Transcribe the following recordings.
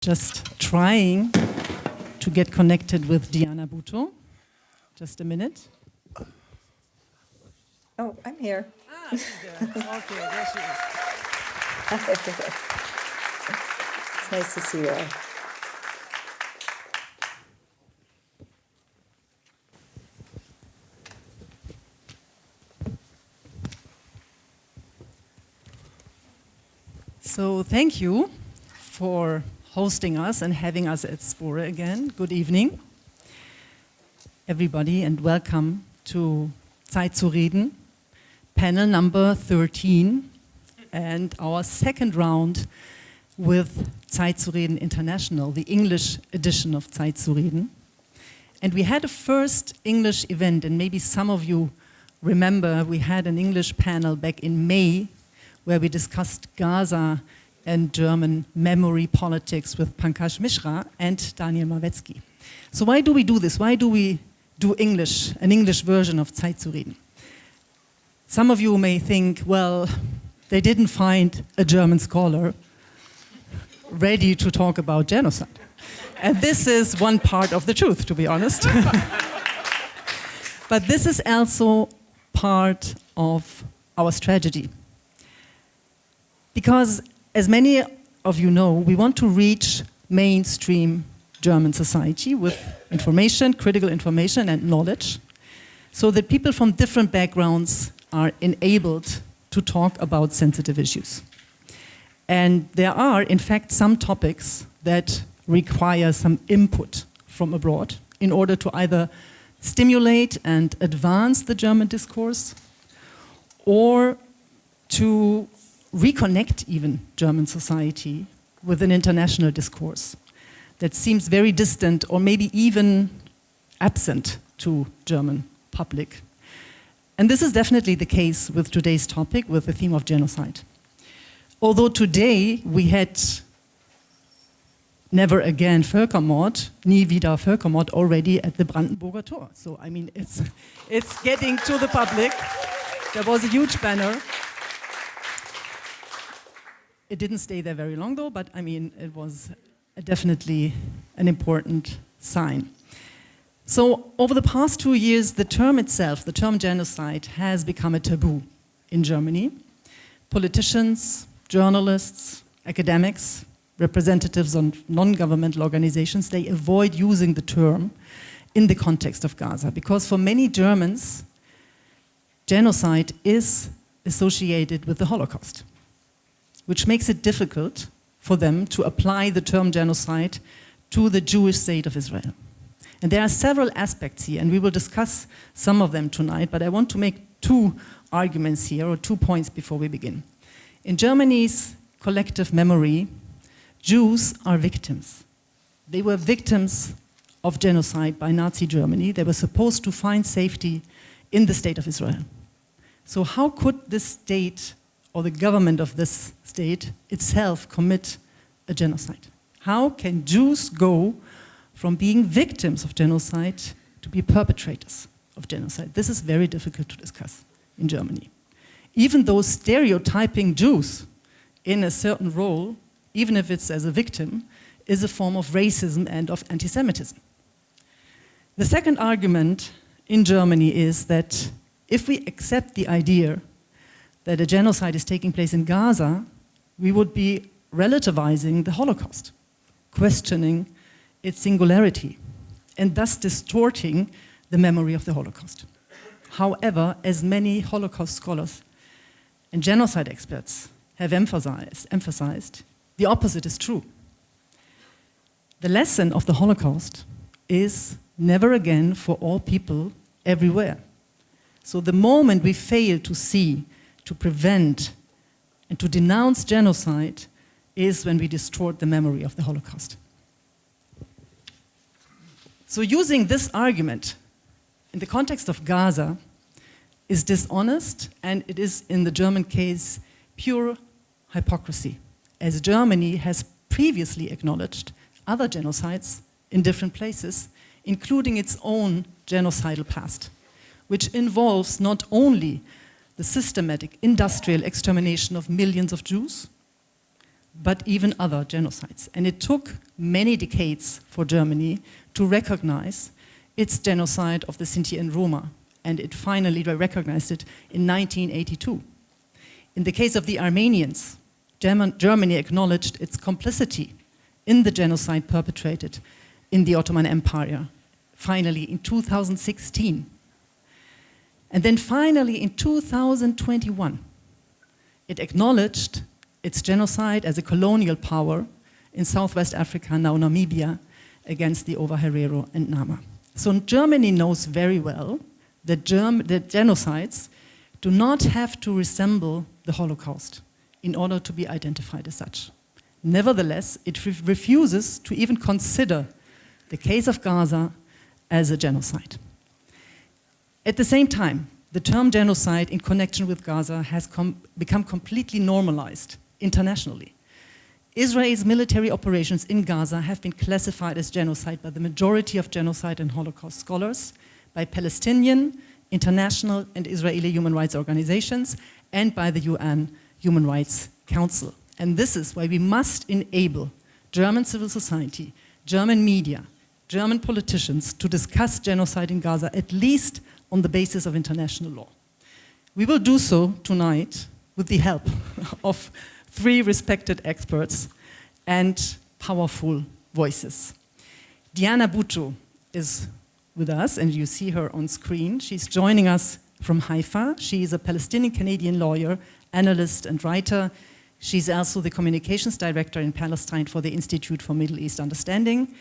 Just trying to get connected with Diana Buttu. Just a minute. Oh, I'm here. Ah, she's there. Okay, there she is. It's nice to see you all. So thank you for hosting us and having us at Spore again. Good evening, everybody, and welcome to Zeit zu Reden, panel number 13, and our second round with Zeit zu Reden International, the English edition of Zeit zu Reden. And we had a first English event, and maybe some of you remember we had an English panel back in May where we discussed Gaza and German memory politics with Pankaj Mishra and Daniel Mawecki. So why do we do this? Why do we do English, an English version of Zeit zu Reden? Some of you may think, well, they didn't find a German scholar ready to talk about genocide. And this is one part of the truth, to be honest. But this is also part of our strategy. Because, as many of you know, we want to reach mainstream German society with information, critical information and knowledge, so that people from different backgrounds are enabled to talk about sensitive issues. And there are, in fact, some topics that require some input from abroad in order to either stimulate and advance the German discourse or to reconnect even German society with an international discourse that seems very distant or maybe even absent to German public. And this is definitely the case with today's topic, with the theme of genocide. Although today we had never again Völkermord, nie wieder Völkermord already at the Brandenburger Tor. So I mean, it's getting to the public. There was a huge banner. It didn't stay there very long though, but I mean, it was definitely an important sign. So over the past 2 years, the term itself, the term genocide, has become a taboo in Germany. Politicians, journalists, academics, representatives of non-governmental organizations, they avoid using the term in the context of Gaza, because for many Germans, genocide is associated with the Holocaust, which makes it difficult for them to apply the term genocide to the Jewish state of Israel. And there are several aspects here, and we will discuss some of them tonight, but I want to make two arguments here, or 2 points before we begin. In Germany's collective memory, Jews are victims. They were victims of genocide by Nazi Germany. They were supposed to find safety in the state of Israel. So how could this state, or the government of this state itself, commit a genocide? How can Jews go from being victims of genocide to be perpetrators of genocide? This is very difficult to discuss in Germany. Even though stereotyping Jews in a certain role, even if it's as a victim, is a form of racism and of anti-Semitism. The second argument in Germany is that if we accept the idea that a genocide is taking place in Gaza, we would be relativizing the Holocaust, questioning its singularity, and thus distorting the memory of the Holocaust. However, as many Holocaust scholars and genocide experts have emphasized, the opposite is true. The lesson of the Holocaust is never again for all people everywhere. So the moment we fail to see, to prevent, and to denounce genocide is when we distort the memory of the Holocaust. So using this argument in the context of Gaza is dishonest, and it is, in the German case, pure hypocrisy, as Germany has previously acknowledged other genocides in different places, including its own genocidal past, which involves not only the systematic industrial extermination of millions of Jews, but even other genocides. And it took many decades for Germany to recognize its genocide of the Sinti and Roma, and it finally recognized it in 1982. In the case of the Armenians, Germany acknowledged its complicity in the genocide perpetrated in the Ottoman Empire, finally in 2016. And then finally in 2021, it acknowledged its genocide as a colonial power in Southwest Africa, now Namibia, against the Ova Herero and Nama. So Germany knows very well that genocides do not have to resemble the Holocaust in order to be identified as such. Nevertheless, it refuses to even consider the case of Gaza as a genocide. At the same time, the term genocide in connection with Gaza has become completely normalized internationally. Israel's military operations in Gaza have been classified as genocide by the majority of genocide and Holocaust scholars, by Palestinian, international and Israeli human rights organizations, and by the UN Human Rights Council. And this is why we must enable German civil society, German media, German politicians to discuss genocide in Gaza, at least on the basis of international law. We will do so tonight with the help of 3 respected experts and powerful voices. Diana Buttu is with us, and you see her on screen. She's joining us from Haifa. She is a Palestinian-Canadian lawyer, analyst, and writer. She's also the communications director in Palestine for the Institute for Middle East Understanding.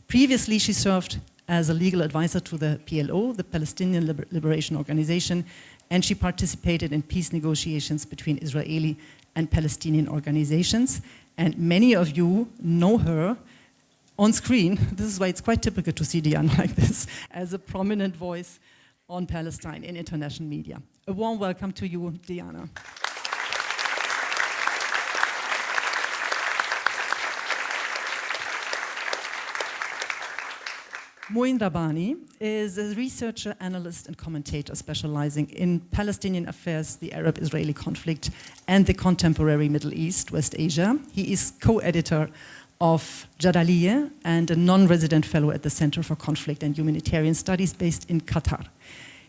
Previously, she served as a legal advisor to the PLO, the Palestinian Liberation Organization, and she participated in peace negotiations between Israeli and Palestinian organizations. And many of you know her on screen. This is why it's quite typical to see Diana like this, as a prominent voice on Palestine in international media. A warm welcome to you, Diana. Mouin Rabbani is a researcher, analyst, and commentator specializing in Palestinian affairs, the Arab-Israeli conflict, and the contemporary Middle East, West Asia. He is co-editor of Jadaliyeh and a non-resident fellow at the Center for Conflict and Humanitarian Studies based in Qatar.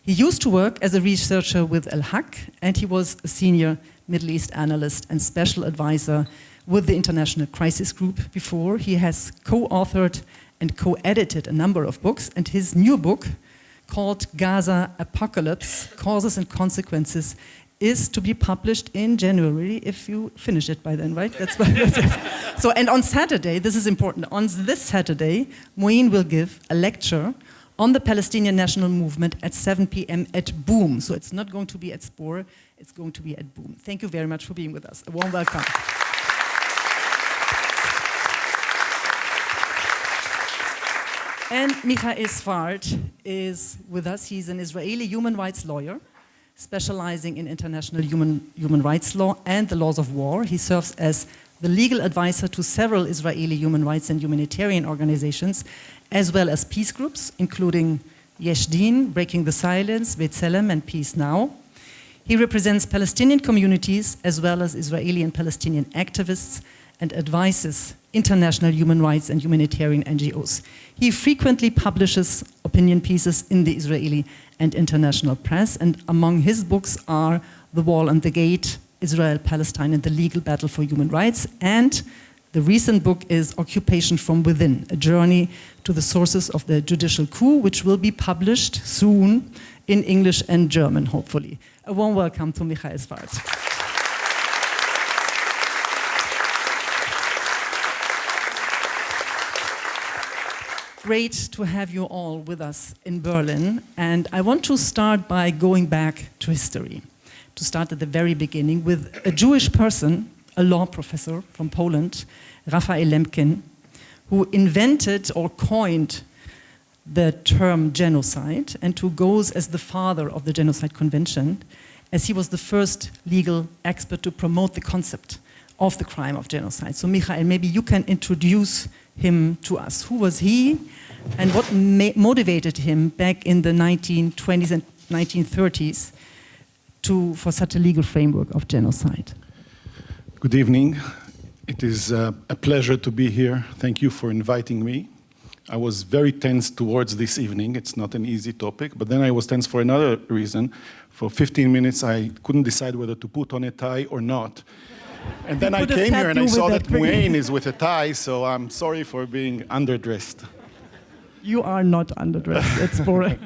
He used to work as a researcher with El-Haq, and he was a senior Middle East analyst and special advisor with the International Crisis Group before. He has co-authored and co-edited a number of books, and his new book, called Gaza Apocalypse, Causes and Consequences, is to be published in January, if you finish it by then, right? That's what it is. So, and on Saturday, this is important, on this Saturday, Mouin will give a lecture on the Palestinian National Movement at 7 p.m. at Boom. So it's not going to be at Spoor, it's going to be at Boom. Thank you very much for being with us. A warm welcome. And Michael Sfard is with us. He's an Israeli human rights lawyer, specializing in international human rights law and the laws of war. He serves as the legal advisor to several Israeli human rights and humanitarian organizations, as well as peace groups, including Yesh Din, Breaking the Silence, B'Tselem, and Peace Now. He represents Palestinian communities, as well as Israeli and Palestinian activists, and advises international human rights and humanitarian NGOs. He frequently publishes opinion pieces in the Israeli and international press, and among his books are The Wall and the Gate, Israel, Palestine, and the Legal Battle for Human Rights, and the recent book is Occupation from Within, a journey to the sources of the judicial coup, which will be published soon in English and German, hopefully. A warm welcome to Michael Sfard. Great to have you all with us in Berlin, and I want to start by going back to history, to start at the very beginning with a Jewish person, a law professor from Poland, Raphael Lemkin, who invented or coined the term genocide, and who goes as the father of the Genocide Convention, as he was the first legal expert to promote the concept of the crime of genocide. So Michael, maybe you can introduce him to us. Who was he, and what motivated him back in the 1920s and 1930s for such a legal framework of genocide? Good evening. It is a pleasure to be here. Thank you for inviting me. I was very tense towards this evening. It's not an easy topic, but then I was tense for another reason. For 15 minutes, I couldn't decide whether to put on a tie or not. And then I came here and I saw that Mouin is with a tie, so I'm sorry for being underdressed. You are not underdressed, it's boring.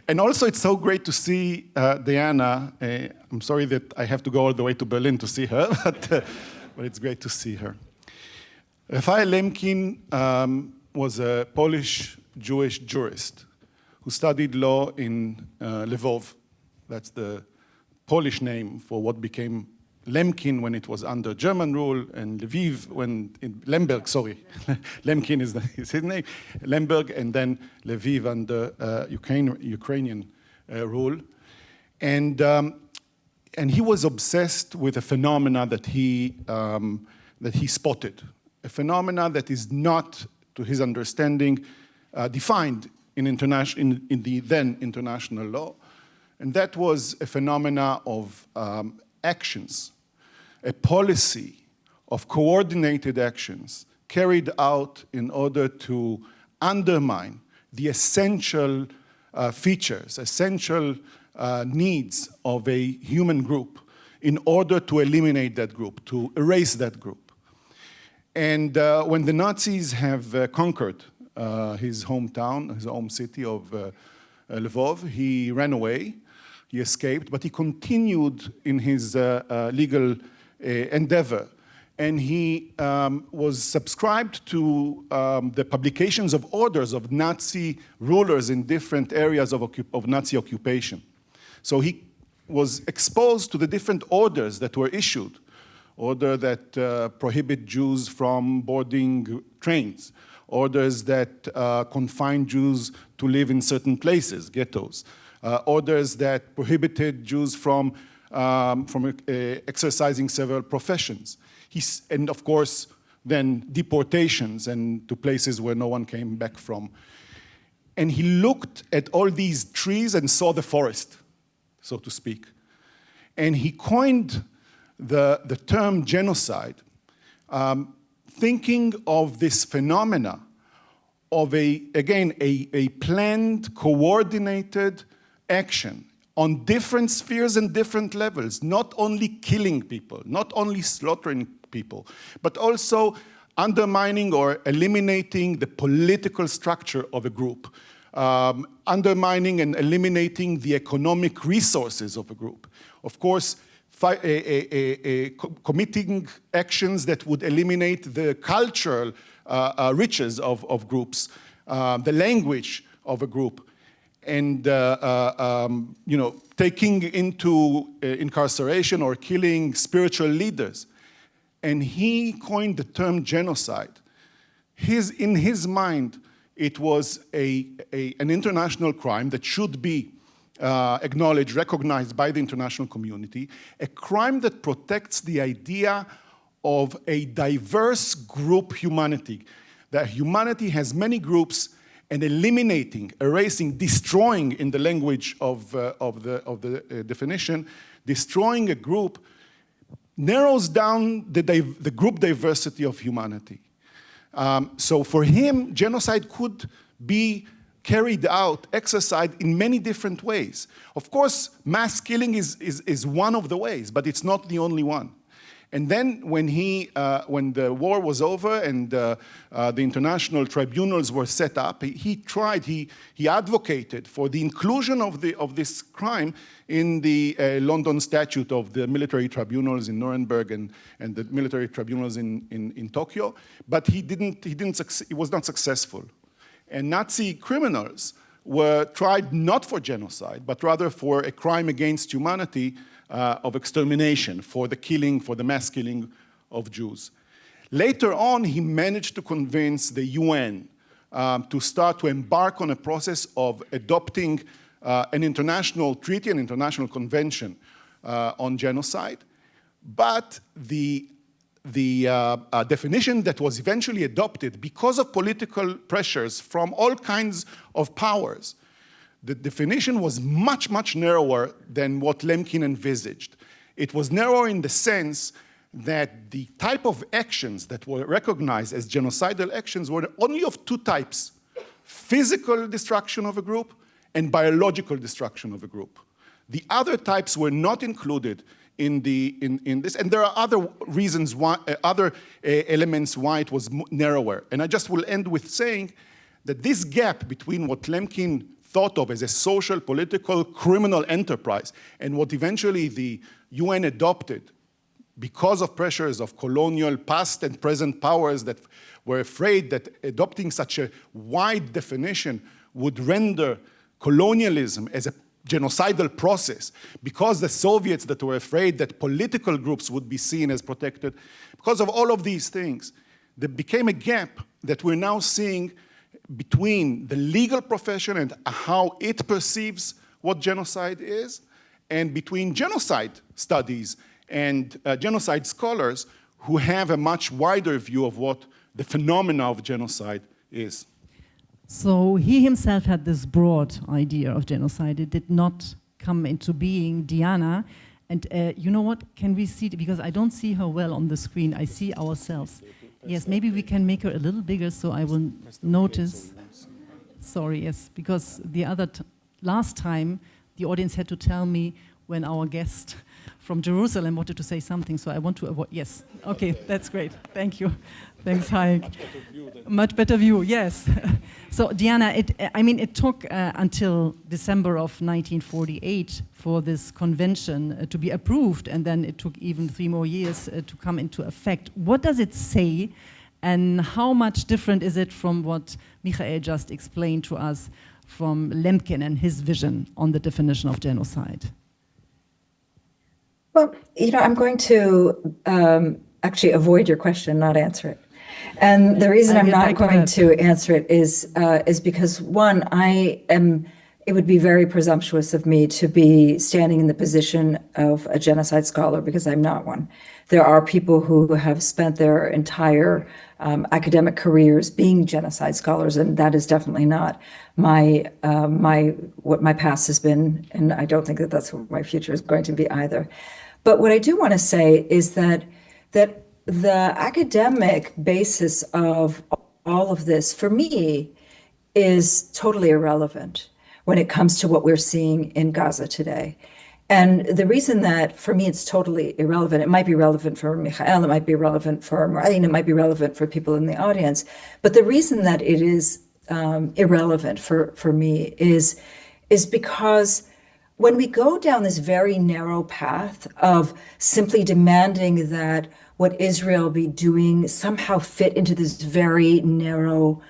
And also, it's so great to see Diana. I'm sorry that I have to go all the way to Berlin to see her, but it's great to see her. Raphael Lemkin was a Polish Jewish jurist who studied law in Lvov. That's the Polish name for what became Lemkin when it was under German rule, and Lviv when in Lemberg, sorry, Lemkin is his name, Lemberg, and then Lviv under Ukrainian rule, and he was obsessed with a phenomena that he spotted, a phenomena that is not, to his understanding, defined in the then international law, and that was a phenomena of actions, a policy of coordinated actions carried out in order to undermine the essential features, essential needs of a human group in order to eliminate that group, to erase that group. And when the Nazis have conquered his hometown, his home city of Lvov, he ran away, he escaped, but he continued in his legal endeavor. And he was subscribed to the publications of orders of Nazi rulers in different areas of Nazi occupation. So he was exposed to the different orders that were issued. Order that prohibit Jews from boarding trains. Orders that confine Jews to live in certain places, ghettos. Orders that prohibited Jews from exercising several professions. And of course, then deportations and to places where no one came back from. And he looked at all these trees and saw the forest, so to speak. And he coined the term genocide, thinking of this phenomena of a planned, coordinated action on different spheres and different levels, not only killing people, not only slaughtering people, but also undermining or eliminating the political structure of a group, undermining and eliminating the economic resources of a group. Of course, committing actions that would eliminate the cultural riches of groups, the language of a group, and taking into incarceration or killing spiritual leaders. And he coined the term genocide. In his mind, it was an international crime that should be acknowledged, recognized by the international community, a crime that protects the idea of a diverse group humanity, that humanity has many groups, and eliminating, erasing, destroying, in the language of the definition, destroying a group narrows down the group diversity of humanity. So for him, genocide could be carried out, exercised in many different ways. Of course, mass killing is one of the ways, but it's not the only one. And then when the war was over and the international tribunals were set up, he advocated for the inclusion of this crime in the London Statute of the military tribunals in Nuremberg and the military tribunals in Tokyo, but he was not successful. And Nazi criminals were tried not for genocide, but rather for a crime against humanity of extermination, for the mass killing of Jews. Later on, he managed to convince the UN to start to embark on a process of adopting an international treaty, an international convention on genocide. But the definition that was eventually adopted because of political pressures from all kinds of powers, the definition was much, much narrower than what Lemkin envisaged. It was narrower in the sense that the type of actions that were recognized as genocidal actions were only of two types: physical destruction of a group and biological destruction of a group. The other types were not included in this, and there are other reasons why, other elements why it was narrower. And I just will end with saying that this gap between what Lemkin thought of as a social, political, criminal enterprise and what eventually the UN adopted because of pressures of colonial past and present powers that were afraid that adopting such a wide definition would render colonialism as a genocidal process, because the Soviets that were afraid that political groups would be seen as protected, because of all of these things, there became a gap that we're now seeing between the legal profession and how it perceives what genocide is, and between genocide studies and genocide scholars who have a much wider view of what the phenomena of genocide is. So he himself had this broad idea of genocide. It did not come into being, Diana. And you know what, can we see, because I don't see her well on the screen, I see ourselves. Yes, maybe we can make her a little bigger so I will notice. Sorry, yes, because the last time the audience had to tell me when our guest from Jerusalem wanted to say something, so I want to avoid, yes. Okay, that's great, thank you. Thanks, Hayek. Much better view, yes. So Diana, it took until December of 1948 for this convention to be approved, and then it took even 3 more years to come into effect. What does it say, and how much different is it from what Michael just explained to us from Lemkin and his vision on the definition of genocide? Well, I'm going to actually avoid your question, not answer it. And the reason I'm not going to answer it is because, one, it would be very presumptuous of me to be standing in the position of a genocide scholar, because I'm not one. There are people who have spent their entire academic careers being genocide scholars, and that is definitely not what my past has been, and I don't think that that's what my future is going to be either. But what I do want to say is that the academic basis of all of this, for me, is totally irrelevant when it comes to what we're seeing in Gaza today. And the reason that, for me, it's totally irrelevant, it might be relevant for Michael, it might be relevant for Mouin, it might be relevant for people in the audience, but the reason that it is irrelevant for me is because when we go down this very narrow path of simply demanding that what Israel be doing somehow fit into this very narrow,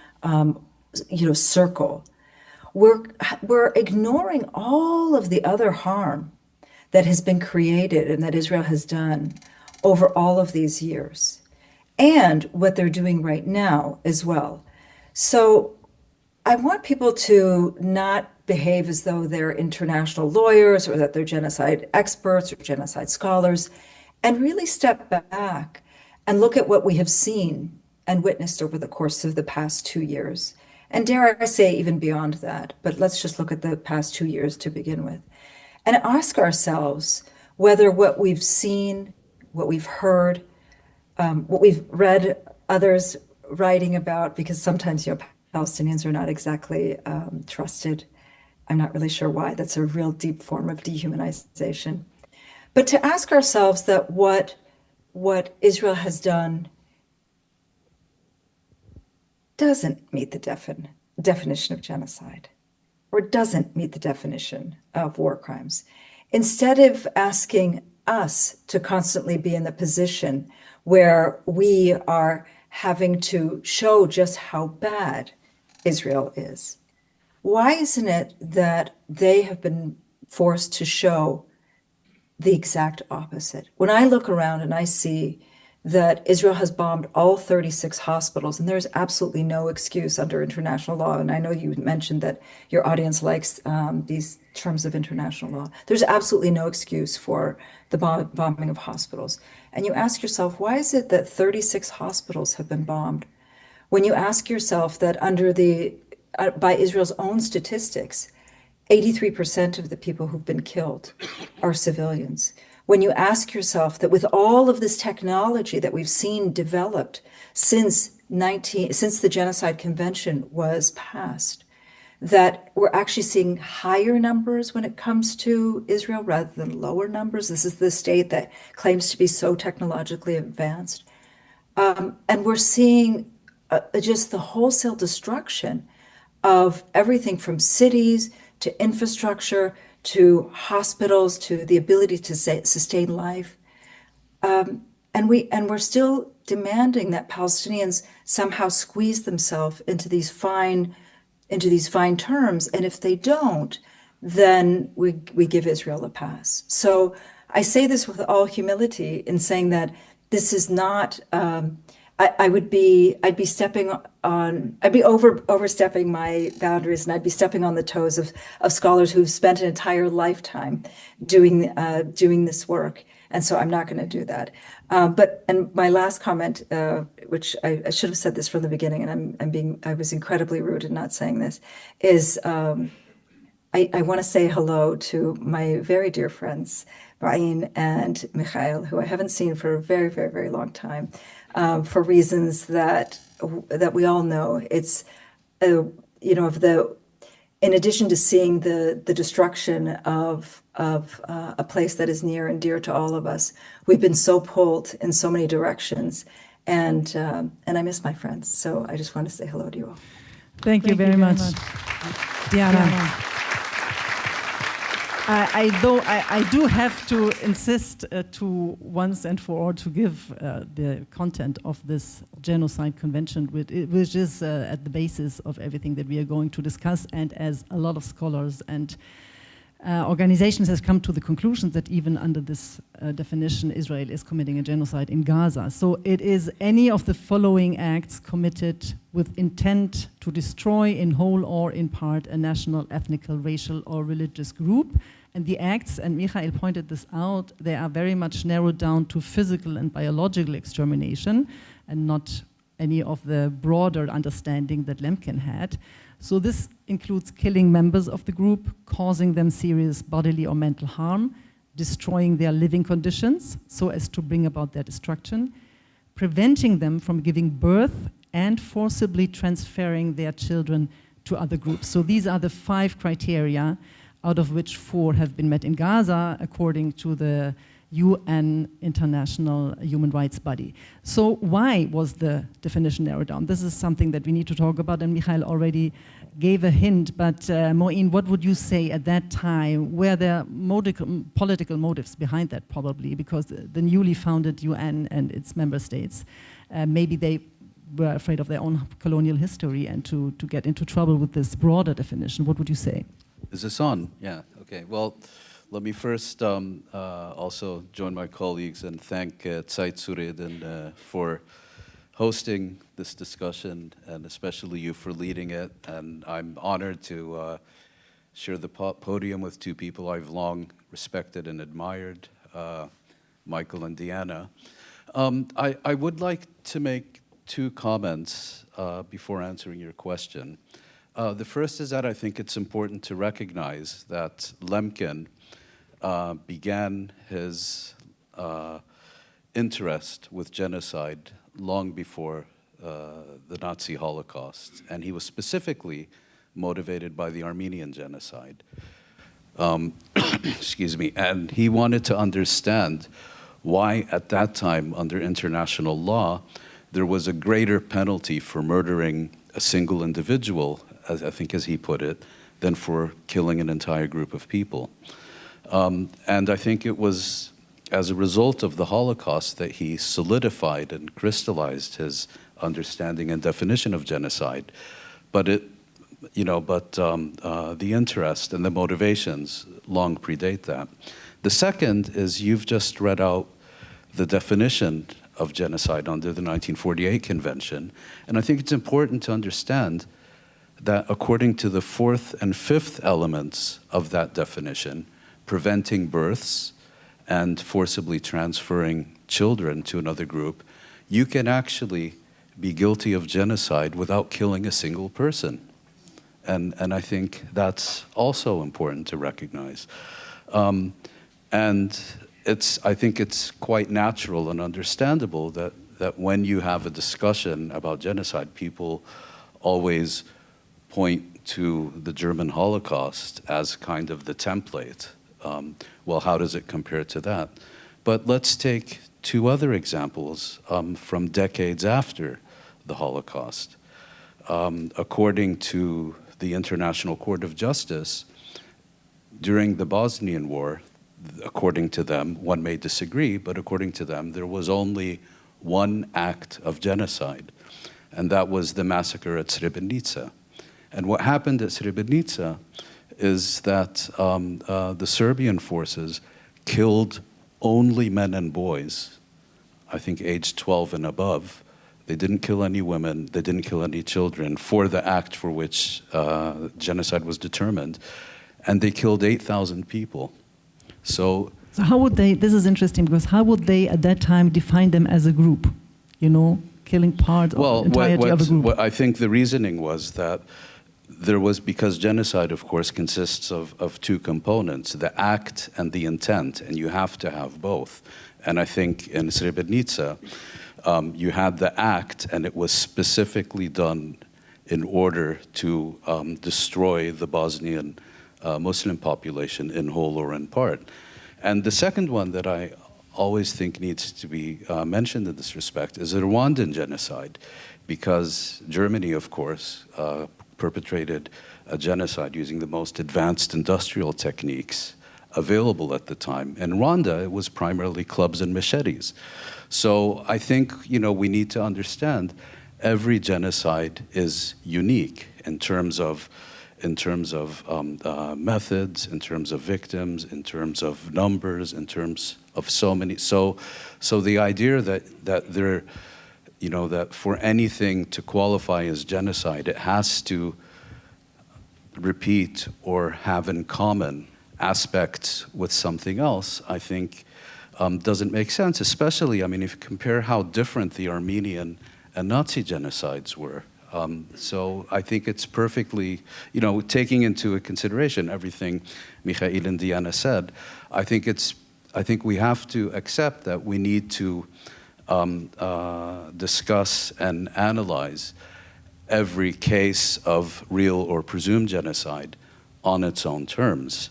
circle, we're ignoring all of the other harm that has been created and that Israel has done over all of these years, and what they're doing right now as well. So I want people to not behave as though they're international lawyers or that they're genocide experts or genocide scholars, and really step back and look at what we have seen and witnessed over the course of the past 2 years. And dare I say even beyond that, but let's just look at the past 2 years to begin with. And ask ourselves whether what we've seen, what we've heard, what we've read others writing about, because sometimes Palestinians are not exactly trusted. I'm not really sure why. That's a real deep form of dehumanization. But to ask ourselves that what Israel has done doesn't meet the definition of genocide, or doesn't meet the definition of war crimes. Instead of asking us to constantly be in the position where we are having to show just how bad Israel is, why isn't it that they have been forced to show the exact opposite? When I look around and I see that Israel has bombed all 36 hospitals, and there's absolutely no excuse under international law, and I know you mentioned that your audience likes these terms of international law. There's absolutely no excuse for the bombing of hospitals. And you ask yourself, why is it that 36 hospitals have been bombed? When you ask yourself that by Israel's own statistics, 83% of the people who've been killed are civilians. when you ask yourself that with all of this technology that we've seen developed since the Genocide Convention was passed, that we're actually seeing higher numbers when it comes to Israel rather than lower numbers. This is the state that claims to be so technologically advanced. And we're seeing just the wholesale destruction of everything from cities to infrastructure to hospitals to the ability to sustain life. And we're still demanding that Palestinians somehow squeeze themselves into these fine terms. And if they don't, then we give Israel a pass. So I say this with all humility in saying that this is not. I'd be overstepping my boundaries, and I'd be stepping on the toes of scholars who've spent an entire lifetime doing this work. And so I'm not going to do that. And my last comment, which I should have said this from the beginning, and I was incredibly rude in not saying this, is I want to say hello to my very dear friends, Mouin and Michael, who I haven't seen for a very, very, very long time, for reasons that we all know. It's in addition to seeing the destruction of a place that is near and dear to all of us, we've been so pulled in so many directions, and I miss my friends. So I just want to say hello to you all. Thank you very much, Diana. I do have to insist to once and for all to give the content of this genocide convention, which is at the basis of everything that we are going to discuss, and as a lot of scholars and organizations has come to the conclusion that even under this definition, Israel is committing a genocide in Gaza. So it is any of the following acts committed with intent to destroy in whole or in part a national, ethnical, racial or religious group. And the acts, and Michael pointed this out, they are very much narrowed down to physical and biological extermination and not any of the broader understanding that Lemkin had. So this includes killing members of the group, causing them serious bodily or mental harm, destroying their living conditions so as to bring about their destruction, preventing them from giving birth, and forcibly transferring their children to other groups. So these are the 5 criteria, out of which 4 have been met in Gaza, according to the UN International Human Rights Body. So why was the definition narrowed down? This is something that we need to talk about, and Michael already gave a hint, but Mouin, what would you say at that time? Were there political motives behind that, probably, because the newly founded UN and its member states, maybe they were afraid of their own colonial history and to get into trouble with this broader definition. What would you say? Is this on? Yeah, okay. Well, let me first also join my colleagues and thank Zeit Reden for hosting this discussion, and especially you for leading it. And I'm honored to share the podium with 2 people I've long respected and admired, Michael and Diana. I would like to make 2 comments before answering your question. The first is that I think it's important to recognize that Lemkin began his interest with genocide long before the Nazi Holocaust, and he was specifically motivated by the Armenian genocide. Excuse me, and he wanted to understand why at that time, under international law, there was a greater penalty for murdering a single individual, as I think as he put it, than for killing an entire group of people. And I think it was as a result of the Holocaust that he solidified and crystallized his understanding and definition of genocide. But the interest and the motivations long predate that. The second is you've just read out the definition of genocide under the 1948 Convention, and I think it's important to understand that according to the 4th and 5th elements of that definition, preventing births and forcibly transferring children to another group, you can actually be guilty of genocide without killing a single person. And I think that's also important to recognize. And I think it's quite natural and understandable that when you have a discussion about genocide, people always point to the German Holocaust as kind of the template. Well, how does it compare to that? But let's take two other examples from decades after the Holocaust. According to the International Court of Justice, during the Bosnian War, according to them, one may disagree, but according to them, there was only one act of genocide, and that was the massacre at Srebrenica. And what happened at Srebrenica is that the Serbian forces killed only men and boys, I think aged 12 and above. They didn't kill any women, they didn't kill any children for the act for which genocide was determined. And they killed 8,000 people. So how would they, this is interesting, because how would they at that time define them as a group? You know, killing part of the entirety of a group. Well, I think the reasoning was that there was, because genocide, of course, consists of two components, the act and the intent, and you have to have both. And I think in Srebrenica, you had the act, and it was specifically done in order to destroy the Bosnian Muslim population in whole or in part. And the second one that I always think needs to be mentioned in this respect is the Rwandan genocide, because Germany, of course, perpetrated a genocide using the most advanced industrial techniques available at the time. In Rwanda, it was primarily clubs and machetes. So I think, you know, we need to understand every genocide is unique in terms of methods, in terms of victims, in terms of numbers, in terms of so many. So the idea that there, you know, that for anything to qualify as genocide, it has to repeat or have in common aspects with something else, I think doesn't make sense, especially, I mean, if you compare how different the Armenian and Nazi genocides were. So I think it's perfectly, you know, taking into consideration everything Mikhail and Diana said, I think we have to accept that we need to discuss and analyze every case of real or presumed genocide on its own terms.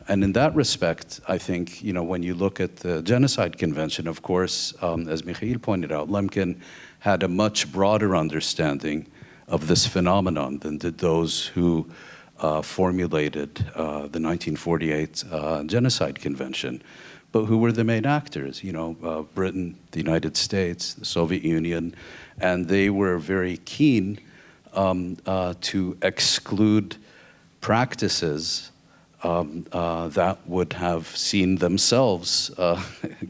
And in that respect, I think, you know, when you look at the Genocide Convention, of course, as Mikhail pointed out, Lemkin had a much broader understanding of this phenomenon than did those who formulated the 1948 Genocide Convention. But who were the main actors? You know, Britain, the United States, the Soviet Union, and they were very keen to exclude practices that would have seen themselves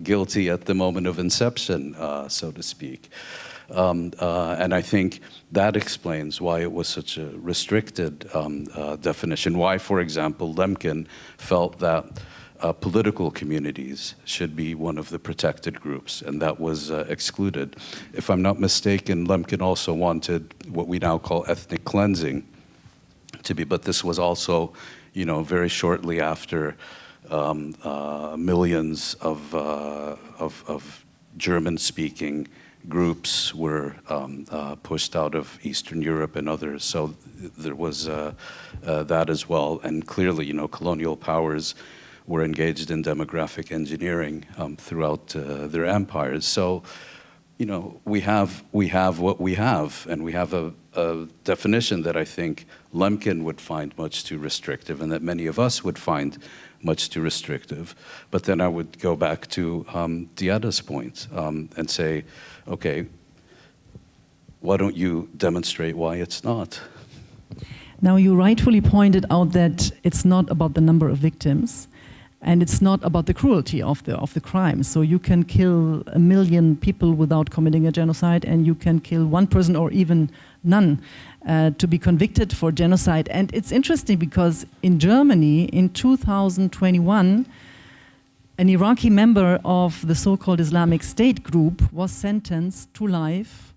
guilty at the moment of inception, so to speak. And I think that explains why it was such a restricted definition. Why, for example, Lemkin felt that political communities should be one of the protected groups, and that was excluded. If I'm not mistaken, Lemkin also wanted what we now call ethnic cleansing to be, but this was also, you know, very shortly after millions of German-speaking groups were pushed out of Eastern Europe and others. So there was that as well. And clearly, you know, colonial powers were engaged in demographic engineering throughout their empires. So, you know, we have what we have, and we have a definition that I think Lemkin would find much too restrictive, and that many of us would find much too restrictive. But then I would go back to Diada's point and say, okay, why don't you demonstrate why it's not? Now, you rightfully pointed out that it's not about the number of victims, and it's not about the cruelty of the crime. So you can kill 1 million people without committing a genocide, and you can kill one person or even none to be convicted for genocide. And it's interesting because in Germany, in 2021, an Iraqi member of the so-called Islamic State group was sentenced to life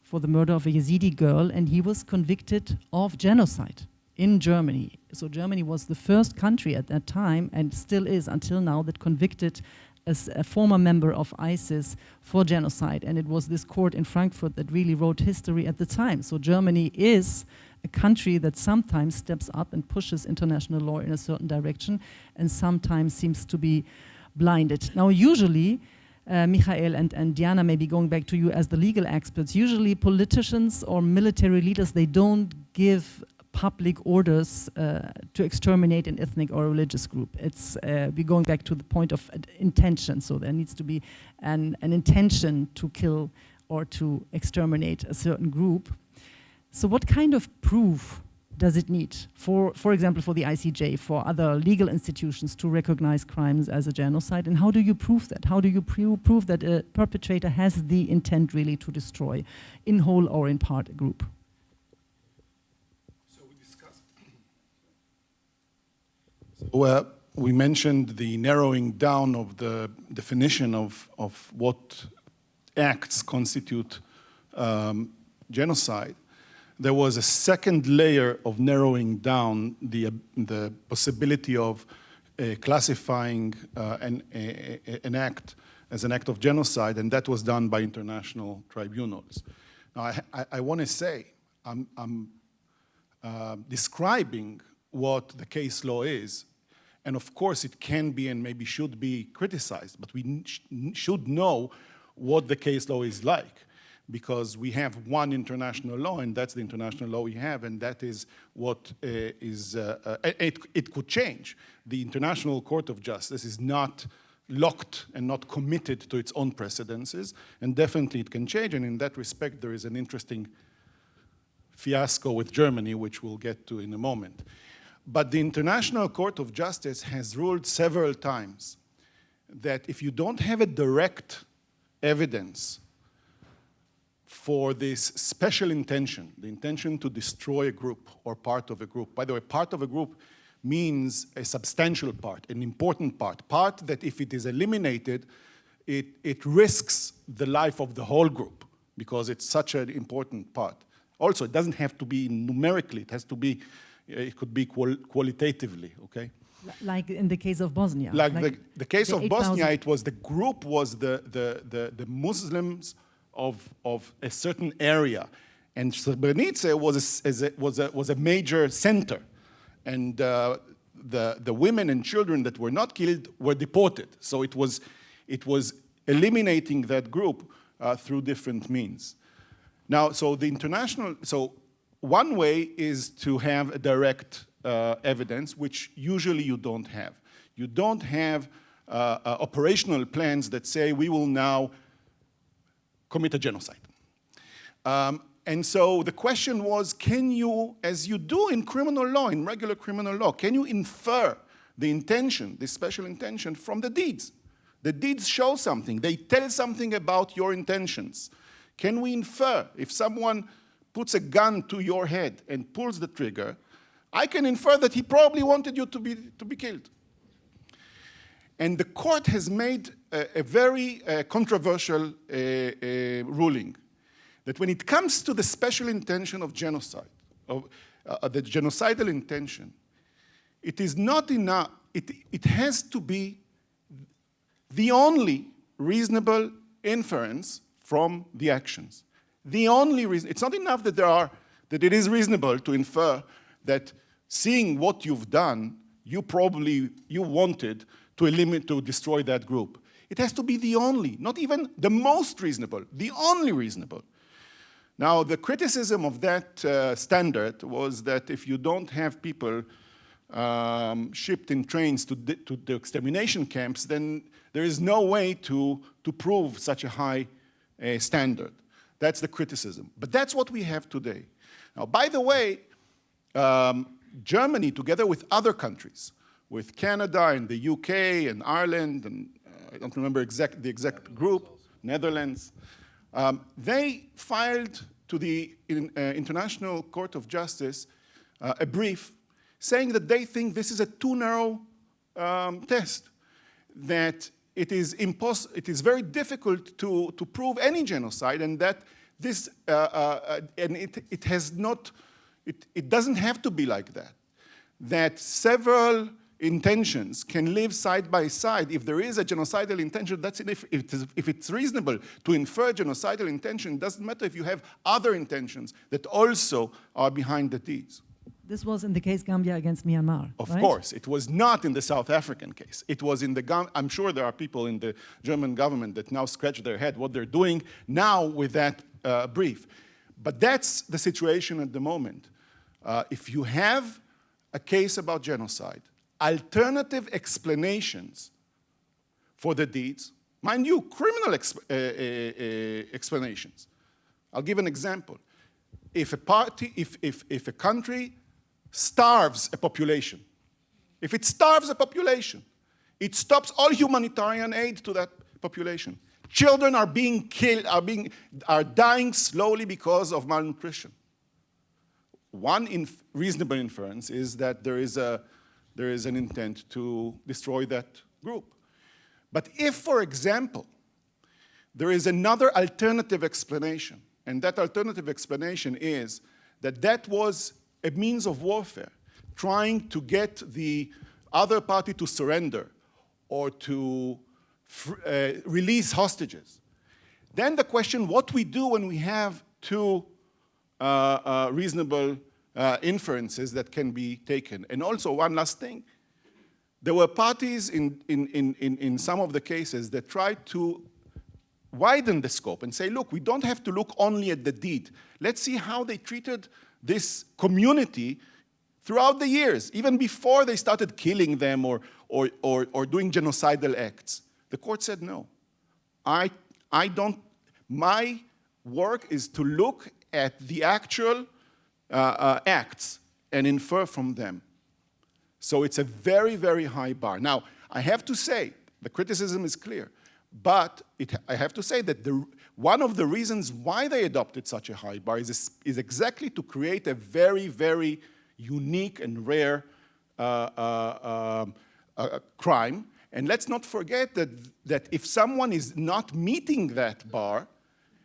for the murder of a Yazidi girl, and he was convicted of genocide in Germany. So Germany was the first country at that time, and still is until now, that convicted as a former member of ISIS for genocide. And it was this court in Frankfurt that really wrote history at the time. So Germany is a country that sometimes steps up and pushes international law in a certain direction and sometimes seems to be blinded. Now, usually, Michael and Diana, maybe going back to you as the legal experts, usually politicians or military leaders, they don't give public orders to exterminate an ethnic or religious group. It's we're going back to the point of intention. So there needs to be an intention to kill or to exterminate a certain group. So what kind of proof does it need, for example, for the ICJ, for other legal institutions to recognize crimes as a genocide? And how do you prove that? How do you prove that a perpetrator has the intent really to destroy, in whole or in part, a group? So we discussed. So we mentioned the narrowing down of the definition of what acts constitute genocide. There was a second layer of narrowing down the possibility of classifying an act as an act of genocide, and that was done by international tribunals. Now, I want to say, I'm describing what the case law is, and of course it can be and maybe should be criticized, but we should know what the case law is like, because we have one international law, and that's the international law we have, and that is what it could change. The International Court of Justice is not locked and not committed to its own precedences, and definitely it can change, and in that respect there is an interesting fiasco with Germany, which we'll get to in a moment. But the International Court of Justice has ruled several times that if you don't have a direct evidence for this special intention, the intention to destroy a group or part of a group. By the way, part of a group means a substantial part, an important part that if it is eliminated, it risks the life of the whole group because it's such an important part. Also, it doesn't have to be numerically, it has to be, it could be qualitatively, okay? Like in the case of Bosnia. Like the case of Bosnia, it was the group was the Muslims of a certain area, and Srebrenica was a major center, and the women and children that were not killed were deported. So it was eliminating that group through different means. Now, so one way is to have a direct evidence, which usually you don't have. You don't have operational plans that say we will now commit a genocide. And so the question was, can you, as you do in criminal law, in regular criminal law, can you infer the intention, the special intention, from the deeds? The deeds show something. They tell something about your intentions. Can we infer, if someone puts a gun to your head and pulls the trigger, I can infer that he probably wanted you to be killed. And the court has made a very controversial ruling, that when it comes to the special intention of genocide, of the genocidal intention, it is not enough, it has to be the only reasonable inference from the actions. The only reason, it's not enough that that it is reasonable to infer that seeing what you've done, you wanted to destroy that group. It has to be the only, not even the most reasonable, the only reasonable. Now, the criticism of that standard was that if you don't have people shipped in trains to the extermination camps, then there is no way to prove such a high standard. That's the criticism. But that's what we have today. Now, by the way, Germany, together with other countries, with Canada and the UK and Ireland, and I don't remember the exact group, Netherlands, they filed to the International Court of Justice a brief saying that they think this is a too narrow test, that it is very difficult to prove any genocide, and that this it doesn't have to be like that. That several intentions can live side by side. If there is a genocidal intention, that's enough. If it's reasonable to infer genocidal intention, it doesn't matter if you have other intentions that also are behind the deeds. This was in the case Gambia against Myanmar, Of right? course, it was not in the South African case. It was in the, I'm sure there are people in the German government that now scratch their head what they're doing now with that brief. But that's the situation at the moment. If you have a case about genocide, alternative explanations for the deeds, mind you, criminal explanations. I'll give an example. If a country starves a population, if it starves a population, it stops all humanitarian aid to that population. Children are being killed, are dying slowly because of malnutrition. One reasonable inference is that there is an intent to destroy that group. But if, for example, there is another alternative explanation, and that alternative explanation is that that was a means of warfare, trying to get the other party to surrender or to release hostages, then the question, what we do when we have two reasonable inferences that can be taken. And also, one last thing, there were parties in some of the cases that tried to widen the scope and say, look, we don't have to look only at the deed. Let's see how they treated this community throughout the years, even before they started killing them or doing genocidal acts. The court said, no, my work is to look at the actual acts and infer from them. So it's a very, very high bar. Now, I have to say, the criticism is clear, but I have to say that one of the reasons why they adopted such a high bar is exactly to create a very, very unique and rare crime. And let's not forget that if someone is not meeting that bar,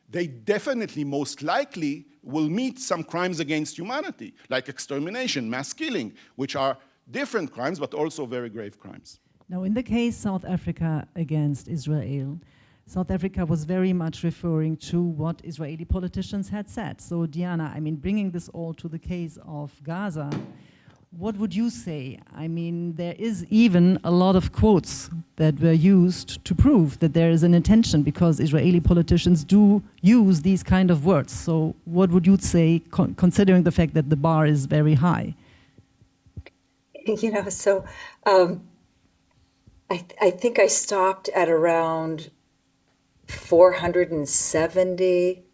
they definitely, most likely, will meet some crimes against humanity, like extermination, mass killing, which are different crimes, but also very grave crimes. Now, in the case South Africa against Israel, South Africa was very much referring to what Israeli politicians had said. So, Diana, I mean, bringing this all to the case of Gaza, what would you say? I mean, there is even a lot of quotes that were used to prove that there is an intention, because Israeli politicians do use these kind of words. So what would you say, considering the fact that the bar is very high? You know, so I think I stopped at around 470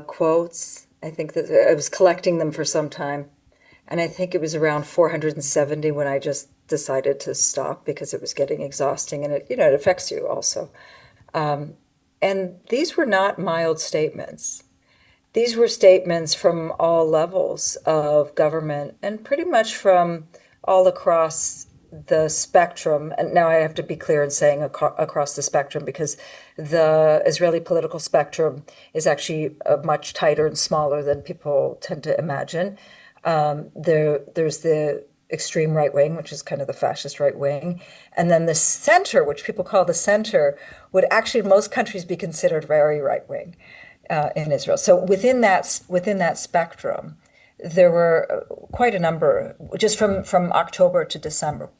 quotes. I think that I was collecting them for some time. And I think it was around 470 when I just decided to stop because it was getting exhausting, and it affects you also. And these were not mild statements. These were statements from all levels of government and pretty much from all across the spectrum. And now I have to be clear in saying across the spectrum, because the Israeli political spectrum is actually much tighter and smaller than people tend to imagine. There's the extreme right wing, which is kind of the fascist right wing. And then the center, which people call the center, would actually in most countries be considered very right wing in Israel. So within that spectrum, there were quite a number, just from October to December,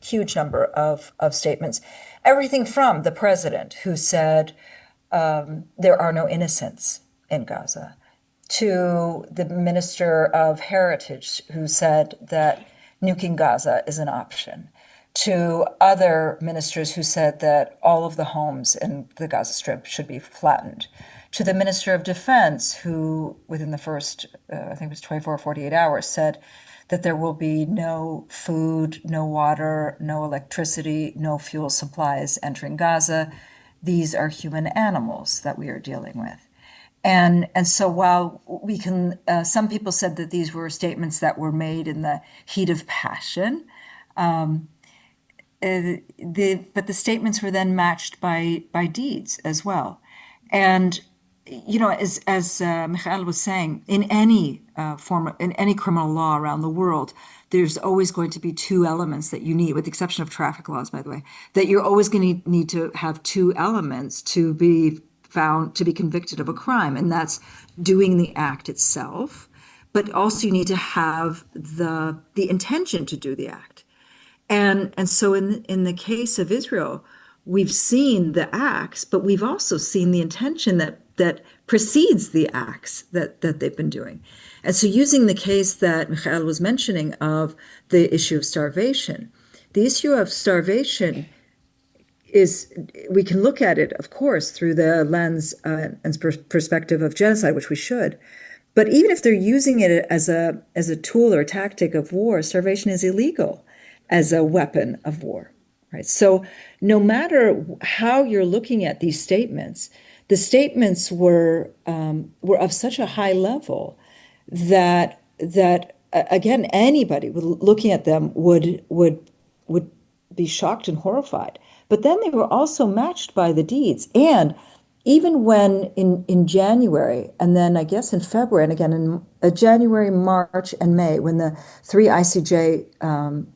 huge number of statements. Everything from the president, who said there are no innocents in Gaza, to the Minister of Heritage, who said that nuking Gaza is an option, to other ministers who said that all of the homes in the Gaza Strip should be flattened, to the Minister of Defense, who within the first, I think it was 24 or 48 hours, said that there will be no food, no water, no electricity, no fuel supplies entering Gaza. These are human animals that we are dealing with. And so while we can, some people said that these were statements that were made in the heat of passion, but the statements were then matched by deeds as well. And you know, as Michael was saying, in any in any criminal law around the world, there's always going to be two elements that you need, with the exception of traffic laws, by the way, that you're always going to need to have two elements to be found to be convicted of a crime, and that's doing the act itself, but also you need to have the intention to do the act. And so in the case of Israel, we've seen the acts, but we've also seen the intention that precedes the acts that they've been doing. And so using the case that Michael was mentioning of the issue of starvation, the issue of starvation is, we can look at it, of course, through the lens and perspective of genocide, which we should. But even if they're using it as a tool or a tactic of war, starvation is illegal as a weapon of war, right? So no matter how you're looking at these statements, the statements were of such a high level that again, anybody looking at them would be shocked and horrified. But then they were also matched by the deeds. And even when in January, and then I guess in February, and again in January, March, and May, when the three ICJ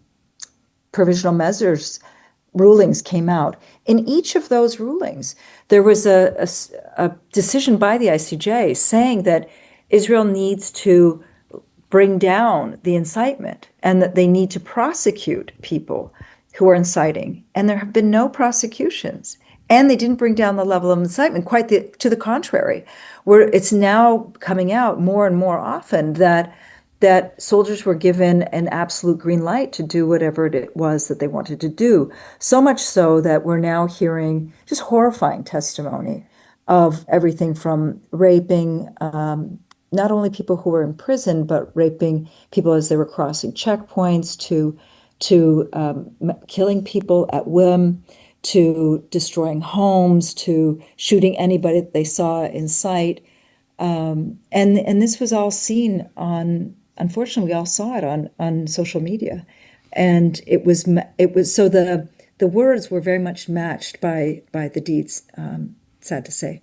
provisional measures rulings came out, in each of those rulings, there was a decision by the ICJ saying that Israel needs to bring down the incitement and that they need to prosecute people who are inciting. And there have been no prosecutions. And they didn't bring down the level of incitement, quite to the contrary, where it's now coming out more and more often that soldiers were given an absolute green light to do whatever it was that they wanted to do. So much so that we're now hearing just horrifying testimony of everything from raping not only people who were in prison, but raping people as they were crossing checkpoints, to killing people at whim, to destroying homes, to shooting anybody that they saw in sight. And this was all seen on, unfortunately, we all saw it on social media. And it was so the words were very much matched by the deeds, sad to say.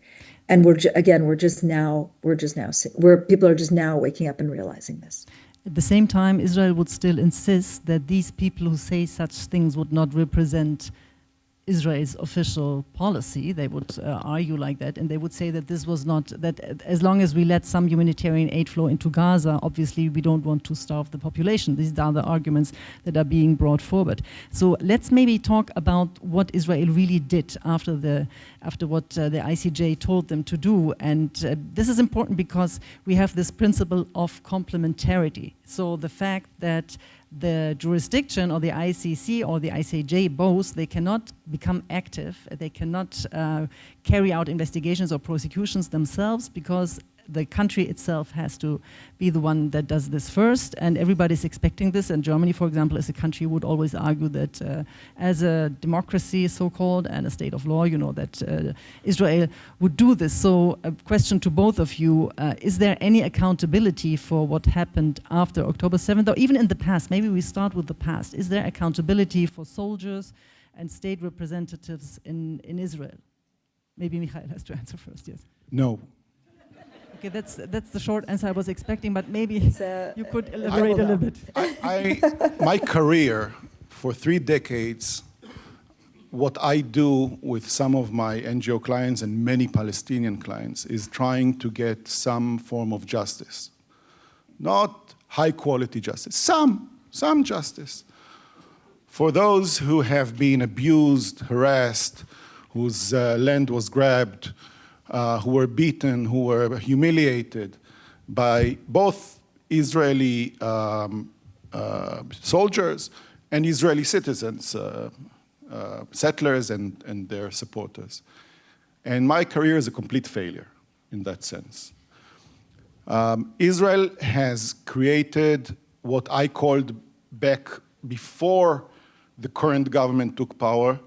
And people are just now waking up and realizing this. At the same time, Israel would still insist that these people who say such things would not represent Israel's official policy. They would argue like that, and they would say that this was not, that as long as we let some humanitarian aid flow into Gaza, obviously we don't want to starve the population. These are the arguments that are being brought forward. So let's maybe talk about what Israel really did after what the ICJ told them to do. And this is important because we have this principle of complementarity. So the fact that the jurisdiction or the ICC or the ICJ, both, they cannot become active, they cannot carry out investigations or prosecutions themselves, because the country itself has to be the one that does this first, and everybody's expecting this. And Germany, for example, as a country would always argue that as a democracy, so-called, and a state of law, you know, that Israel would do this. So a question to both of you, is there any accountability for what happened after October 7th, or even in the past? Maybe we start with the past. Is there accountability for soldiers and state representatives in Israel? Maybe Michael has to answer first, yes. No. Okay, that's the short answer I was expecting, but maybe you could elaborate a little bit. My career for 3 decades, what I do with some of my NGO clients and many Palestinian clients is trying to get some form of justice. Not high quality justice, some justice. For those who have been abused, harassed, whose land was grabbed, who were beaten, who were humiliated by both Israeli soldiers and Israeli citizens, settlers and their supporters. And my career is a complete failure in that sense. Israel has created what I called back before the current government took power,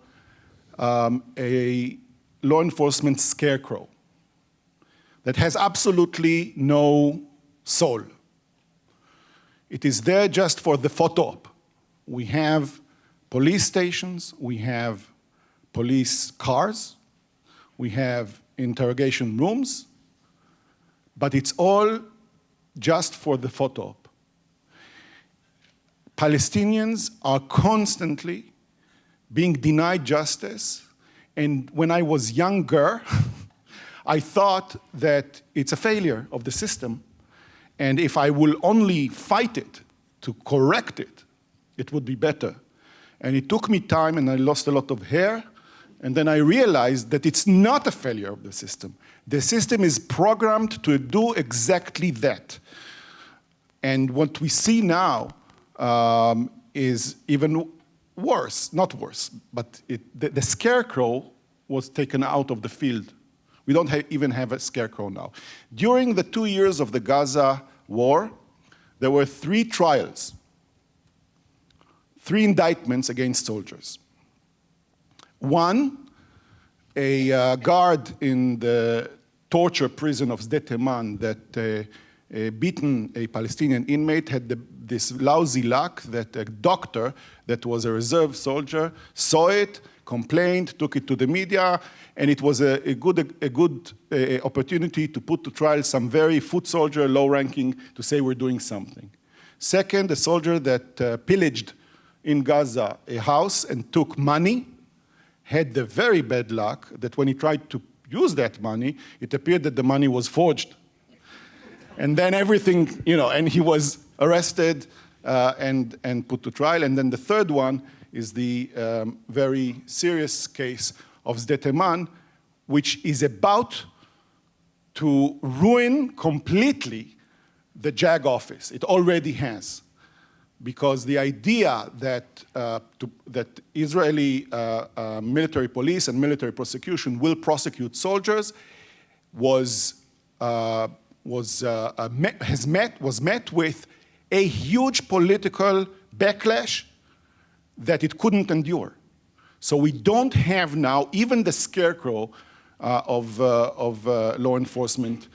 a law enforcement scarecrow that has absolutely no soul. It is there just for the photo op. We have police stations, we have police cars, we have interrogation rooms, but it's all just for the photo op. Palestinians are constantly being denied justice, and when I was younger, I thought that it's a failure of the system, and if I will only fight it to correct it, it would be better. And it took me time, and I lost a lot of hair, and then I realized that it's not a failure of the system. The system is programmed to do exactly that. And what we see now is even worse, not worse, but the scarecrow was taken out of the field. We don't even have a scarecrow now. During the 2 years of the Gaza war, there were 3 trials, 3 indictments against soldiers. One, a guard in the torture prison of Sde Teman that beaten a Palestinian inmate had this lousy luck that a doctor that was a reserve soldier saw it, complained, took it to the media, and it was a good opportunity to put to trial some very foot soldier, low-ranking, to say we're doing something. Second, a soldier that pillaged in Gaza a house and took money, had the very bad luck that when he tried to use that money, it appeared that the money was forged. And then everything, and he was arrested and put to trial. And then the third one is the very serious case of Sde Teman, which is about to ruin completely the JAG office. It already has. Because the idea that Israeli military police and military prosecution will prosecute soldiers was met with a huge political backlash that it couldn't endure. So we don't have now even the scarecrow of law enforcement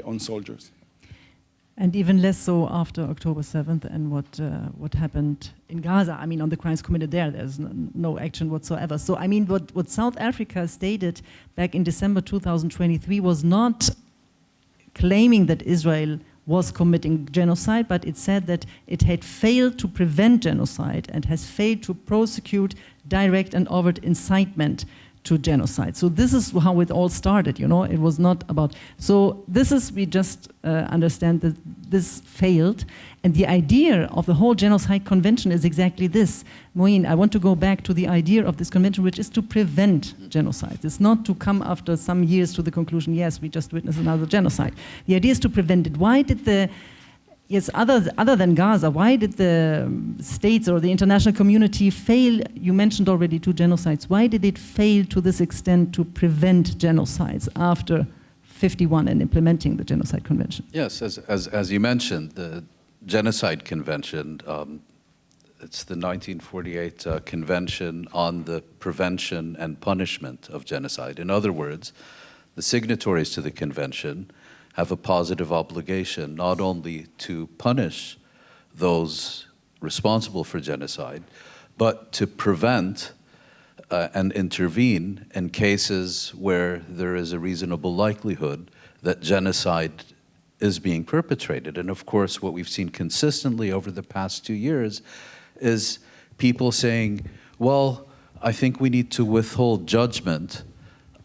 on soldiers. And even less so after October 7th and what happened in Gaza. I mean, on the crimes committed there's no action whatsoever. So, I mean, what South Africa stated back in December 2023 was not claiming that Israel was committing genocide, but it said that it had failed to prevent genocide and has failed to prosecute direct and overt incitement to genocide. So this is how it all started, it was not about, so this is, we just understand that this failed, and the idea of the whole genocide convention is exactly this. Mouin, I want to go back to the idea of this convention, which is to prevent genocide. It's not to come after some years to the conclusion, yes, we just witnessed another genocide. The idea is to prevent it. Why did other than Gaza, why did the states or the international community fail? You mentioned already 2 genocides. Why did it fail to this extent to prevent genocides after 51 and implementing the Genocide Convention? Yes, as you mentioned, the Genocide Convention, it's the 1948 Convention on the Prevention and Punishment of Genocide. In other words, the signatories to the convention have a positive obligation not only to punish those responsible for genocide, but to prevent and intervene in cases where there is a reasonable likelihood that genocide is being perpetrated. And of course, what we've seen consistently over the past 2 years is people saying, well, I think we need to withhold judgment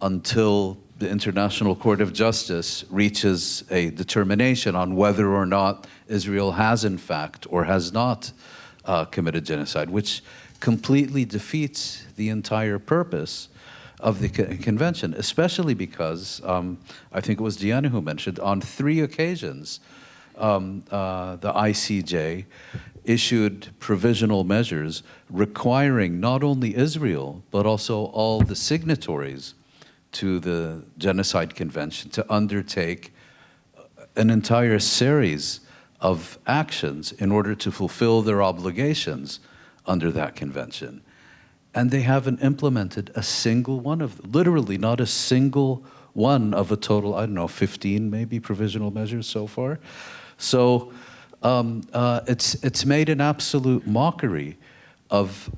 until the International Court of Justice reaches a determination on whether or not Israel has in fact or has not committed genocide, which completely defeats the entire purpose of the convention, especially because, I think it was Diana who mentioned, on 3 occasions, the ICJ issued provisional measures requiring not only Israel, but also all the signatories to the Genocide Convention to undertake an entire series of actions in order to fulfill their obligations under that convention. And they haven't implemented a single one of them, literally not a single one of a total, 15 maybe provisional measures so far. So it's made an absolute mockery of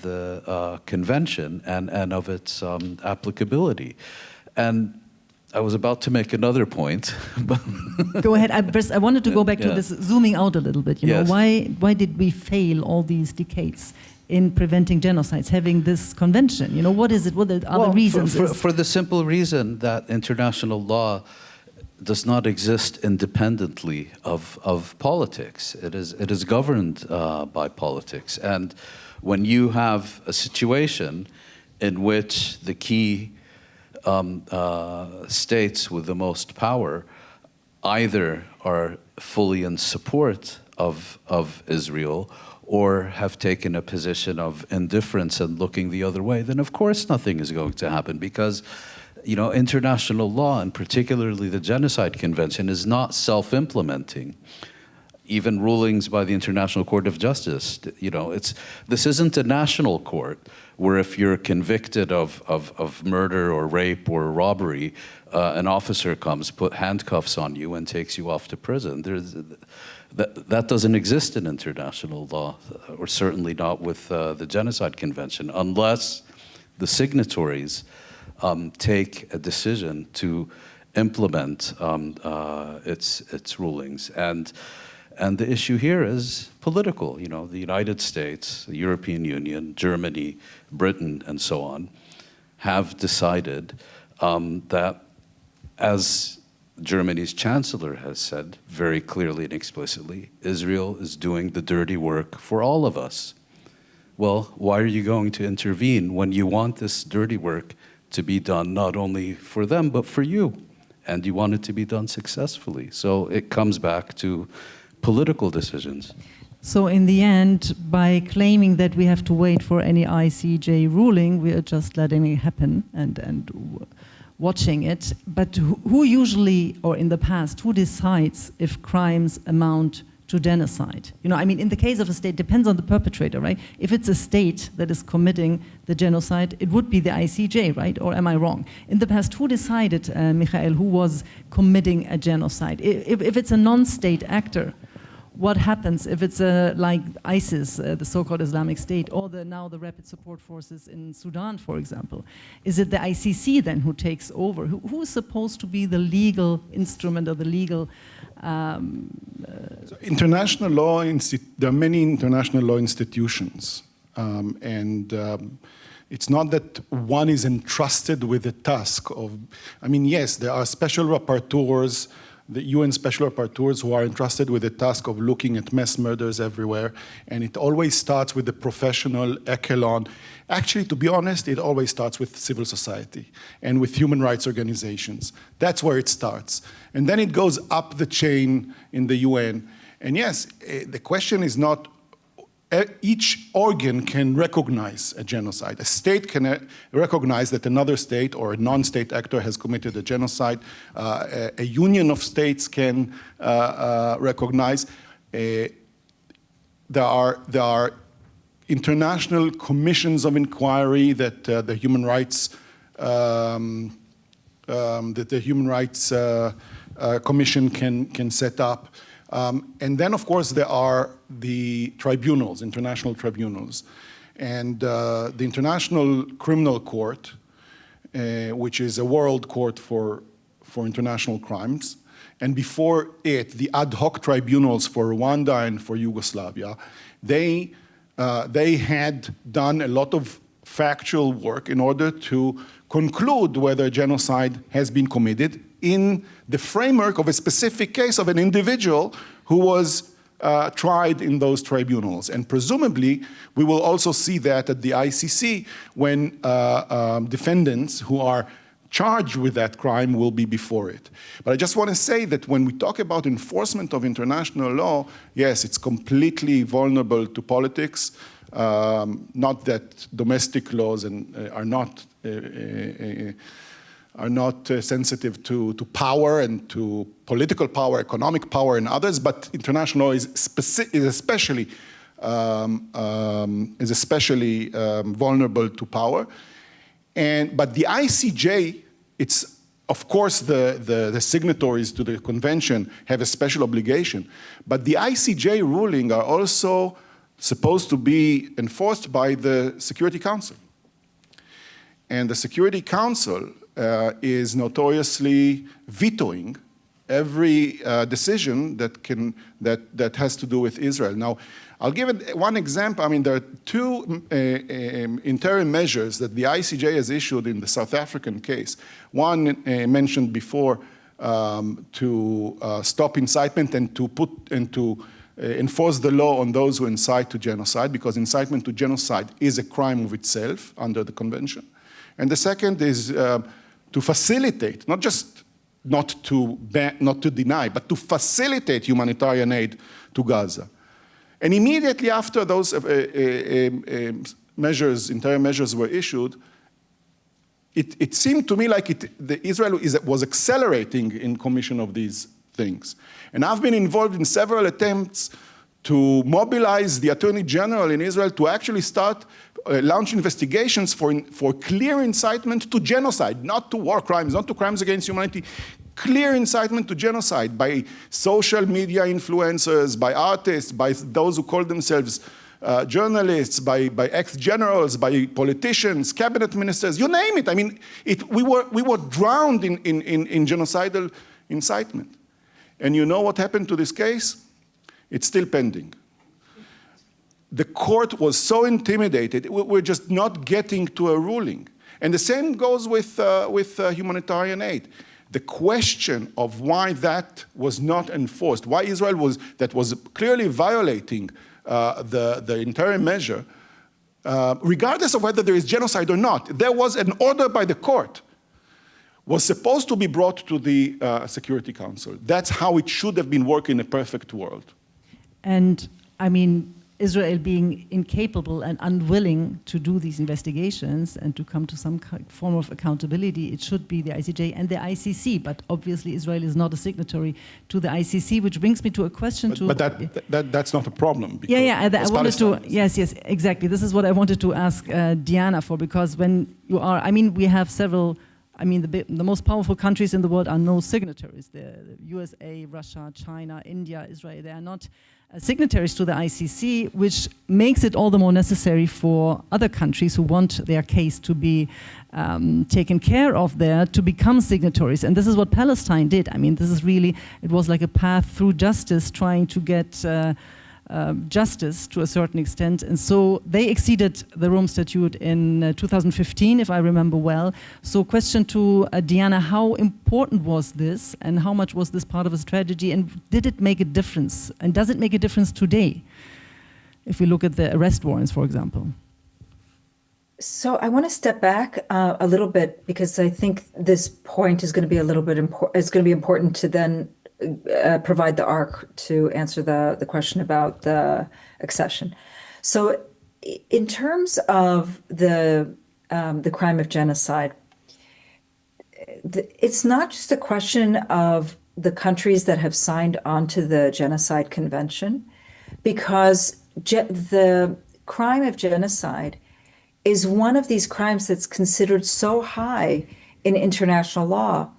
the convention and of its applicability. And I was about to make another point. But Go ahead. I wanted to go back to Yeah. this, zooming out a little bit. You know, Yes. why did we fail all these decades in preventing genocides, having this convention? You know, what is it? What are the reasons? For the simple reason that international law does not exist independently of politics. It is governed by politics. And when you have a situation in which the key states with the most power either are fully in support of Israel or have taken a position of indifference and looking the other way, then of course nothing is going to happen, because international law, and particularly the Genocide Convention, is not self-implementing. Even rulings by the International Court of Justice, this isn't a national court where if you're convicted of murder or rape or robbery, an officer comes, put handcuffs on you and takes you off to prison. That doesn't exist in international law, or certainly not with the Genocide Convention, unless the signatories take a decision to implement its rulings. And the issue here is political. The United States, the European Union, Germany, Britain, and so on, have decided that, as Germany's chancellor has said very clearly and explicitly, Israel is doing the dirty work for all of us. Well, why are you going to intervene when you want this dirty work to be done not only for them, but for you? And you want it to be done successfully. So it comes back to political decisions. So in the end, by claiming that we have to wait for any ICJ ruling, we are just letting it happen and watching it. But who usually, or in the past, who decides if crimes amount to genocide? In the case of a state, depends on the perpetrator, right? If it's a state that is committing the genocide, it would be the ICJ, right? Or am I wrong? In the past, who decided, Michael, who was committing a genocide? If it's a non-state actor, what happens if it's like ISIS, the so-called Islamic State, or now the Rapid Support Forces in Sudan, for example? Is it the ICC then who takes over? Who is supposed to be the legal instrument or the legal... International law, there are many international law institutions. It's not that one is entrusted with the task of... yes, there are special rapporteurs, the UN special rapporteurs who are entrusted with the task of looking at mass murders everywhere, and it always starts with the professional echelon. Actually, to be honest, it always starts with civil society and with human rights organizations. That's where it starts. And then it goes up the chain in the UN. And yes, the question is not each organ can recognize a genocide. A state can recognize that another state or a non-state actor has committed a genocide. A union of states can recognize. There are international commissions of inquiry that the Human Rights Commission can set up. And then, of course, there are the tribunals, international tribunals. And the International Criminal Court, which is a world court for international crimes, and before it, the ad hoc tribunals for Rwanda and for Yugoslavia, they had done a lot of factual work in order to conclude whether genocide has been committed in the framework of a specific case of an individual who was tried in those tribunals. And presumably, we will also see that at the ICC when defendants who are charged with that crime will be before it. But I just want to say that when we talk about enforcement of international law, yes, it's completely vulnerable to politics. Not that domestic laws are not sensitive to power and to political power, economic power, and others, but international law is especially vulnerable to power. But the ICJ, it's of course the signatories to the convention have a special obligation, but the ICJ ruling are also supposed to be enforced by the Security Council. And the Security Council is notoriously vetoing every decision that has to do with Israel. Now, I'll give it one example. I mean, there are two interim measures that the ICJ has issued in the South African case. One mentioned before to stop incitement and to enforce the law on those who incite to genocide, because incitement to genocide is a crime of itself under the convention. And the second is to facilitate, not just not to deny, but to facilitate humanitarian aid to Gaza. And immediately after those measures, interim measures were issued, it seemed to me like Israel was accelerating in commission of these things. And I've been involved in several attempts to mobilize the Attorney General in Israel to actually start launch investigations for clear incitement to genocide, not to war crimes, not to crimes against humanity, clear incitement to genocide by social media influencers, by artists, by those who call themselves journalists, by ex-generals, by politicians, cabinet ministers, you name it. I mean, we were drowned in genocidal incitement. And you know what happened to this case? It's still pending. The court was so intimidated, we're just not getting to a ruling. And the same goes with humanitarian aid. The question of why that was not enforced, why Israel was clearly violating the interim measure, regardless of whether there is genocide or not, there was an order by the court, was supposed to be brought to the Security Council. That's how it should have been working in a perfect world. And I mean, Israel being incapable and unwilling to do these investigations and to come to some form of accountability, it should be the ICJ and the ICC. But obviously, Israel is not a signatory to the ICC, which brings me to a question. But that's not a problem. I wanted to. Yes, exactly. This is what I wanted to ask Diana for, because when you are, I mean, we have several. I mean, the most powerful countries in the world are no signatories. The USA, Russia, China, India, Israel. They are not signatories to the ICC, which makes it all the more necessary for other countries who want their case to be taken care of there to become signatories. And this is what Palestine did. I mean, this is really, it was like a path through justice, trying to get justice to a certain extent. And so they exceeded the Rome Statute in 2015, if I remember well. So question to Diana, how important was this, and how much was this part of a strategy, and did it make a difference? And does it make a difference today, if we look at the arrest warrants, for example? So I want to step back a little bit, because I think this point is going to be a little bit important. It's going to be important to then provide the arc to answer the question about the accession. So in terms of the crime of genocide, it's not just a question of the countries that have signed on to the Genocide Convention, because the crime of genocide is one of these crimes that's considered so high in international law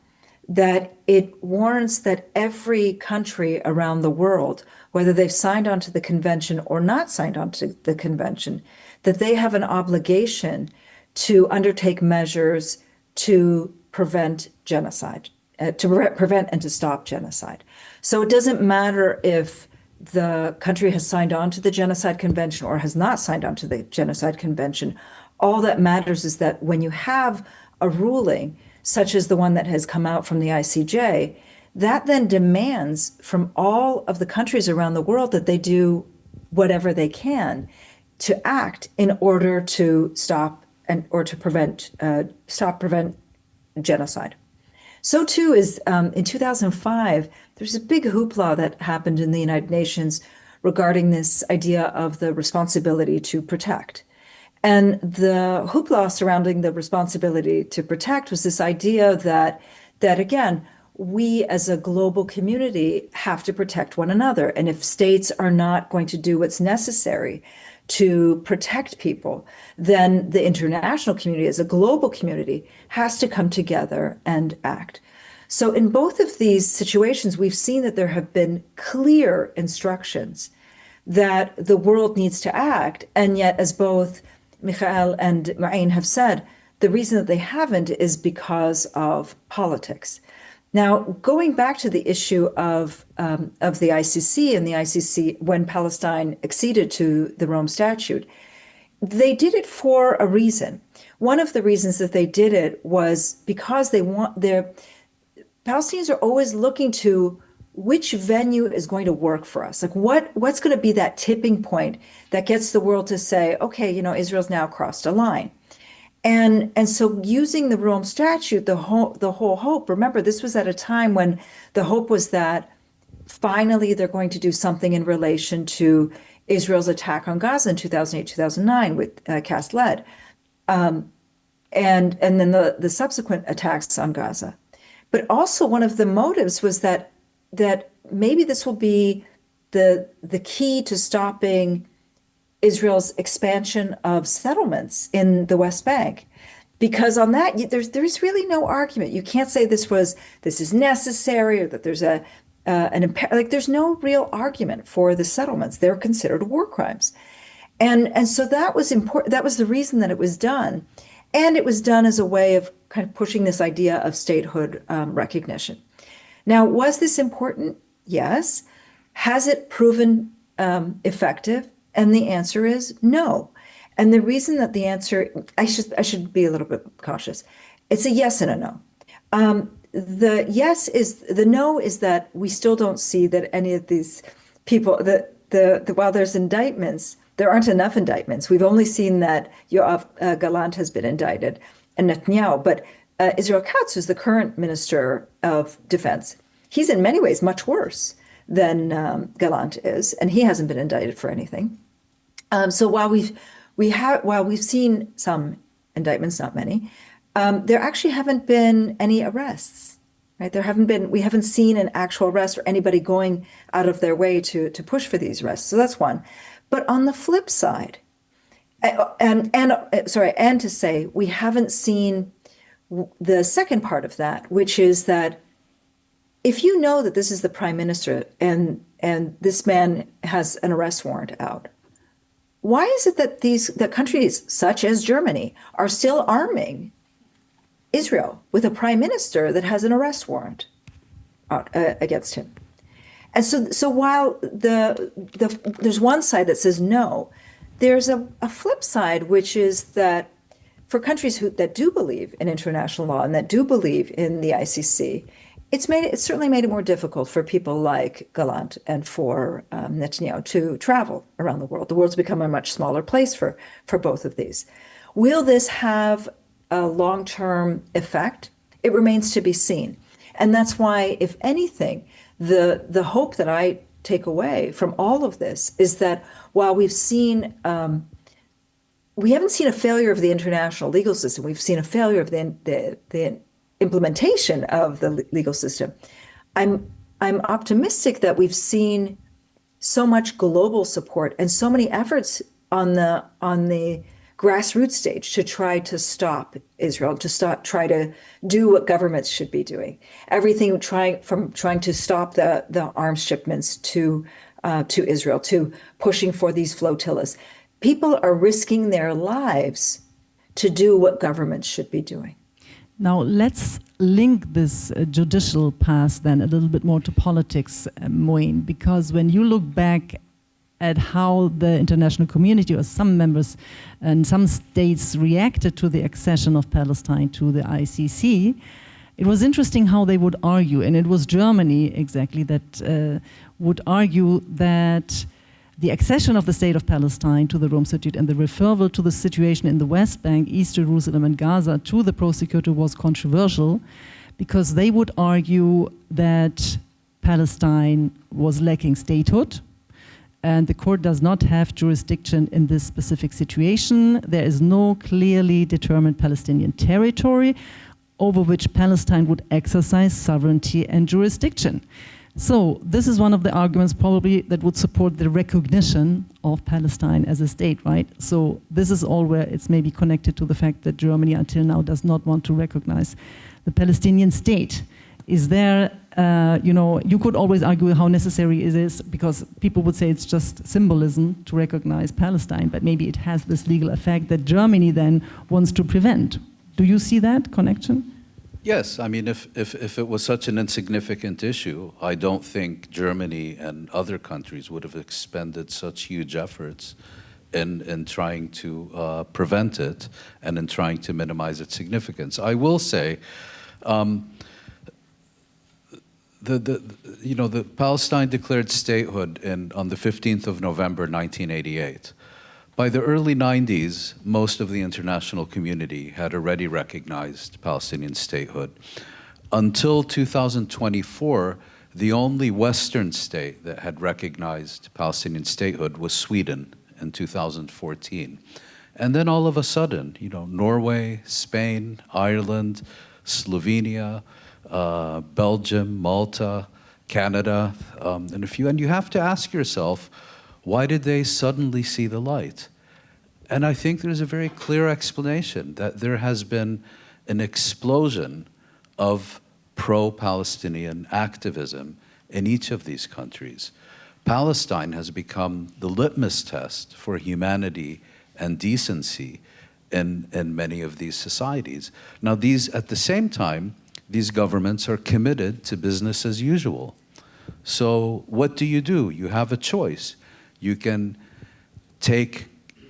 that it warrants that every country around the world, whether they've signed on to the convention or not signed on to the convention, that they have an obligation to undertake measures to prevent genocide, to prevent and to stop genocide. So it doesn't matter if the country has signed on to the Genocide Convention or has not signed on to the Genocide Convention. All that matters is that when you have a ruling such as the one that has come out from the ICJ, that then demands from all of the countries around the world that they do whatever they can to act in order to stop or to prevent genocide. So too is in 2005, there's a big hoopla that happened in the United Nations regarding this idea of the responsibility to protect. And the hoopla surrounding the responsibility to protect was this idea that again, we as a global community have to protect one another. And if states are not going to do what's necessary to protect people, then the international community as a global community has to come together and act. So in both of these situations, we've seen that there have been clear instructions that the world needs to act. And yet, as both Michael and Mouin have said, the reason that they haven't is because of politics. Now, going back to the issue of the ICC and the ICC when Palestine acceded to the Rome Statute, they did it for a reason. One of the reasons that they did it was because Palestinians are always looking to which venue is going to work for us. Like what's going to be that tipping point that gets the world to say, okay, Israel's now crossed a line. And so using the Rome Statute, the whole hope, remember, this was at a time when the hope was that finally they're going to do something in relation to Israel's attack on Gaza in 2008, 2009 with cast lead, and then the subsequent attacks on Gaza. But also one of the motives was that maybe this will be the key to stopping Israel's expansion of settlements in the West Bank. Because on that, there's really no argument. You can't say this is necessary or that there's there's no real argument for the settlements. They're considered war crimes. And so that was important. That was the reason that it was done. And it was done as a way of kind of pushing this idea of statehood recognition. Now, was this important? Yes. Has it proven effective? And the answer is no. And the reason that the answer, I should be a little bit cautious. It's a yes and a no. The no is that we still don't see that any of these people, while there's indictments, there aren't enough indictments. We've only seen that Yoav Gallant has been indicted and Netanyahu, but Israel Katz, who's the current Minister of Defense, he's in many ways much worse than Gallant is, and he hasn't been indicted for anything. So while we've seen some indictments, not many, there actually haven't been any arrests. Right? We haven't seen an actual arrest or anybody going out of their way to push for these arrests. So that's one. But on the flip side, and to say we haven't seen the second part of that, which is that if you know that this is the prime minister and this man has an arrest warrant out, why is it that countries such as Germany are still arming Israel with a prime minister that has an arrest warrant against him? And so while there's one side that says no, there's a flip side, which is that for countries that do believe in international law and that do believe in the ICC, it's certainly made it more difficult for people like Gallant and for Netanyahu to travel around the world. The world's become a much smaller place for both of these. Will this have a long-term effect? It remains to be seen. And that's why, if anything, the hope that I take away from all of this is that while we haven't seen a failure of the international legal system, we've seen a failure of the implementation of the legal system. I'm optimistic that we've seen so much global support and so many efforts on the grassroots stage to try to stop Israel, try to do what governments should be doing. Everything from trying to stop the arms shipments to Israel, to pushing for these flotillas. People are risking their lives to do what governments should be doing. Now, let's link this judicial path then a little bit more to politics, Mouin, because when you look back at how the international community or some members and some states reacted to the accession of Palestine to the ICC, it was interesting how they would argue, and it was Germany exactly that would argue that the accession of the state of Palestine to the Rome Statute and the referral to the situation in the West Bank, East Jerusalem and Gaza to the prosecutor was controversial because they would argue that Palestine was lacking statehood and the court does not have jurisdiction in this specific situation. There is no clearly determined Palestinian territory over which Palestine would exercise sovereignty and jurisdiction. So this is one of the arguments probably that would support the recognition of Palestine as a state, right? So this is all where it's maybe connected to the fact that Germany until now does not want to recognize the Palestinian state. Is there, you could always argue how necessary it is because people would say it's just symbolism to recognize Palestine, but maybe it has this legal effect that Germany then wants to prevent. Do you see that connection? Yes, I mean, if it was such an insignificant issue, I don't think Germany and other countries would have expended such huge efforts in trying to prevent it and in trying to minimize its significance. I will say, the Palestine declared statehood on the 15th of November, 1988. By the early 90s, most of the international community had already recognized Palestinian statehood. Until 2024, the only Western state that had recognized Palestinian statehood was Sweden in 2014. And then all of a sudden, Norway, Spain, Ireland, Slovenia, Belgium, Malta, Canada, and a few. And you have to ask yourself, why did they suddenly see the light? And I think there's a very clear explanation that there has been an explosion of pro-Palestinian activism in each of these countries. Palestine has become the litmus test for humanity and decency in many of these societies. Now, at the same time, these governments are committed to business as usual. So what do? You have a choice. You can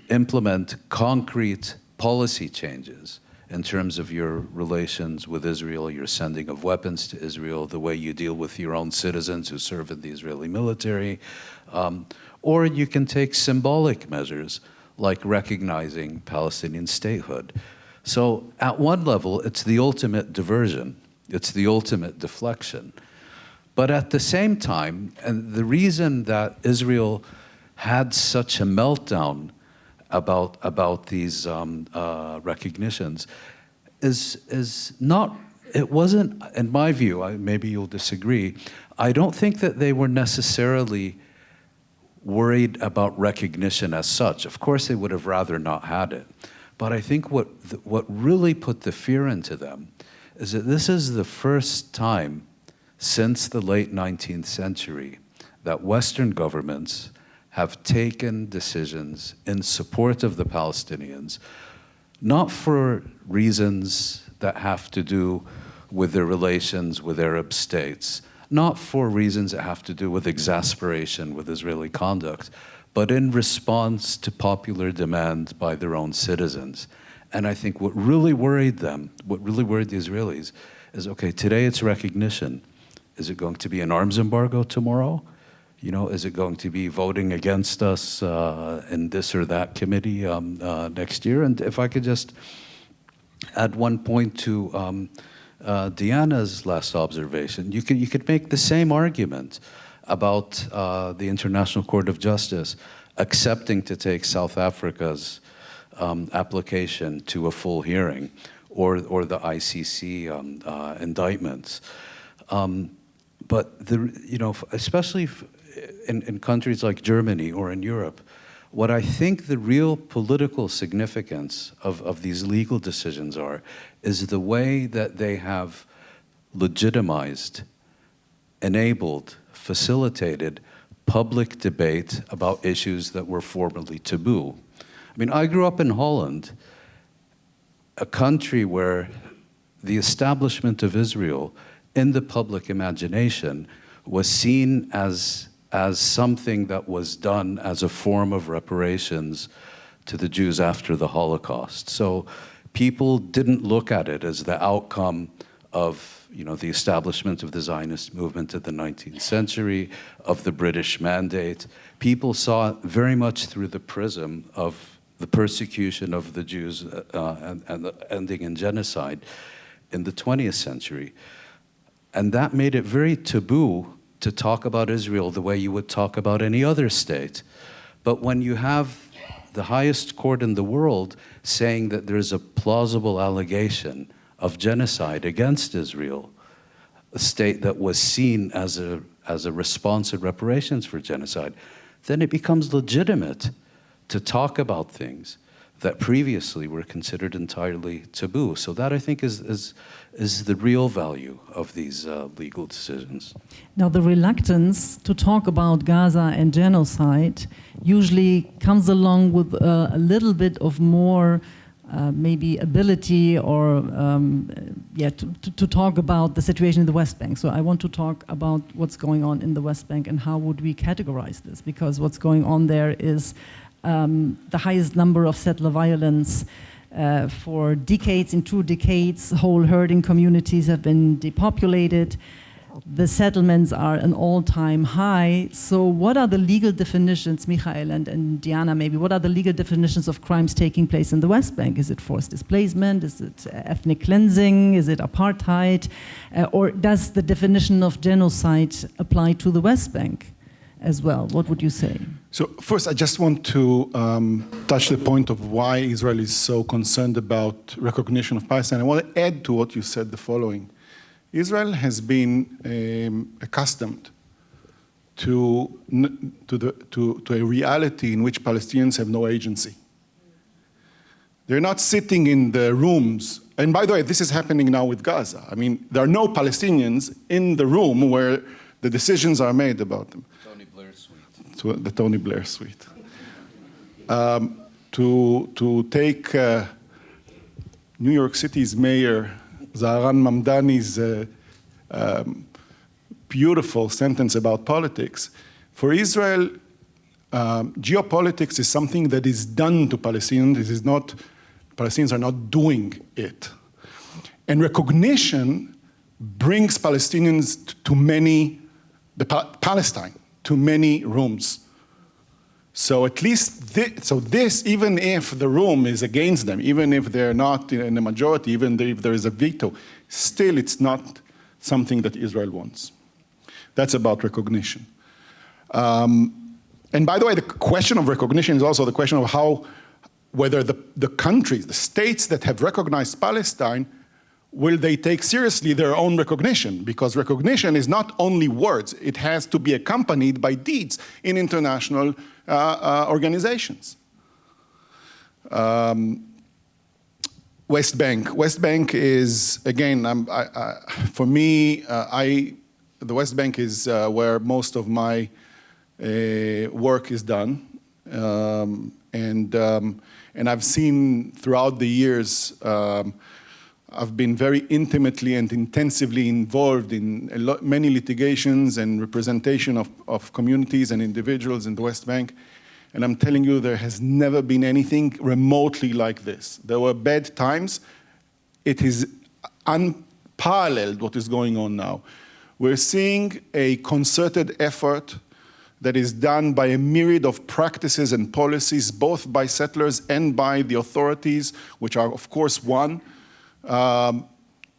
implement concrete policy changes in terms of your relations with Israel, your sending of weapons to Israel, the way you deal with your own citizens who serve in the Israeli military, or you can take symbolic measures like recognizing Palestinian statehood. So at one level, it's the ultimate diversion. It's the ultimate deflection. But at the same time, and the reason that Israel had such a meltdown about these recognitions is not, it wasn't, in my view, maybe you'll disagree, I don't think that they were necessarily worried about recognition as such. Of course, they would have rather not had it. But I think what really put the fear into them is that this is the first time since the late 19th century that Western governments have taken decisions in support of the Palestinians, not for reasons that have to do with their relations with Arab states, not for reasons that have to do with exasperation with Israeli conduct, but in response to popular demand by their own citizens. And I think what really worried them, what really worried the Israelis, is, okay, today it's recognition. Is it going to be an arms embargo tomorrow? Is it going to be voting against us in this or that committee next year? And if I could just add one point to Diana's last observation, you could make the same argument about the International Court of Justice accepting to take South Africa's application to a full hearing, or the ICC indictments. But especially in countries like Germany or in Europe, what I think the real political significance of these legal decisions is the way that they have legitimized, enabled, facilitated public debate about issues that were formerly taboo. I mean, I grew up in Holland, a country where the establishment of Israel in the public imagination was seen as something that was done as a form of reparations to the Jews after the Holocaust. So people didn't look at it as the outcome of the establishment of the Zionist movement in the 19th century, of the British Mandate. People saw it very much through the prism of the persecution of the Jews and the ending in genocide in the 20th century. And that made it very taboo to talk about Israel the way you would talk about any other state. But when you have the highest court in the world saying that there's a plausible allegation of genocide against Israel, a state that was seen as a response and reparations for genocide, then it becomes legitimate to talk about things that previously were considered entirely taboo. So that, I think, is the real value of these legal decisions. Now, the reluctance to talk about Gaza and genocide usually comes along with a little bit of more maybe ability or to talk about the situation in the West Bank. So I want to talk about what's going on in the West Bank and how would we categorize this, because what's going on there is the highest number of settler violence for decades. In 2 decades, whole herding communities have been depopulated. The settlements are an all-time high. So what are the legal definitions, Michael and Diana maybe, what are the legal definitions of crimes taking place in the West Bank? Is it forced displacement? Is it ethnic cleansing? Is it apartheid? Or does the definition of genocide apply to the West Bank as well? What would you say? So first, I just want to touch the point of why Israel is so concerned about recognition of Palestine. I want to add to what you said the following. Israel has been accustomed to a reality in which Palestinians have no agency. They're not sitting in the rooms. And by the way, this is happening now with Gaza. I mean, there are no Palestinians in the room where the decisions are made about them. Tony Blair suite. To the Tony Blair suite. To take New York City's mayor, Zaharan Mamdani's beautiful sentence about politics. For Israel, geopolitics is something that is done to Palestinians. It is not, Palestinians are not doing it. And recognition brings Palestinians to many, Palestine, to many rooms. So at least, this, even if the room is against them, even if they're not in a majority, even if there is a veto, still it's not something that Israel wants. That's about recognition. And by the way, the question of recognition is also the question of whether the countries, the states that have recognized Palestine, will they take seriously their own recognition? Because recognition is not only words, it has to be accompanied by deeds in international organizations. West Bank. West Bank is, again, for me, the West Bank is where most of my work is done. And I've seen throughout the years, I've been very intimately and intensively involved in many litigations and representation of communities and individuals in the West Bank. And I'm telling you, there has never been anything remotely like this. There were bad times. It is unparalleled what is going on now. We're seeing a concerted effort that is done by a myriad of practices and policies, both by settlers and by the authorities, which are, of course, one,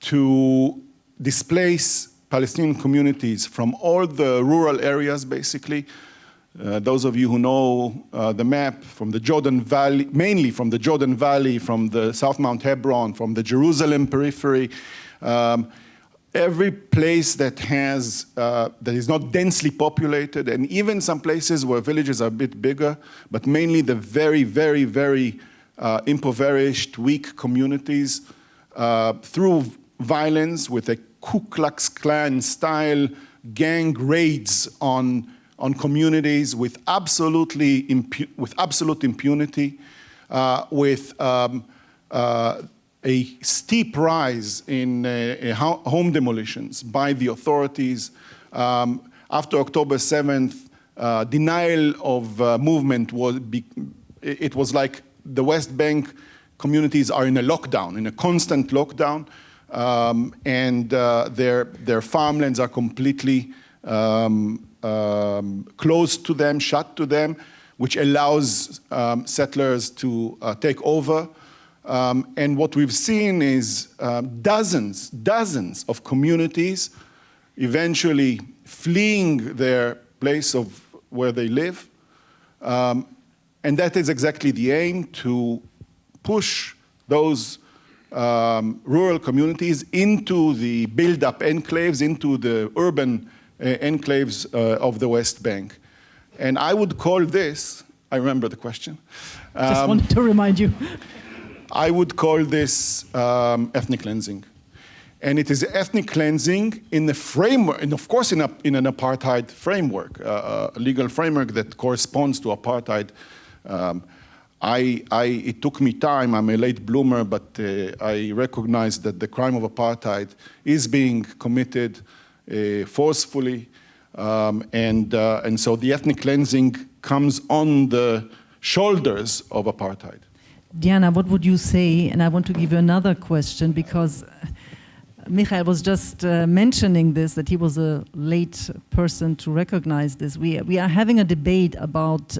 to displace Palestinian communities from all the rural areas, basically. Those of you who know the map, from the Jordan Valley, mainly from the Jordan Valley, from the South Mount Hebron, from the Jerusalem periphery, every place that is not densely populated, and even some places where villages are a bit bigger, but mainly the very, very, very impoverished, weak communities, through violence with a Ku Klux Klan style gang raids on communities with absolute impunity, with a steep rise in home demolitions by the authorities. After October 7th, denial of movement was like the West Bank communities are in a lockdown, in a constant lockdown, and their farmlands are completely closed to them, shut to them, which allows settlers to take over. And what we've seen is dozens of communities eventually fleeing their place of where they live. And that is exactly the aim, to push those rural communities into the build-up enclaves, into the urban enclaves of the West Bank. And I would call this, I remember the question. Just wanted to remind you. I would call this ethnic cleansing. And it is ethnic cleansing in the framework, and of course in an apartheid framework, a legal framework that corresponds to apartheid. it took me time. I'm a late bloomer, but I recognize that the crime of apartheid is being committed forcefully, and so the ethnic cleansing comes on the shoulders of apartheid. Diana, what would you say? And I want to give you another question because Michael was just mentioning this, that he was a late person to recognize this. We are having a debate about,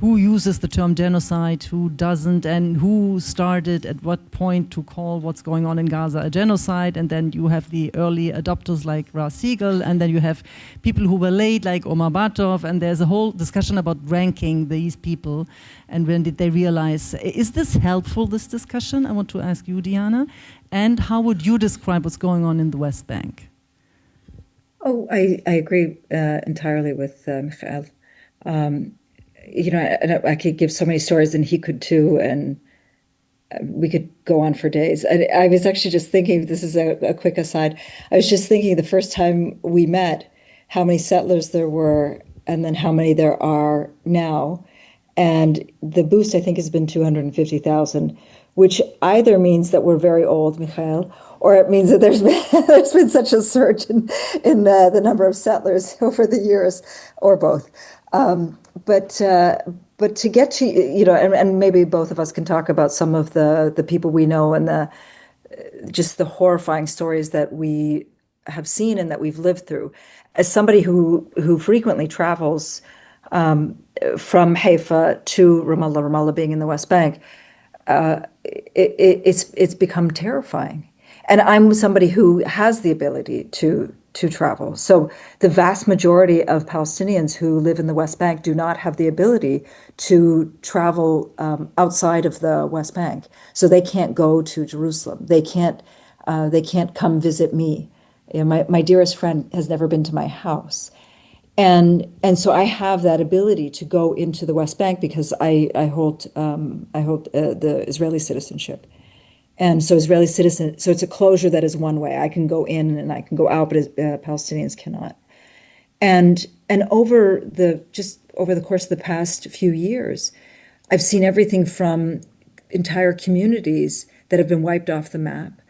who uses the term genocide, who doesn't, and who started at what point to call what's going on in Gaza a genocide. And then you have the early adopters like Ras Siegel, and then you have people who were late like Omar Batov, and there's a whole discussion about ranking these people. And when did they realize? Is this helpful, this discussion? I want to ask you, Diana. And how would you describe what's going on in the West Bank? Oh, I agree entirely with Michael. I could give so many stories, and he could too, and we could go on for days. I was actually just thinking, this is a quick aside, I was just thinking the first time we met, how many settlers there were, and then how many there are now. And the boost, I think, has been 250,000, which either means that we're very old, Michael, or it means that there's been such a surge in the number of settlers over the years, or both. But to get to, and maybe both of us can talk about some of the people we know and just the horrifying stories that we have seen and that we've lived through. As somebody who frequently travels from Haifa to Ramallah being in the West Bank, it's become terrifying. And I'm somebody who has the ability to travel. So the vast majority of Palestinians who live in the West Bank do not have the ability to travel outside of the West Bank. So they can't go to Jerusalem. They can't come visit me. My dearest friend has never been to my house. And so I have that ability to go into the West Bank because I hold the Israeli citizenship. And so Israeli citizen, so it's a closure that is one way. I can go in and I can go out, but Palestinians cannot. And over the course of the past few years, I've seen everything from entire communities that have been wiped off the map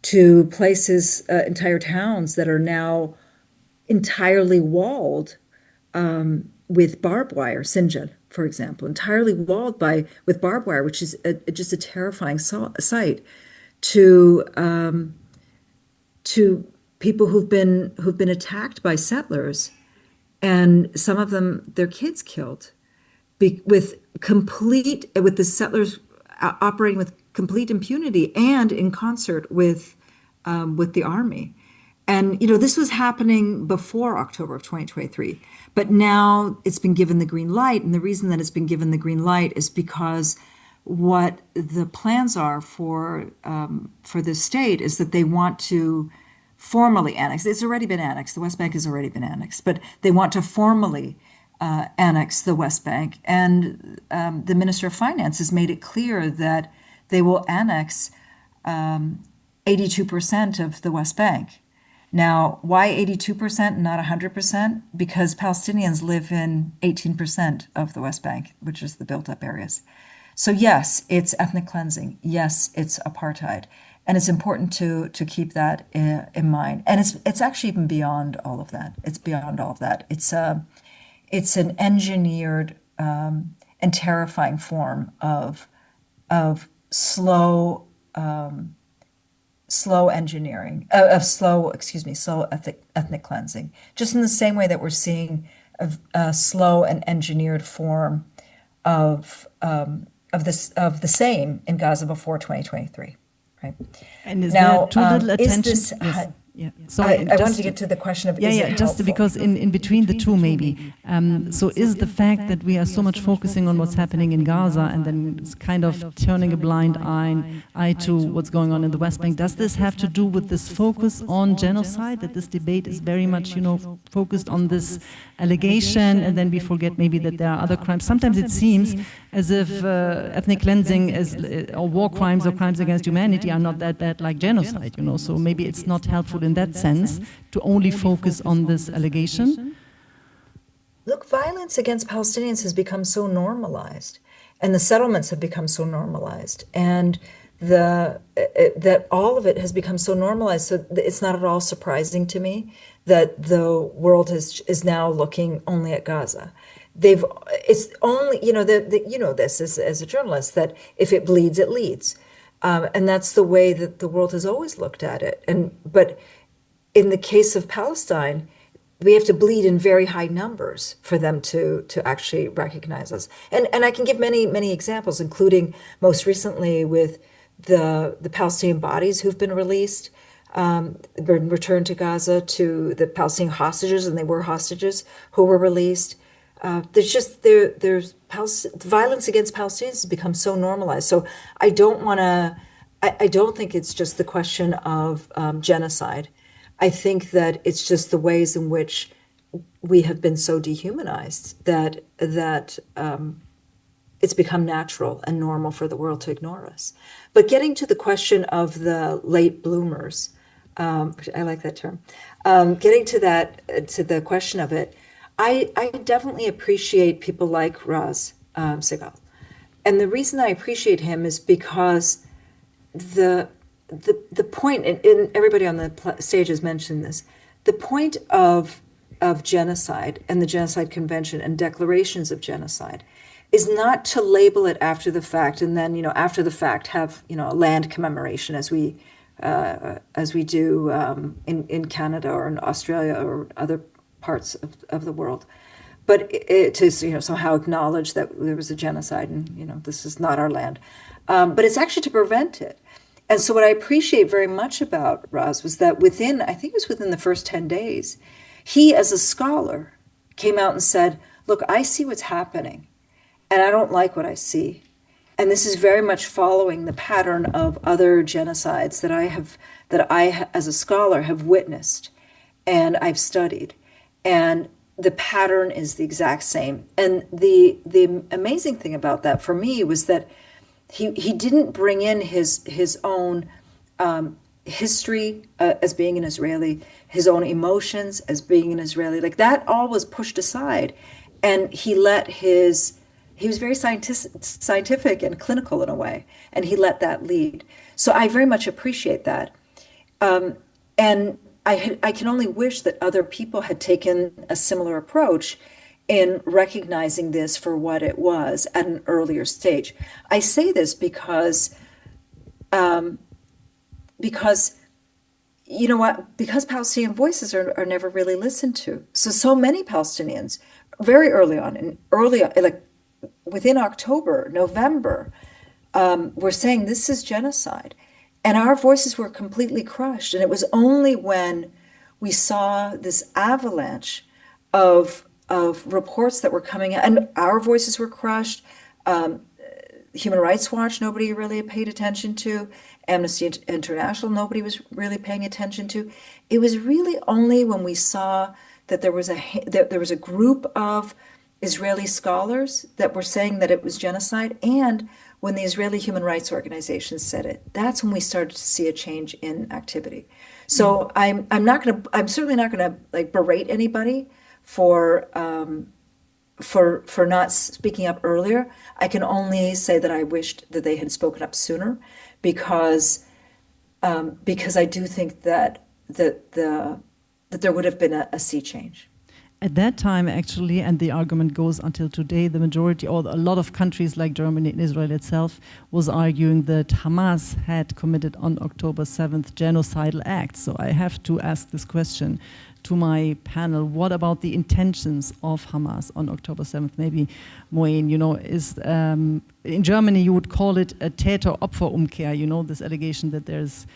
to places, entire towns that are now entirely walled with barbed wire, Sinjar, for example, entirely walled with barbed wire, which is just a terrifying sight to people who've been attacked by settlers, and some of them their kids killed, with the settlers operating with complete impunity and in concert with the army. And, this was happening before October of 2023, but now it's been given the green light. And the reason that it's been given the green light is because what the plans are for this state is that they want to formally annex. It's already been annexed. The West Bank has already been annexed, but they want to formally annex the West Bank. And the Minister of Finance has made it clear that they will annex 82% of the West Bank. Now, why 82% and not 100%? Because Palestinians live in 18% of the West Bank, which is the built-up areas. So yes, it's ethnic cleansing. Yes, it's apartheid. And it's important to keep that in mind. And it's actually even beyond all of that. It's beyond all of that. It's an engineered and terrifying form of slow engineering, slow ethnic cleansing, just in the same way that we're seeing a slow and engineered form of the same in Gaza before 2023, right? And is now, there too little attention? Is this, Yeah. Sorry, I wanted to get to the question of is it just helpful? because in between the two maybe. So is the fact that we are so much focusing on what's happening in Gaza and then kind of turning a blind eye to what's going on in the West Bank, does this have to do with this focus on genocide, that this debate is very much, focused on this allegation, and then we forget maybe that there are other crimes? Sometimes it seems as if ethnic cleansing or war crimes or crimes against humanity are not that bad like genocide, so maybe it's not helpful in that sense to only focus on this allegation. Look, violence against Palestinians has become so normalized. and the settlements have become so normalized, and that all of it has become so normalized. So it's not at all surprising to me that the world is now looking only at Gaza. It's only, you know this as a journalist, that if it bleeds, it leads. And that's the way that the world has always looked at it. But in the case of Palestine, we have to bleed in very high numbers for them to actually recognize us. And I can give many examples, including most recently with the Palestinian bodies who've been released, been returned to Gaza, to the Palestinian hostages, and they were hostages who were released. There's violence against Palestinians has become so normalized. So I don't think it's just the question of genocide. I think that it's just the ways in which we have been so dehumanized that it's become natural and normal for the world to ignore us. But getting to the question of the late bloomers, I like that term. Getting to the question of it, I definitely appreciate people like Raz Segal. And the reason I appreciate him is because the point, and everybody on the stage has mentioned this, the point of genocide and the Genocide Convention and declarations of genocide is not to label it after the fact and then, after the fact have, a land commemoration as we do in Canada or in Australia or other parts of the world. But to somehow acknowledge that there was a genocide and, this is not our land. But it's actually to prevent it. And so what I appreciate very much about Raz was that within the first 10 days, he as a scholar came out and said, look, I see what's happening and I don't like what I see. And this is very much following the pattern of other genocides that I as a scholar have witnessed and I've studied. And the pattern is the exact same. And the amazing thing about that for me was that he didn't bring in his own history as being an Israeli, his own emotions as being an Israeli. Like that all was pushed aside. And he was very scientific and clinical in a way, and he let that lead. So I very much appreciate that. And I can only wish that other people had taken a similar approach in recognizing this for what it was at an earlier stage. I say this because you know what? Because Palestinian voices are never really listened to. So many Palestinians, very early on, like within October, November, were saying this is genocide. And our voices were completely crushed. And it was only when we saw this avalanche of reports that were coming out, and our voices were crushed. Human Rights Watch, nobody really paid attention to. Amnesty International, nobody was really paying attention to. It was really only when we saw that there was a group of Israeli scholars that were saying that it was genocide, and when the Israeli human rights organizations said it, that's when we started to see a change in activity. So I'm certainly not gonna like berate anybody for not speaking up earlier. I can only say that I wished that they had spoken up sooner, because I do think that there would have been a sea change. At that time, actually, and the argument goes until today, the majority, or a lot of countries like Germany and Israel itself, was arguing that Hamas had committed on October 7th genocidal acts. So I have to ask this question to my panel: what about the intentions of Hamas on October 7th? Maybe, Mouin, is in Germany you would call it a Täter-Opfer-Umkehr, this allegation that there's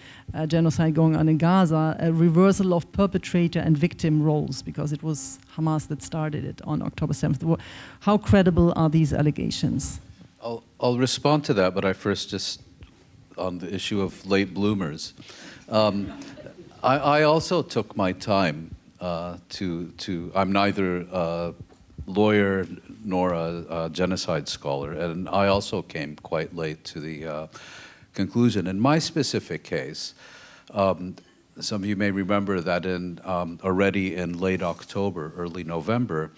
genocide going on in Gaza, a reversal of perpetrator and victim roles, because it was Hamas that started it on October 7th. How credible are these allegations? I'll respond to that, but I first just, on the issue of late bloomers, I also took my time I'm neither a lawyer nor a genocide scholar, and I also came quite late to the conclusion. In my specific case, some of you may remember that already in late October, early November,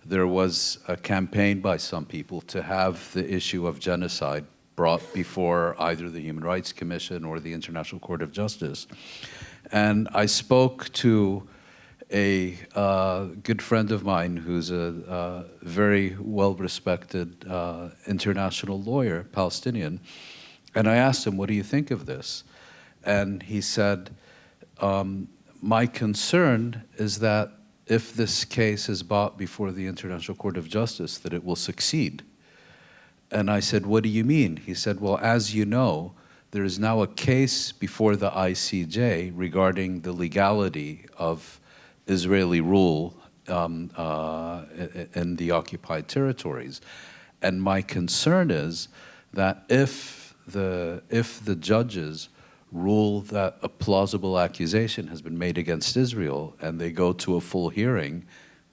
there was a campaign by some people to have the issue of genocide brought before either the Human Rights Commission or the International Court of Justice. And I spoke to a good friend of mine who's a very well-respected international lawyer, Palestinian, and I asked him, what do you think of this? And he said, my concern is that if this case is brought before the International Court of Justice, that it will succeed. And I said, what do you mean? He said, well, as you know, there is now a case before the ICJ regarding the legality of Israeli rule in the occupied territories. And my concern is that if the judges rule that a plausible accusation has been made against Israel and they go to a full hearing,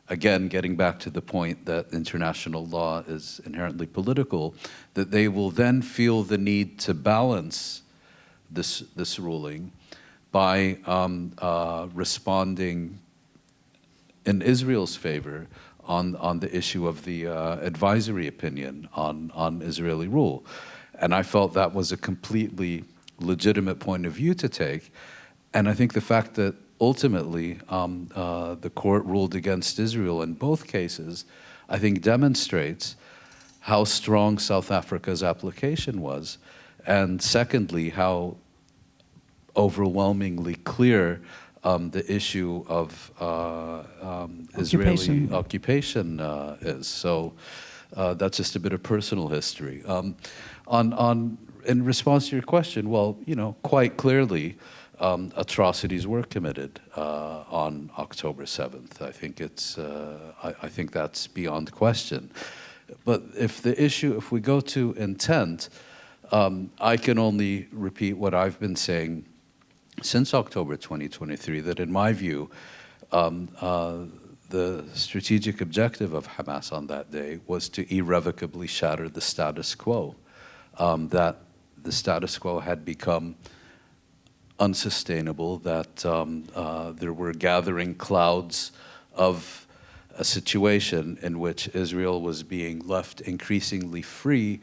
again, getting back to the point that international law is inherently political, that they will then feel the need to balance this ruling by responding in Israel's favor on the issue of the advisory opinion on Israeli rule. And I felt that was a completely legitimate point of view to take. And I think the fact that ultimately the court ruled against Israel in both cases, I think demonstrates how strong South Africa's application was. And secondly, how overwhelmingly clear the issue of Israeli occupation is. So that's just a bit of personal history. In response to your question, well, you know, quite clearly, atrocities were committed on October 7th. I think I think that's beyond question. But if we go to intent, I can only repeat what I've been saying since October 2023, that in my view, the strategic objective of Hamas on that day was to irrevocably shatter the status quo, that the status quo had become unsustainable, that there were gathering clouds of a situation in which Israel was being left increasingly free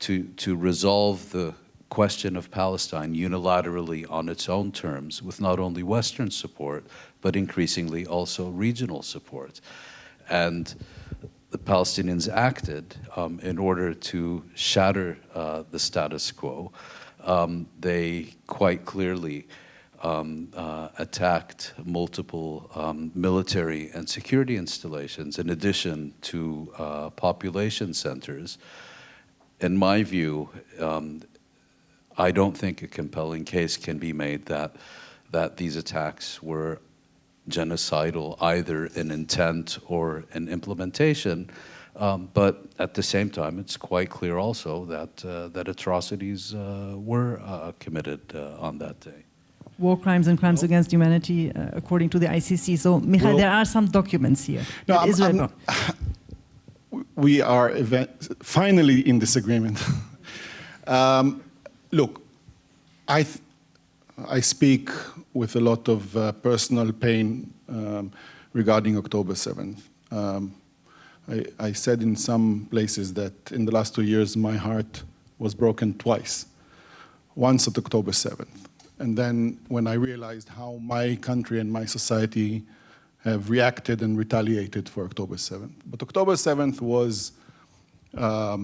to resolve the question of Palestine unilaterally on its own terms, with not only Western support, but increasingly also regional support. And the Palestinians acted in order to shatter the status quo. They quite clearly attacked multiple military and security installations in addition to population centers. In my view, I don't think a compelling case can be made that these attacks were genocidal, either in intent or in implementation. But at the same time, it's quite clear also that atrocities were committed on that day. War crimes and crimes against humanity, according to the ICC. So, Michael, there are some documents here. No, we are finally in disagreement. Look, I speak with a lot of personal pain regarding October 7th. I said in some places that in the last 2 years, my heart was broken twice. Once at October 7th. And then when I realized how my country and my society have reacted and retaliated for October 7th. But October 7th was a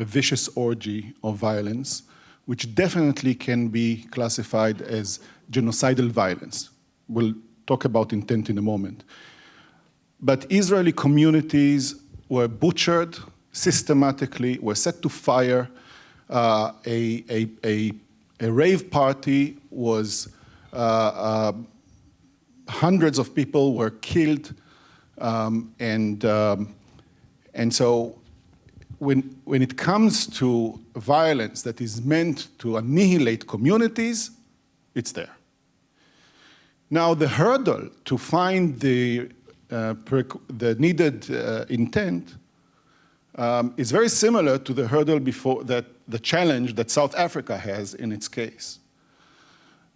vicious orgy of violence, which definitely can be classified as genocidal violence. We'll talk about intent in a moment. But Israeli communities were butchered systematically, were set to fire. A rave party was, hundreds of people were killed. And so when it comes to violence that is meant to annihilate communities, it's there. Now, the hurdle to find the needed intent is very similar to the hurdle before that, the challenge that South Africa has in its case.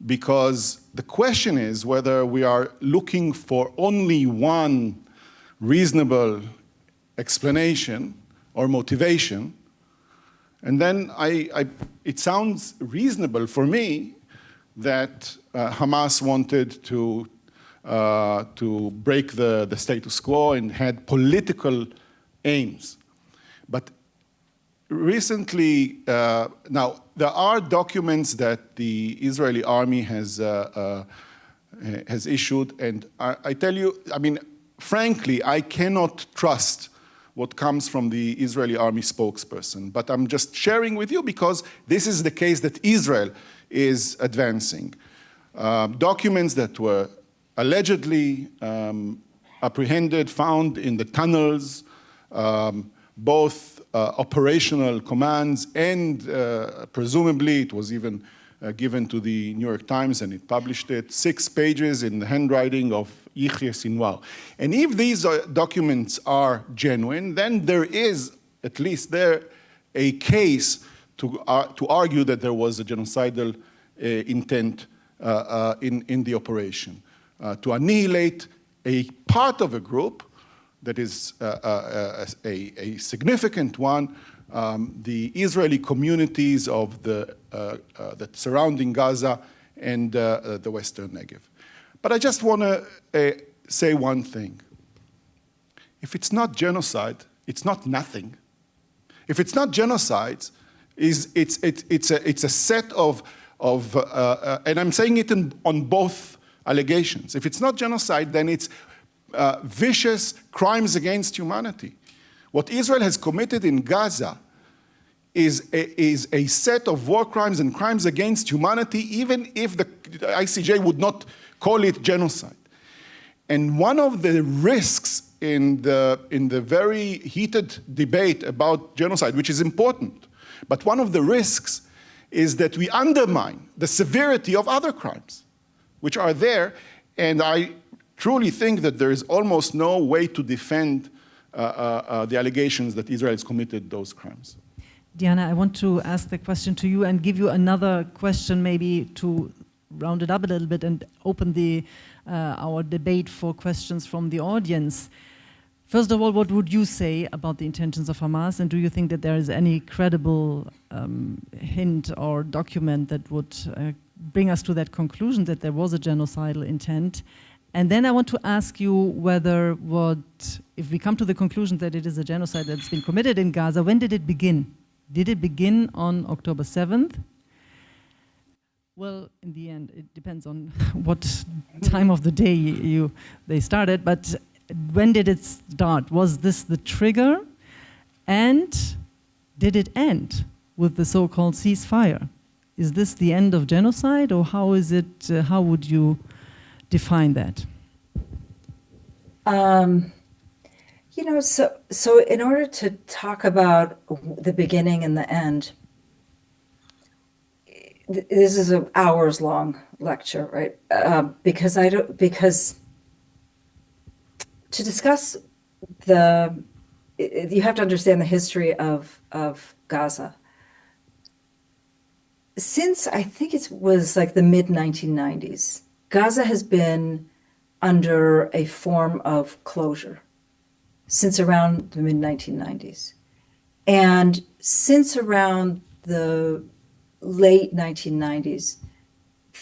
Because the question is whether we are looking for only one reasonable explanation or motivation. And then it sounds reasonable for me that Hamas wanted to break the status quo and had political aims. But recently, now there are documents that the Israeli army has issued, and I tell you, I mean, frankly, I cannot trust what comes from the Israeli army spokesperson. But I'm just sharing with you because this is the case that Israel is advancing. Documents that were allegedly apprehended, found in the tunnels, both operational commands and presumably it was even given to the New York Times and it published it, 6 pages in the handwriting of Yihya Sinwar. And if these documents are genuine, then there is, at least there, a case to argue that there was a genocidal intent in the operation, to annihilate a part of a group that is a significant one, the Israeli communities of the surrounding Gaza and the Western Negev. But I just want to say one thing. If it's not genocide, it's not nothing. If it's not genocide, it's a set of and I'm saying it on both allegations. If it's not genocide, then it's vicious crimes against humanity. What Israel has committed in Gaza is a set of war crimes and crimes against humanity, even if the ICJ would not call it genocide. And one of the risks in the very heated debate about genocide, which is important, but one of the risks is that we undermine the severity of other crimes, which are there, and I truly think that there is almost no way to defend the allegations that Israel has committed those crimes. Diana, I want to ask the question to you and give you another question maybe to round it up a little bit and open our debate for questions from the audience. First of all, what would you say about the intentions of Hamas, and do you think that there is any credible hint or document that would bring us to that conclusion that there was a genocidal intent? And then I want to ask you whether if we come to the conclusion that it is a genocide that's been committed in Gaza, when did it begin? Did it begin on October 7th? Well, in the end, it depends on what time of the day they started, but when did it start? Was this the trigger? And did it end with the so-called ceasefire? Is this the end of genocide, or how is it? How would you define that? You know, so in order to talk about the beginning and the end, this is an hours-long lecture, right? Because to discuss you have to understand the history of Gaza. Since I think it was like the mid-1990s, Gaza has been under a form of closure since around the mid-1990s. And since around the late 1990s,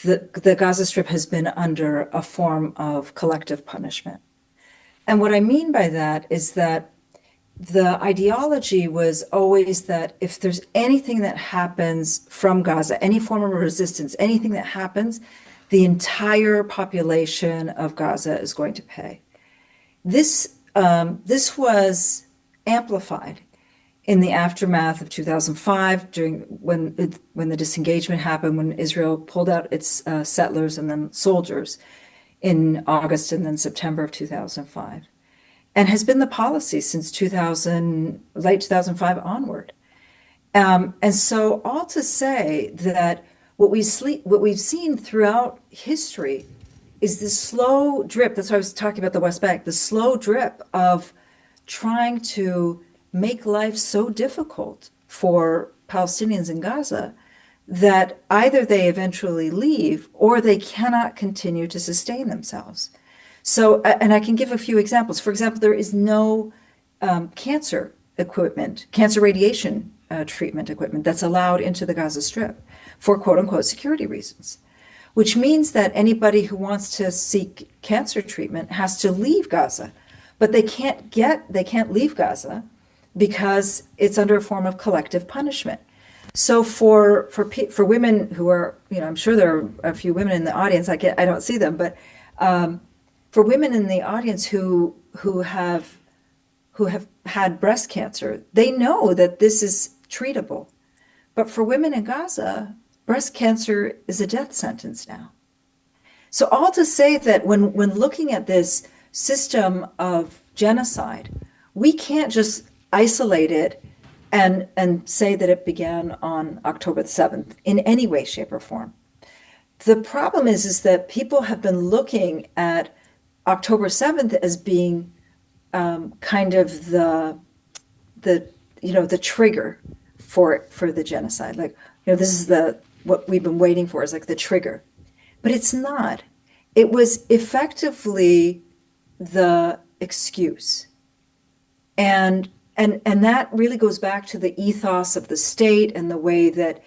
the Gaza Strip has been under a form of collective punishment. And what I mean by that is that the ideology was always that if there's anything that happens from Gaza, any form of resistance, anything that happens, the entire population of Gaza is going to pay. This was amplified in the aftermath of 2005, when the disengagement happened, when Israel pulled out its settlers and then soldiers in August and then September of 2005, and has been the policy since late 2005 onward. And so all to say that what we've seen throughout history is this slow drip. That's why I was talking about the West Bank, the slow drip of trying to make life so difficult for Palestinians in Gaza that either they eventually leave or they cannot continue to sustain themselves. So, and I can give a few examples. For example, there is no cancer equipment, cancer radiation treatment equipment that's allowed into the Gaza Strip for quote unquote security reasons, which means that anybody who wants to seek cancer treatment has to leave Gaza, but they can't leave Gaza because it's under a form of collective punishment. So for women who are, I'm sure there are a few women in the audience. I don't see them, but for women in the audience who have had breast cancer, they know that this is treatable. But for women in Gaza, breast cancer is a death sentence now. So all to say that when looking at this system of genocide, we can't just isolate it and say that it began on October the 7th in any way, shape, or form. The problem is that people have been looking at October 7th as being kind of the trigger for the genocide. Like, this is what we've been waiting for, is like the trigger. But it's not. It was effectively the excuse. And that really goes back to the ethos of the state and the way that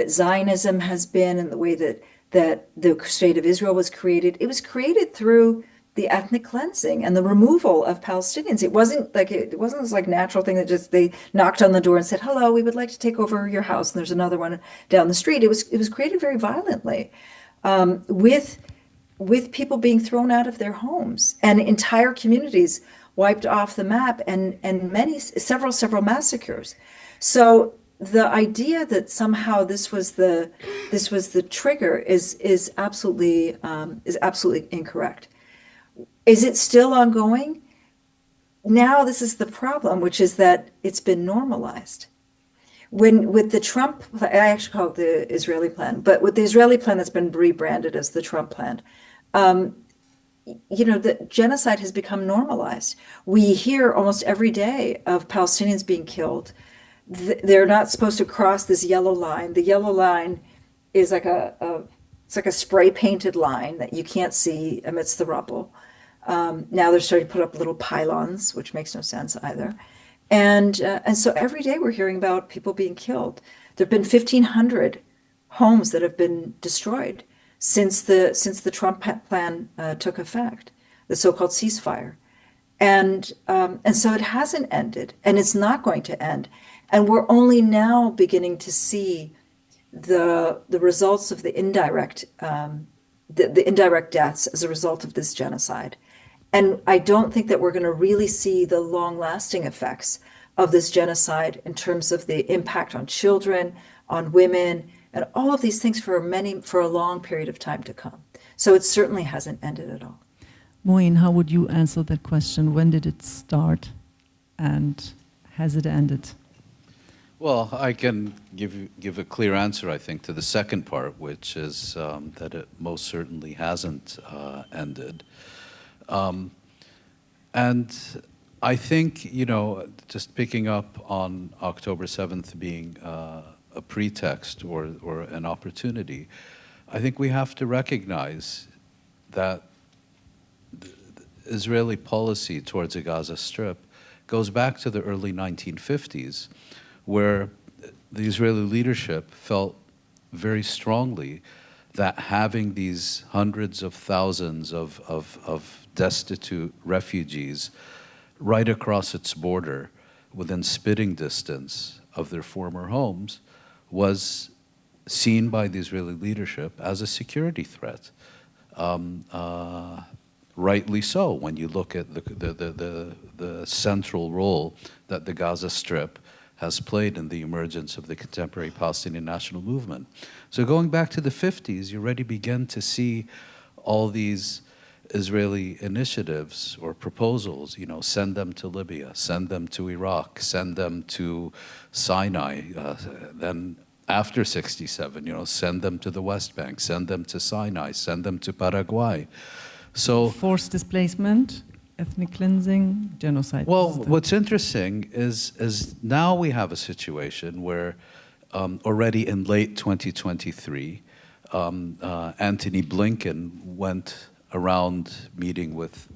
Zionism has been, and the way that the state of Israel was created. It was created through the ethnic cleansing and the removal of Palestinians. It wasn't this like natural thing that just they knocked on the door and said, "Hello, we would like to take over your house," and there's another one down the street. It was created very violently, with people being thrown out of their homes and entire communities wiped off the map, and several massacres. So the idea that somehow this was the trigger is absolutely incorrect. Is it still ongoing? Now this is the problem, which is that it's been normalized. With the Trump, I actually call it the Israeli plan, but with the Israeli plan that's been rebranded as the Trump plan, the genocide has become normalized. We hear almost every day of Palestinians being killed. They're not supposed to cross this yellow line. The yellow line is like it's like a spray painted line that you can't see amidst the rubble. Now they're starting to put up little pylons, which makes no sense either. And so every day we're hearing about people being killed. There have been 1,500 homes that have been destroyed since the Trump plan took effect, the so-called ceasefire. And so it hasn't ended, and it's not going to end. And we're only now beginning to see the results of the indirect deaths as a result of this genocide. And I don't think that we're going to really see the long-lasting effects of this genocide in terms of the impact on children, on women, and all of these things for a long period of time to come. So it certainly hasn't ended at all. Mouin, how would you answer that question? When did it start, and has it ended? Well, I can give a clear answer, I think, to the second part, which is that it most certainly hasn't ended. And I think, just picking up on October 7th being a pretext or an opportunity, I think we have to recognize that the Israeli policy towards the Gaza Strip goes back to the early 1950s, where the Israeli leadership felt very strongly that having these hundreds of thousands of destitute refugees right across its border within spitting distance of their former homes was seen by the Israeli leadership as a security threat. Rightly so, when you look at the central role that the Gaza Strip has played in the emergence of the contemporary Palestinian national movement. So going back to the 50s, you already begin to see all these Israeli initiatives or proposals, send them to Libya, send them to Iraq, send them to Sinai, then after 67, send them to the West Bank, send them to Sinai, send them to Paraguay. So forced displacement, ethnic cleansing, genocide. Well, what's interesting is now we have a situation where already in late 2023, Antony Blinken went around meeting with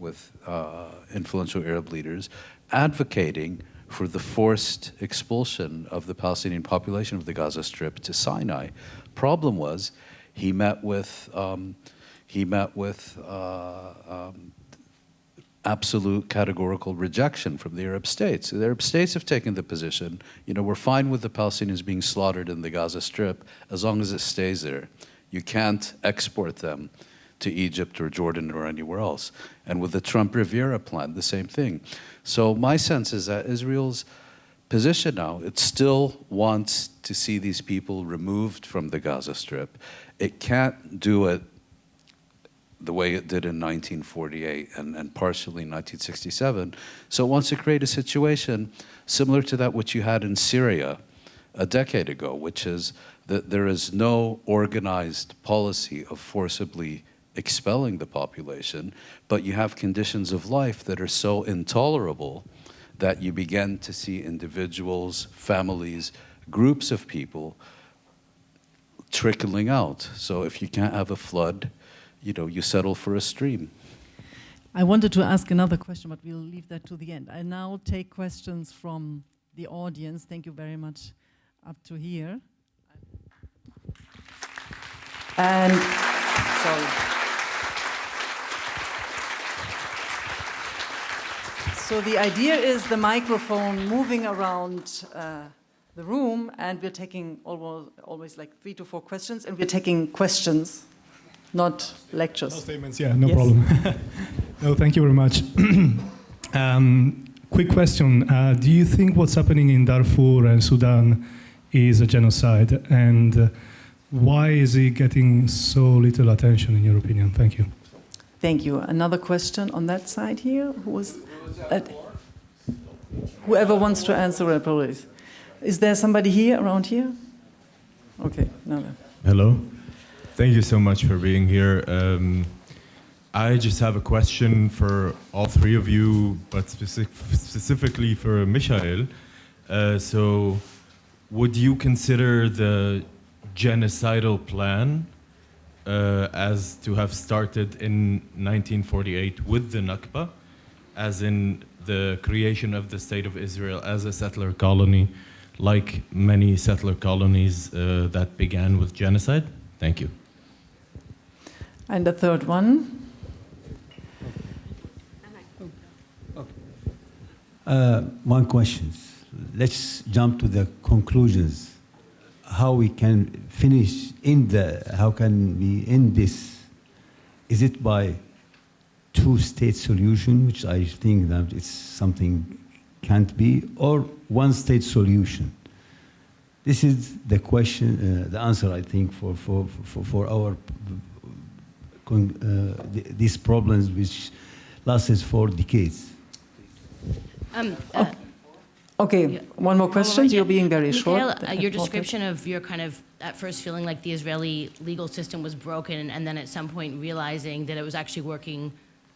influential Arab leaders, advocating for the forced expulsion of the Palestinian population of the Gaza Strip to Sinai. Problem was, he met with absolute categorical rejection from the Arab states. The Arab states have taken the position, we're fine with the Palestinians being slaughtered in the Gaza Strip as long as it stays there. You can't export them to Egypt or Jordan or anywhere else. And with the Trump Riviera plan, the same thing. So my sense is that Israel's position now, it still wants to see these people removed from the Gaza Strip. It can't do it the way it did in 1948 and partially in 1967. So it wants to create a situation similar to that which you had in Syria a decade ago, which is that there is no organized policy of forcibly expelling the population, but you have conditions of life that are so intolerable that you begin to see individuals, families, groups of people trickling out. So if you can't have a flood, you settle for a stream. I wanted to ask another question, but we'll leave that to the end. I now take questions from the audience. Thank you very much. Up to here. And, sorry. So the idea is the microphone moving around the room, and we're taking always like 3 to 4 questions, and we're taking questions, not lectures. No statements, yeah, no problem. No, thank you very much. Quick question. Do you think what's happening in Darfur and Sudan is a genocide? And why is it getting so little attention, in your opinion? Thank you. Thank you. Another question on that side here. Whoever wants to answer it, please. Is there somebody here, around here? Okay. No. Hello. Thank you so much for being here. I just have a question for all three of you, but specifically for Michael. So would you consider the genocidal plan as to have started in 1948 with the Nakba, as in the creation of the State of Israel as a settler colony, like many settler colonies that began with genocide? Thank you. And the third one? One question. Let's jump to the conclusions. How we can finish how can we end this? Is it by two-state solution, which I think that it's something can't be, or one-state solution? This is the question, the answer, I think, for our these problems which lasted for decades. Okay, yeah. one more question. You're being very Michael, short. your description of your kind of at first feeling like the Israeli legal system was broken, and then at some point realizing that it was actually working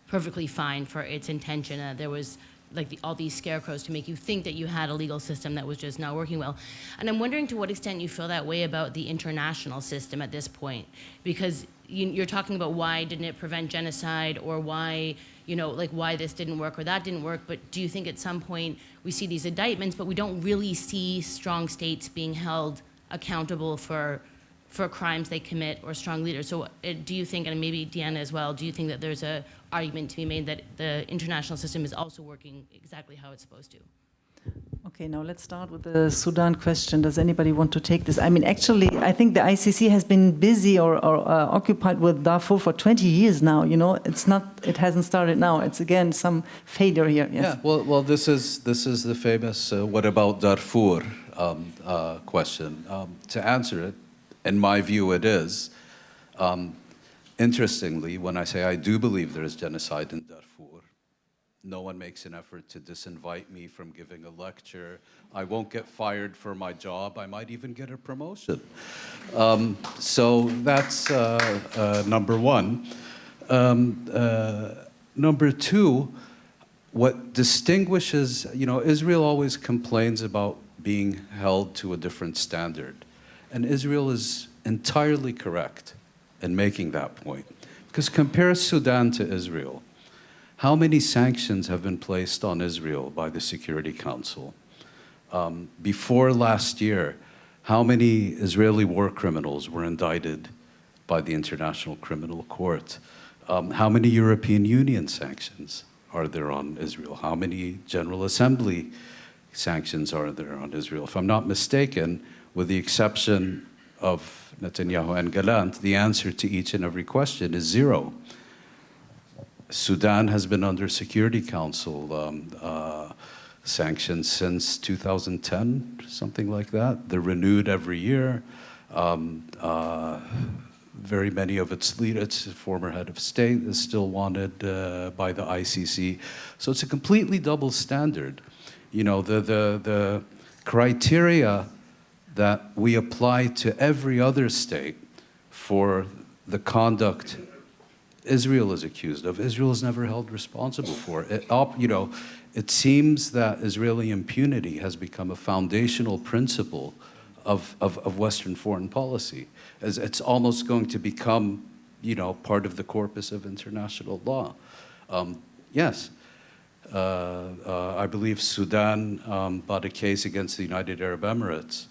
perfectly fine for its intention. There was like all these scarecrows to make you think that you had a legal system that was just not working well. And I'm wondering to what extent you feel that way about the international system at this point, because you're talking about why didn't it prevent genocide, or why, why this didn't work or that didn't work, but do you think at some point we see these indictments, but we don't really see strong states being held accountable for crimes they commit, or strong leaders? So do you think, and maybe Deanna as well, do you think that there's an argument to be made that the international system is also working exactly how it's supposed to? Okay, now let's start with the Sudan question. Does anybody want to take this? I mean, actually, I think the ICC has been busy or occupied with Darfur for 20 years now. It hasn't started now. It's again some failure here. Yes. Yeah. Well, this is the famous "what about Darfur" question. To answer it, in my view, it is. Interestingly, when I say I do believe there is genocide in Darfur, no one makes an effort to disinvite me from giving a lecture. I won't get fired for my job. I might even get a promotion. So that's number one. Number two, what distinguishes, Israel always complains about being held to a different standard. And Israel is entirely correct in making that point. Because compare Sudan to Israel. How many sanctions have been placed on Israel by the Security Council? Before last year, how many Israeli war criminals were indicted by the International Criminal Court? How many European Union sanctions are there on Israel? How many General Assembly sanctions are there on Israel? If I'm not mistaken, with the exception of Netanyahu and Gallant, the answer to each and every question is 0. Sudan has been under Security Council sanctions since 2010, something like that. They're renewed every year. Very many of its leaders, former head of state, is still wanted by the ICC. So it's a completely double standard. You know, the criteria that we apply to every other state for the conduct Israel is accused of, Israel is never held responsible for. It seems that Israeli impunity has become a foundational principle of Western foreign policy. As it's almost going to become, part of the corpus of international law. Yes, I believe Sudan brought a case against the United Arab Emirates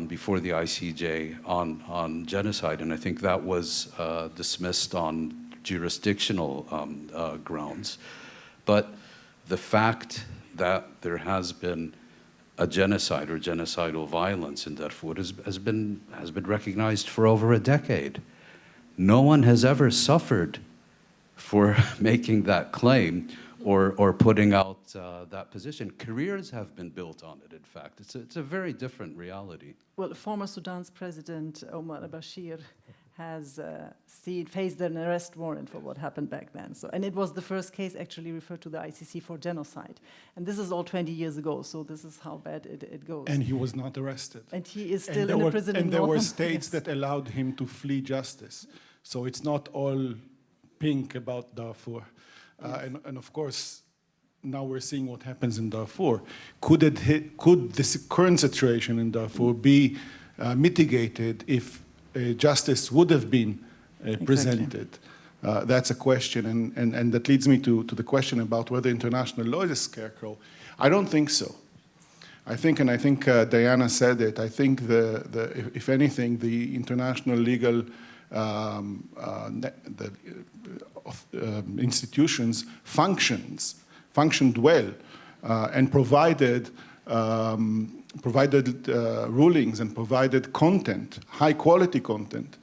before the ICJ on genocide, and I think that was dismissed on jurisdictional grounds. But the fact that there has been a genocide or genocidal violence in Darfur has been recognized for over a decade. No one has ever suffered for making that claim or putting out that position. Careers have been built on it, in fact. It's a very different reality. Well, former Sudan's president, Omar al-Bashir, has faced an arrest warrant for what happened back then. And it was the first case actually referred to the ICC for genocide. And this is all 20 years ago, so this is how bad it goes. And he was not arrested. And he is still in a prison in And there were Northern- states Yes. that allowed him to flee justice. So it's not all pink about Darfur. And of course, now we're seeing what happens in Darfur. Could this current situation in Darfur be mitigated if justice would have been presented? That's a question, and that leads me to the question about whether international law is a scarecrow. I don't think so. I think Diana said it, I think if anything, the international legal institutions functioned well and provided rulings and provided content, high quality content.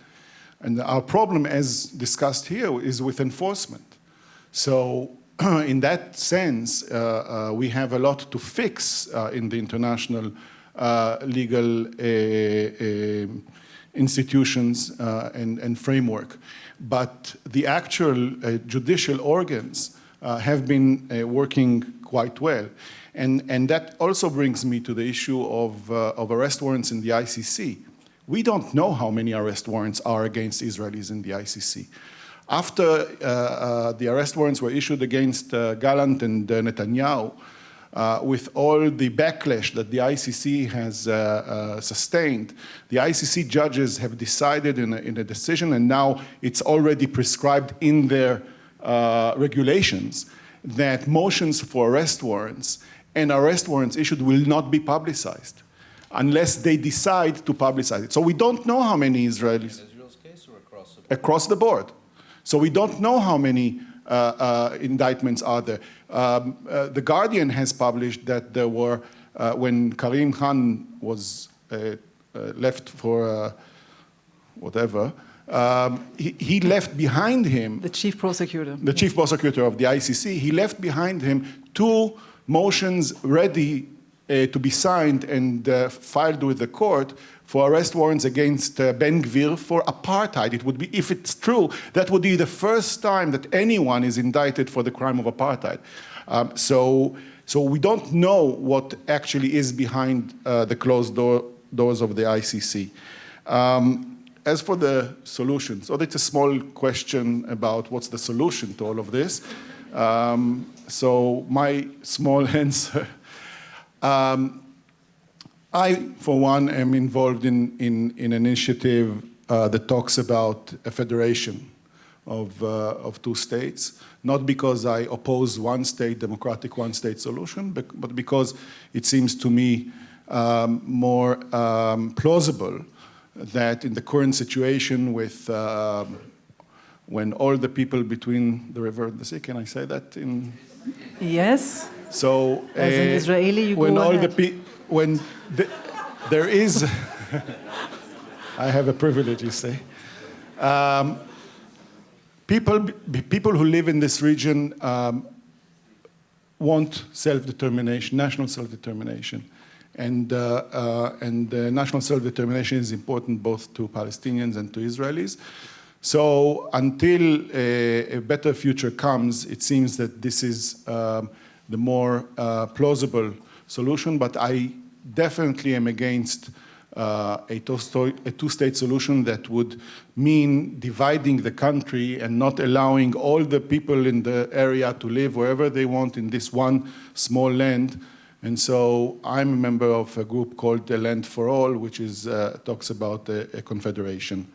And our problem, as discussed here, is with enforcement. So in that sense, we have a lot to fix in the international legal institutions and framework. But the actual judicial organs have been working quite well. And that also brings me to the issue of arrest warrants in the ICC. We don't know how many arrest warrants are against Israelis in the ICC. After the arrest warrants were issued against Gallant and Netanyahu, with all the backlash that the ICC has sustained, the ICC judges have decided in a decision, and now it's already prescribed in their regulations, that motions for arrest warrants and arrest warrants issued will not be publicized unless they decide to publicize it. So we don't know how many Israelis. Israel's case or across the board? Across the board. So we don't know how many indictments are there. The Guardian has published that there were, when Karim Khan was left for whatever, he left behind him... The chief prosecutor. The chief prosecutor of the ICC, he left behind him 2 motions ready to be signed and filed with the court for arrest warrants against Ben Gvir for apartheid. It would be, if it's true, that would be the first time that anyone is indicted for the crime of apartheid. So we don't know what actually is behind the closed doors of the ICC. As for the solution, so that's a small question about what's the solution to all of this. So my small answer, I, for one, am involved in an initiative that talks about a federation of two states, not because I oppose one state, democratic one state solution, but because it seems to me more plausible that in the current situation with when all the people between the river and the sea, can I say that in? Yes. So as an Israeli, you when go all ahead. There is, I have a privilege, you say. People who live in this region want self-determination, national self-determination. And national self-determination is important both to Palestinians and to Israelis. So until a better future comes, it seems that this is the more plausible solution, but I definitely am against a two-state solution that would mean dividing the country and not allowing all the people in the area to live wherever they want in this one small land. And so I'm a member of a group called the Land for All, which is, talks about a confederation.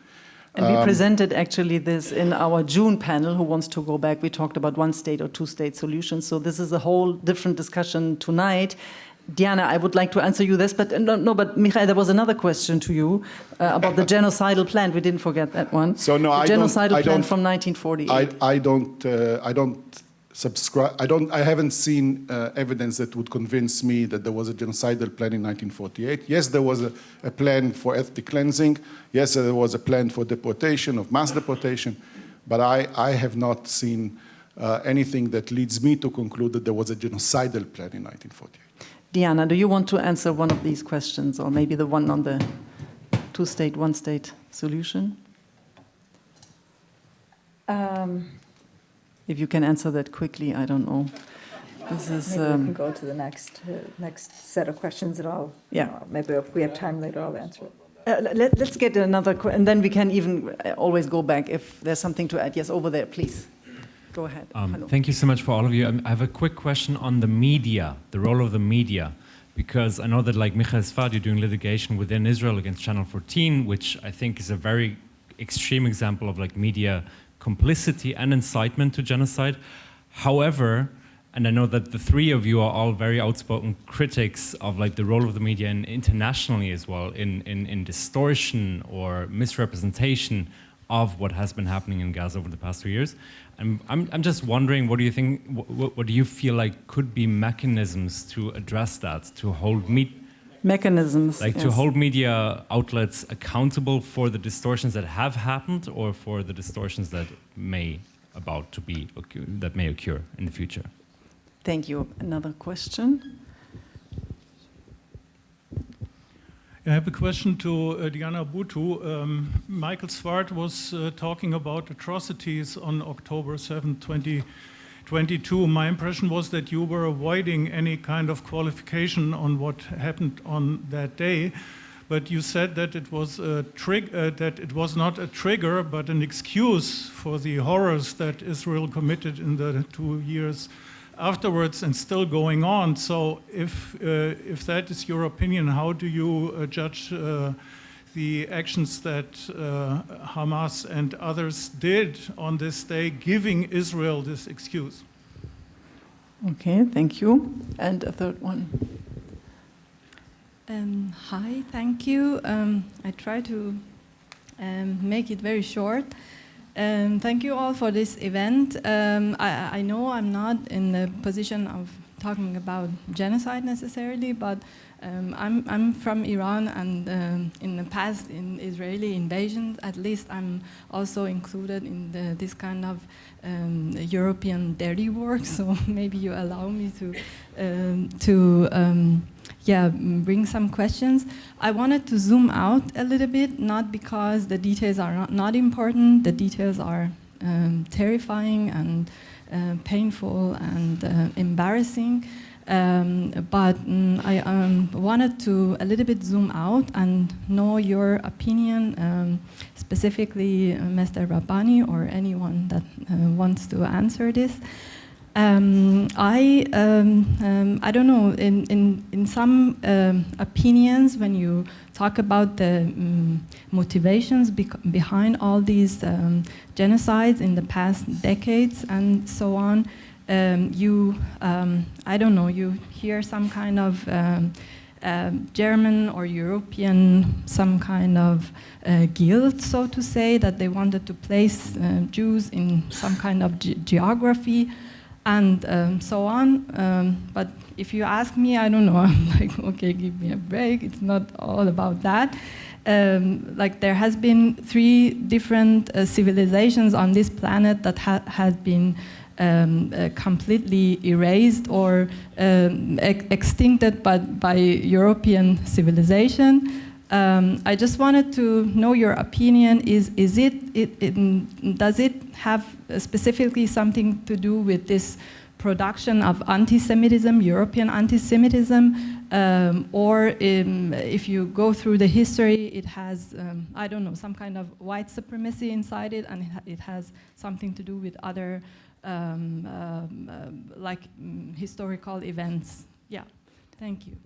And we presented actually this in our June panel, Who Wants to Go Back? We talked about one state or two-state solutions. So this is a whole different discussion tonight. Diana, I would like to answer you this, but no, but Michael, there was another question to you about the genocidal plan. We didn't forget that one. So no, the genocidal plan from 1948. I don't subscribe. I haven't seen evidence that would convince me that there was a genocidal plan in 1948. Yes, there was a plan for ethnic cleansing. Yes, there was a plan for deportation, of mass deportation. But I have not seen anything that leads me to conclude that there was a genocidal plan in 1948. Diana, do you want to answer one of these questions, or maybe the one on the two-state, one-state solution? If you can answer that quickly, I don't know. This is. Maybe we can go to the next set of questions, and I'll. Yeah. Maybe if we have time later, I'll answer it. Let's get another, and then we can even always go back if there's something to add. Yes, over there, please. Go ahead. Thank you so much for all of you. I have a quick question on the media, the role of the media, because I know that, like Michael Sfard, you're doing litigation within Israel against Channel 14, which I think is a very extreme example of like media complicity and incitement to genocide. However, and I know that the three of you are all very outspoken critics of like the role of the media and internationally as well in distortion or misrepresentation of what has been happening in Gaza over the past 2 years. I'm just wondering, what do you think, what do you feel like could be mechanisms to address that, to hold mechanisms, like yes. to hold media outlets accountable for the distortions that have happened or for the distortions that may occur in the future? Thank you. Another question? I have a question to Diana Buttu. Michael Sfard was talking about atrocities on October 7, 2022. My impression was that you were avoiding any kind of qualification on what happened on that day, but you said that it was that it was not a trigger, but an excuse for the horrors that Israel committed in the 2 years afterwards and still going on. So if that is your opinion, how do you judge the actions that Hamas and others did on this day, giving Israel this excuse? Okay, thank you. And a third one. Hi, thank you. I try to make it very short. Thank you all for this event. I know I'm not in the position of talking about genocide necessarily, but I'm from Iran, and in the past, in Israeli invasions, at least I'm also included in this kind of European dirty work. So maybe you allow me to bring some questions. I wanted to zoom out a little bit, not because the details are not important. The details are terrifying and painful and embarrassing. But I wanted to a little bit zoom out and know your opinion, specifically Mr. Rabbani or anyone that wants to answer this. I don't know, in some opinions, when you talk about the motivations behind all these genocides in the past decades and so on, I don't know, you hear some kind of German or European, some kind of guilt, so to say, that they wanted to place Jews in some kind of geography and so on. But if you ask me, I don't know, I'm like, okay, give me a break. It's not all about that. Like there has been 3 different civilizations on this planet that have been completely erased or extincted by European civilization. I just wanted to know your opinion. Does it have specifically something to do with this production of anti-Semitism, European anti-Semitism, or if you go through the history, it has, I don't know, some kind of white supremacy inside it, and it has something to do with other historical events. Yeah, thank you.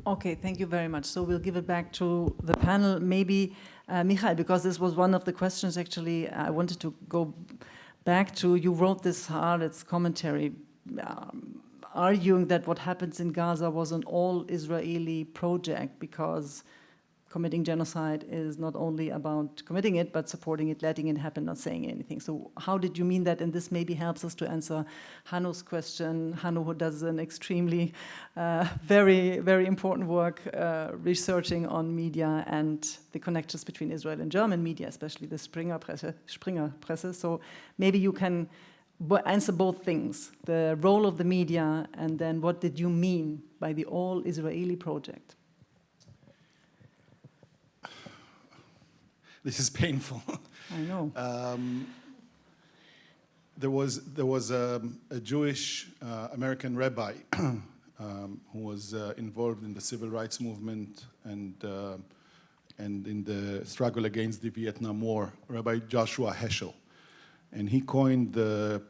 Okay, thank you very much. So we'll give it back to the panel. Maybe, Michael, because this was one of the questions actually I wanted to go back to. You wrote this Haaretz commentary arguing that what happens in Gaza was an all-Israeli project because committing genocide is not only about committing it, but supporting it, letting it happen, not saying anything. So how did you mean that? And this maybe helps us to answer Hannu's question. Hannu, who does an extremely, very, very important work researching on media and the connections between Israel and German media, especially the Springer Presse. So maybe you can answer both things, the role of the media, and then what did you mean by the all-Israeli project? This is painful. I know. There was a Jewish American rabbi who was involved in the civil rights movement and in the struggle against the Vietnam War, Rabbi Joshua Heschel. And he coined the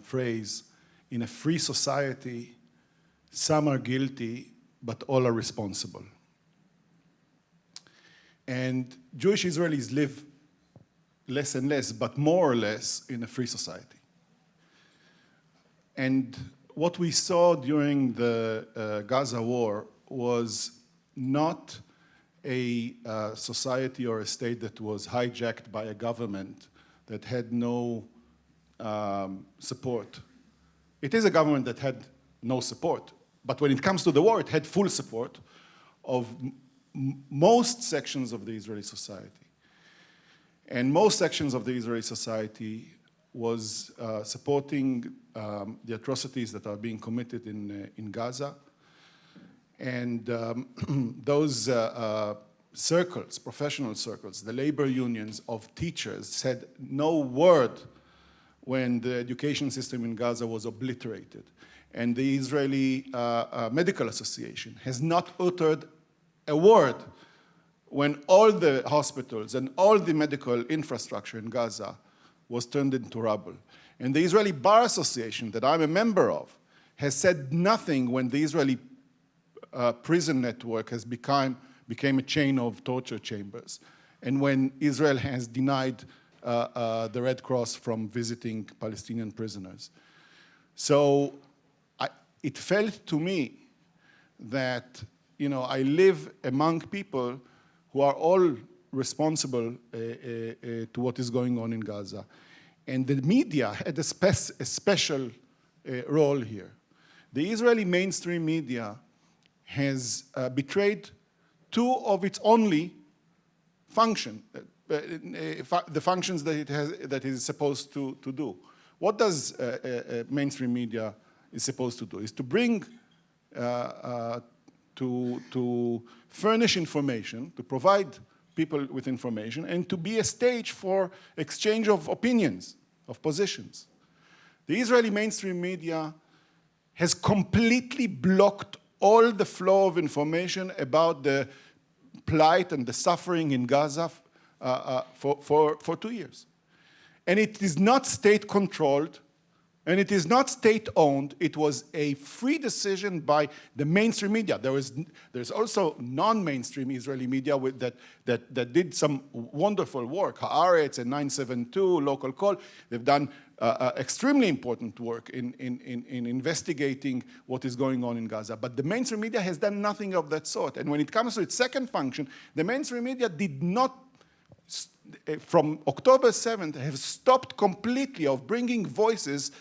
phrase, in a free society, some are guilty, but all are responsible. And Jewish Israelis live less and less, but more or less in a free society. And what we saw during the Gaza war was not a society or a state that was hijacked by a government that had no support. It is a government that had no support, but when it comes to the war, it had full support of most sections of the Israeli society. And most sections of the Israeli society was supporting the atrocities that are being committed in Gaza. And those circles, professional circles, the labor unions of teachers said no word when the education system in Gaza was obliterated. And the Israeli Medical Association has not uttered a word when all the hospitals and all the medical infrastructure in Gaza was turned into rubble. And the Israeli Bar Association, that I'm a member of, has said nothing when the Israeli prison network has became a chain of torture chambers, and when Israel has denied the Red Cross from visiting Palestinian prisoners. So it felt to me that I live among people who are all responsible to what is going on in Gaza. And the media had a special role here. The Israeli mainstream media has betrayed 2 of its only function, the functions that it is supposed to do. What does mainstream media is supposed to do? Is to bring to furnish information, to provide people with information, and to be a stage for exchange of opinions, of positions. The Israeli mainstream media has completely blocked all the flow of information about the plight and the suffering in Gaza for 2 years. And it is not state-controlled, And it is not state-owned. It was a free decision by the mainstream media. There's also non-mainstream Israeli media that did some wonderful work. Haaretz and 972, Local Call, they've done extremely important work in investigating what is going on in Gaza. But the mainstream media has done nothing of that sort. And when it comes to its second function, the mainstream media did not, from October 7th, have stopped completely of bringing voices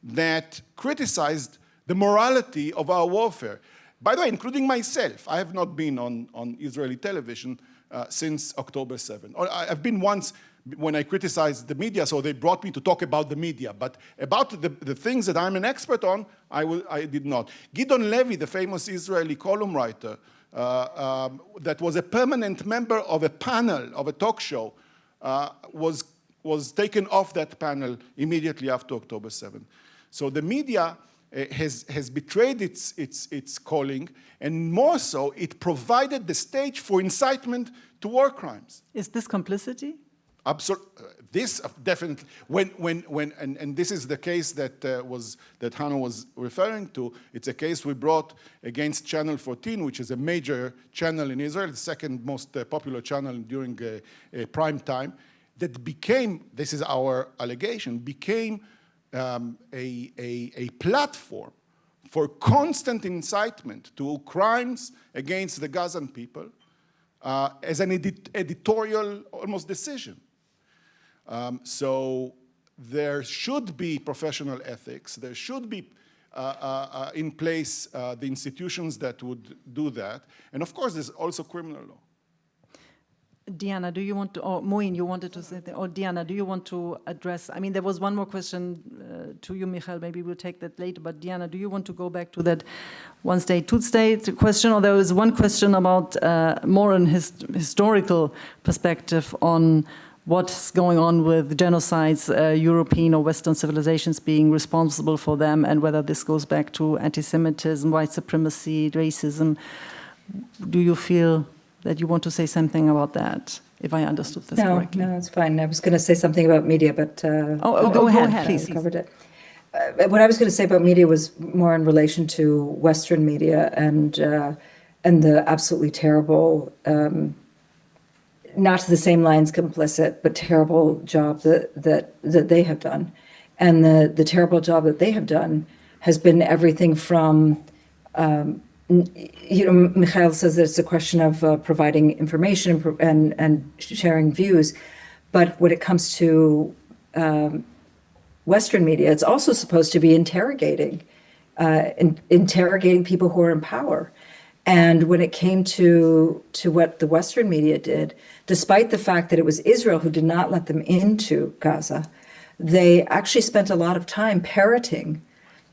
that criticized the morality of our warfare. By the way, including myself. I have not been on Israeli television since October 7th. Or I've been once when I criticized the media, so they brought me to talk about the media. But about the things that I'm an expert on, I did not. Gideon Levy, the famous Israeli column writer, that was a permanent member of a panel, of a talk show, was taken off that panel immediately after October 7th. So the media has betrayed its calling, and more so, it provided the stage for incitement to war crimes. Is this complicity? This definitely, and this is the case that Hannah was referring to. It's a case we brought against Channel 14, which is a major channel in Israel, the second most popular channel during prime time, that became, this is our allegation, became a platform for constant incitement to crimes against the Gazan people as an editorial almost decision. So there should be professional ethics. There should be in place the institutions that would do that. And of course, there's also criminal law. Diana, do you want to, or Mouin, you wanted to say, or Diana, do you want to address, I mean, there was one more question to you, Michael, maybe we'll take that later, but Diana, do you want to go back to that one state, two state question, or there was one question about more an historical perspective on what's going on with genocides, European or Western civilizations being responsible for them, and whether this goes back to anti-Semitism, white supremacy, racism. Do you feel that you want to say something about that, if I understood this correctly? No, it's fine. I was going to say something about media, but go ahead, please. I covered it. What I was going to say about media was more in relation to Western media and the absolutely terrible, not to the same lines complicit, but terrible job that they have done. And the terrible job that they have done has been everything from Michael says that it's a question of providing information and sharing views, but when it comes to Western media, it's also supposed to be interrogating people who are in power. And when it came to what the Western media did, despite the fact that it was Israel who did not let them into Gaza, they actually spent a lot of time parroting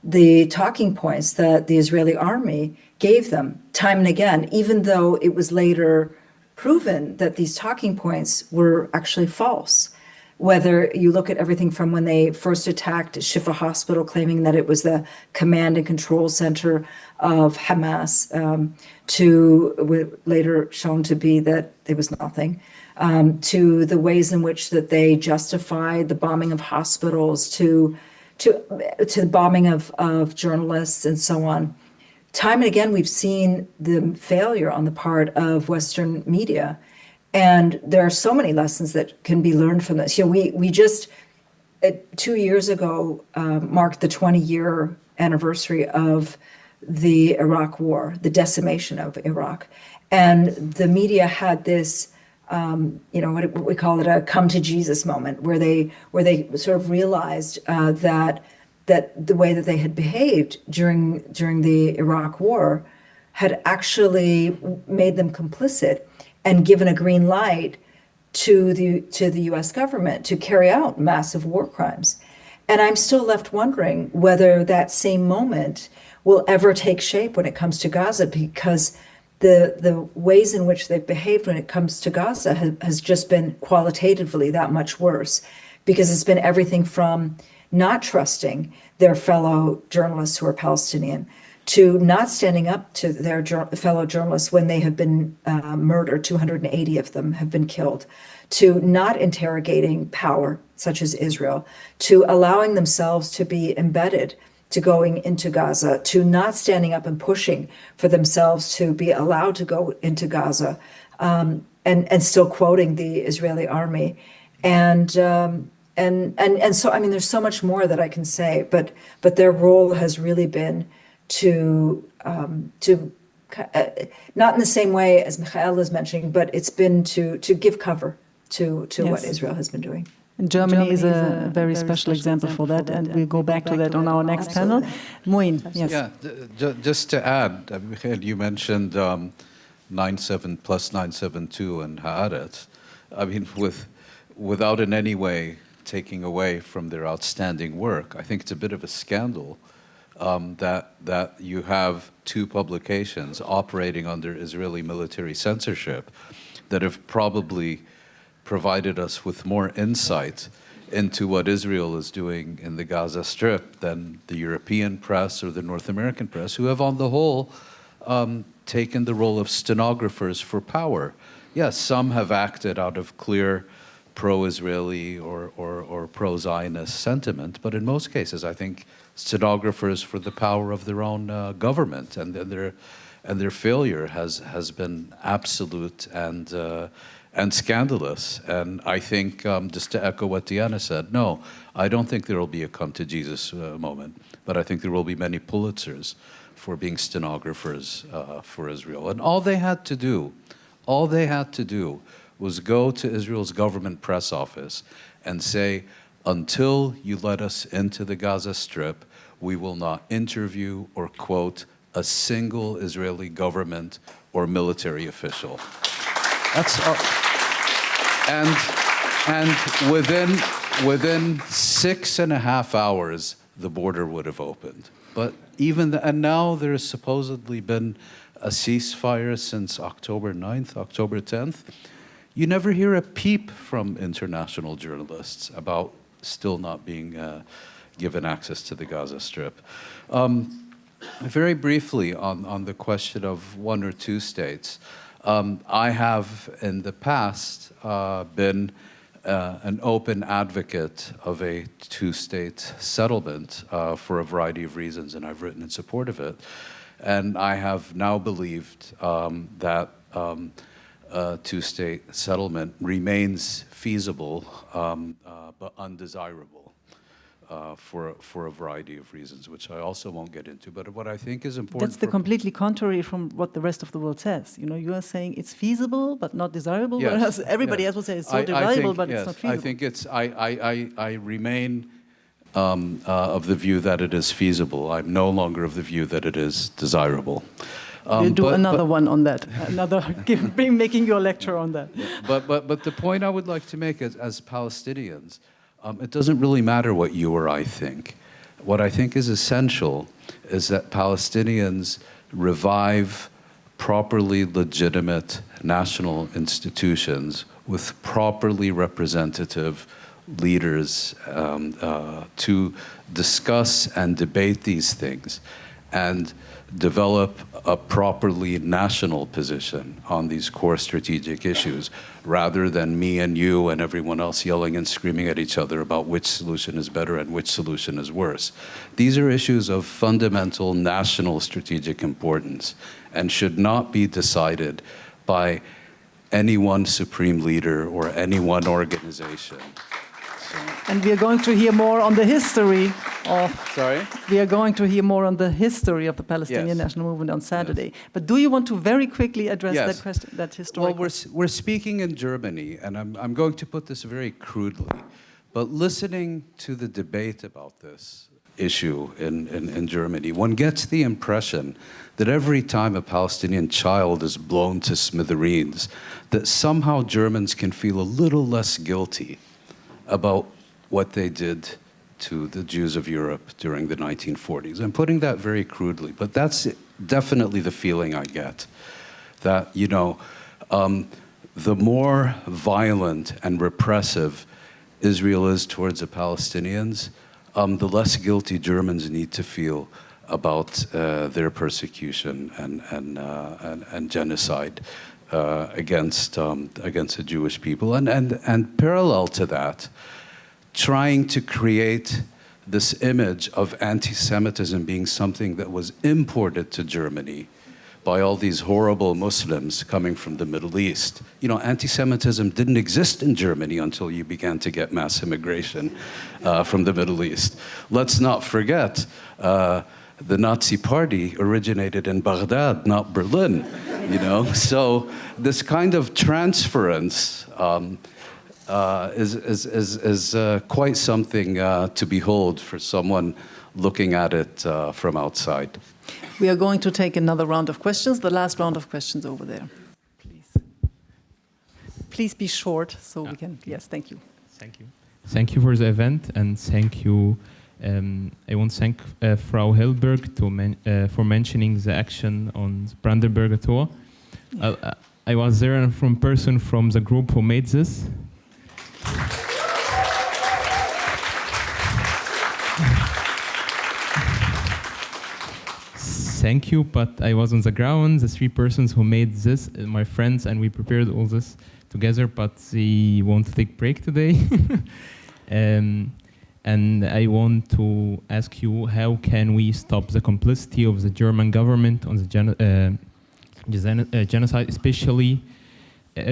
the talking points that the Israeli army gave them time and again, even though it was later proven that these talking points were actually false. Whether you look at everything from when they first attacked Shifa Hospital, claiming that it was the command and control center of Hamas, to later shown to be that it was nothing, to the ways in which that they justified the bombing of hospitals, to the bombing of journalists and so on. Time and again, we've seen the failure on the part of Western media. And there are so many lessons that can be learned from this. We just, 2 years ago, marked the 20-year anniversary of the Iraq War, the decimation of Iraq. And the media had this, what we call it a come to Jesus moment, where they sort of realized that the way that they had behaved during the Iraq War had actually made them complicit and given a green light to the U.S. government to carry out massive war crimes. And I'm still left wondering whether that same moment will ever take shape when it comes to Gaza, because the ways in which they've behaved when it comes to Gaza has just been qualitatively that much worse, because it's been everything from not trusting their fellow journalists who are Palestinian, to not standing up to their fellow journalists when they have been murdered, 280 of them have been killed, to not interrogating power, such as Israel, to allowing themselves to be embedded, to going into Gaza, to not standing up and pushing for themselves to be allowed to go into Gaza, and still quoting the Israeli army. And so, I mean, there's so much more that I can say, but their role has really been to not in the same way as Michael is mentioning, but it's been to give cover to what Israel has been doing. And Germany is a very special example for that, and we'll go back to that on our next panel. Mouin, yes. Yeah, just to add, Michael, you mentioned 9/7 plus 9/7/2 and Haaretz. I mean, without in any way taking away from their outstanding work, I think it's a bit of a scandal that you have two publications operating under Israeli military censorship that have probably provided us with more insight into what Israel is doing in the Gaza Strip than the European press or the North American press, who have on the whole taken the role of stenographers for power. Yes, some have acted out of clear pro-Israeli or pro-Zionist sentiment, but in most cases, I think stenographers for the power of their own government, and their failure has been absolute and scandalous. And I think, just to echo what Diana said, no, I don't think there will be a come to Jesus moment, but I think there will be many Pulitzers for being stenographers for Israel. And all they had to do was go to Israel's government press office and say, until you let us into the Gaza Strip, we will not interview or quote a single Israeli government or military official. That's all. And within 6.5 hours, the border would have opened. But and now there's supposedly been a ceasefire since October 9th, October 10th. You never hear a peep from international journalists about still not being given access to the Gaza Strip. Very briefly on the question of one or two states, I have in the past been an open advocate of a two-state settlement for a variety of reasons, and I've written in support of it. And I have now believed that a two-state settlement remains feasible but undesirable for a variety of reasons, which I also won't get into. But what I think is important— That's the completely contrary from what the rest of the world says. You know, you are saying it's feasible but not desirable, yes, whereas everybody else will say it's so desirable but yes, it's not feasible. I think I remain of the view that it is feasible. I'm no longer of the view that it is desirable. We'll do another one on that, making your lecture on that. But the point I would like to make is, as Palestinians, it doesn't really matter what you or I think. What I think is essential is that Palestinians revive properly legitimate national institutions with properly representative leaders to discuss and debate these things and develop a properly national position on these core strategic issues, rather than me and you and everyone else yelling and screaming at each other about which solution is better and which solution is worse. These are issues of fundamental national strategic importance and should not be decided by any one supreme leader or any one organization. And we are going to hear more on the history of... Sorry? We are going to hear more on the history of the Palestinian National Movement on Saturday. Yes. But do you want to very quickly address that question, that historical... Well, we're speaking in Germany, and I'm going to put this very crudely, but listening to the debate about this issue in Germany, one gets the impression that every time a Palestinian child is blown to smithereens, that somehow Germans can feel a little less guilty about what they did to the Jews of Europe during the 1940s. I'm putting that very crudely, but that's definitely the feeling I get. That, you know, the more violent and repressive Israel is towards the Palestinians, the less guilty Germans need to feel about their persecution and genocide against the Jewish people, and parallel to that, trying to create this image of anti-Semitism being something that was imported to Germany by all these horrible Muslims coming from the Middle East. You know, anti-Semitism didn't exist in Germany until you began to get mass immigration from the Middle East. Let's not forget, the Nazi Party originated in Baghdad, not Berlin, you know? So this kind of transference is quite something to behold for someone looking at it from outside. We are going to take another round of questions, the last round of questions over there. Please. Please be short so we can, yes, thank you. Thank you. Thank you for the event, and thank you. I want to thank Frau Helberg for mentioning the action on the Brandenburger Tor. I was there and from person from the group who made this. Thank you, but I was on the ground. The 3 persons who made this, my friends, and we prepared all this together, but they want to take break today. And I want to ask you, how can we stop the complicity of the German government on the genocide, especially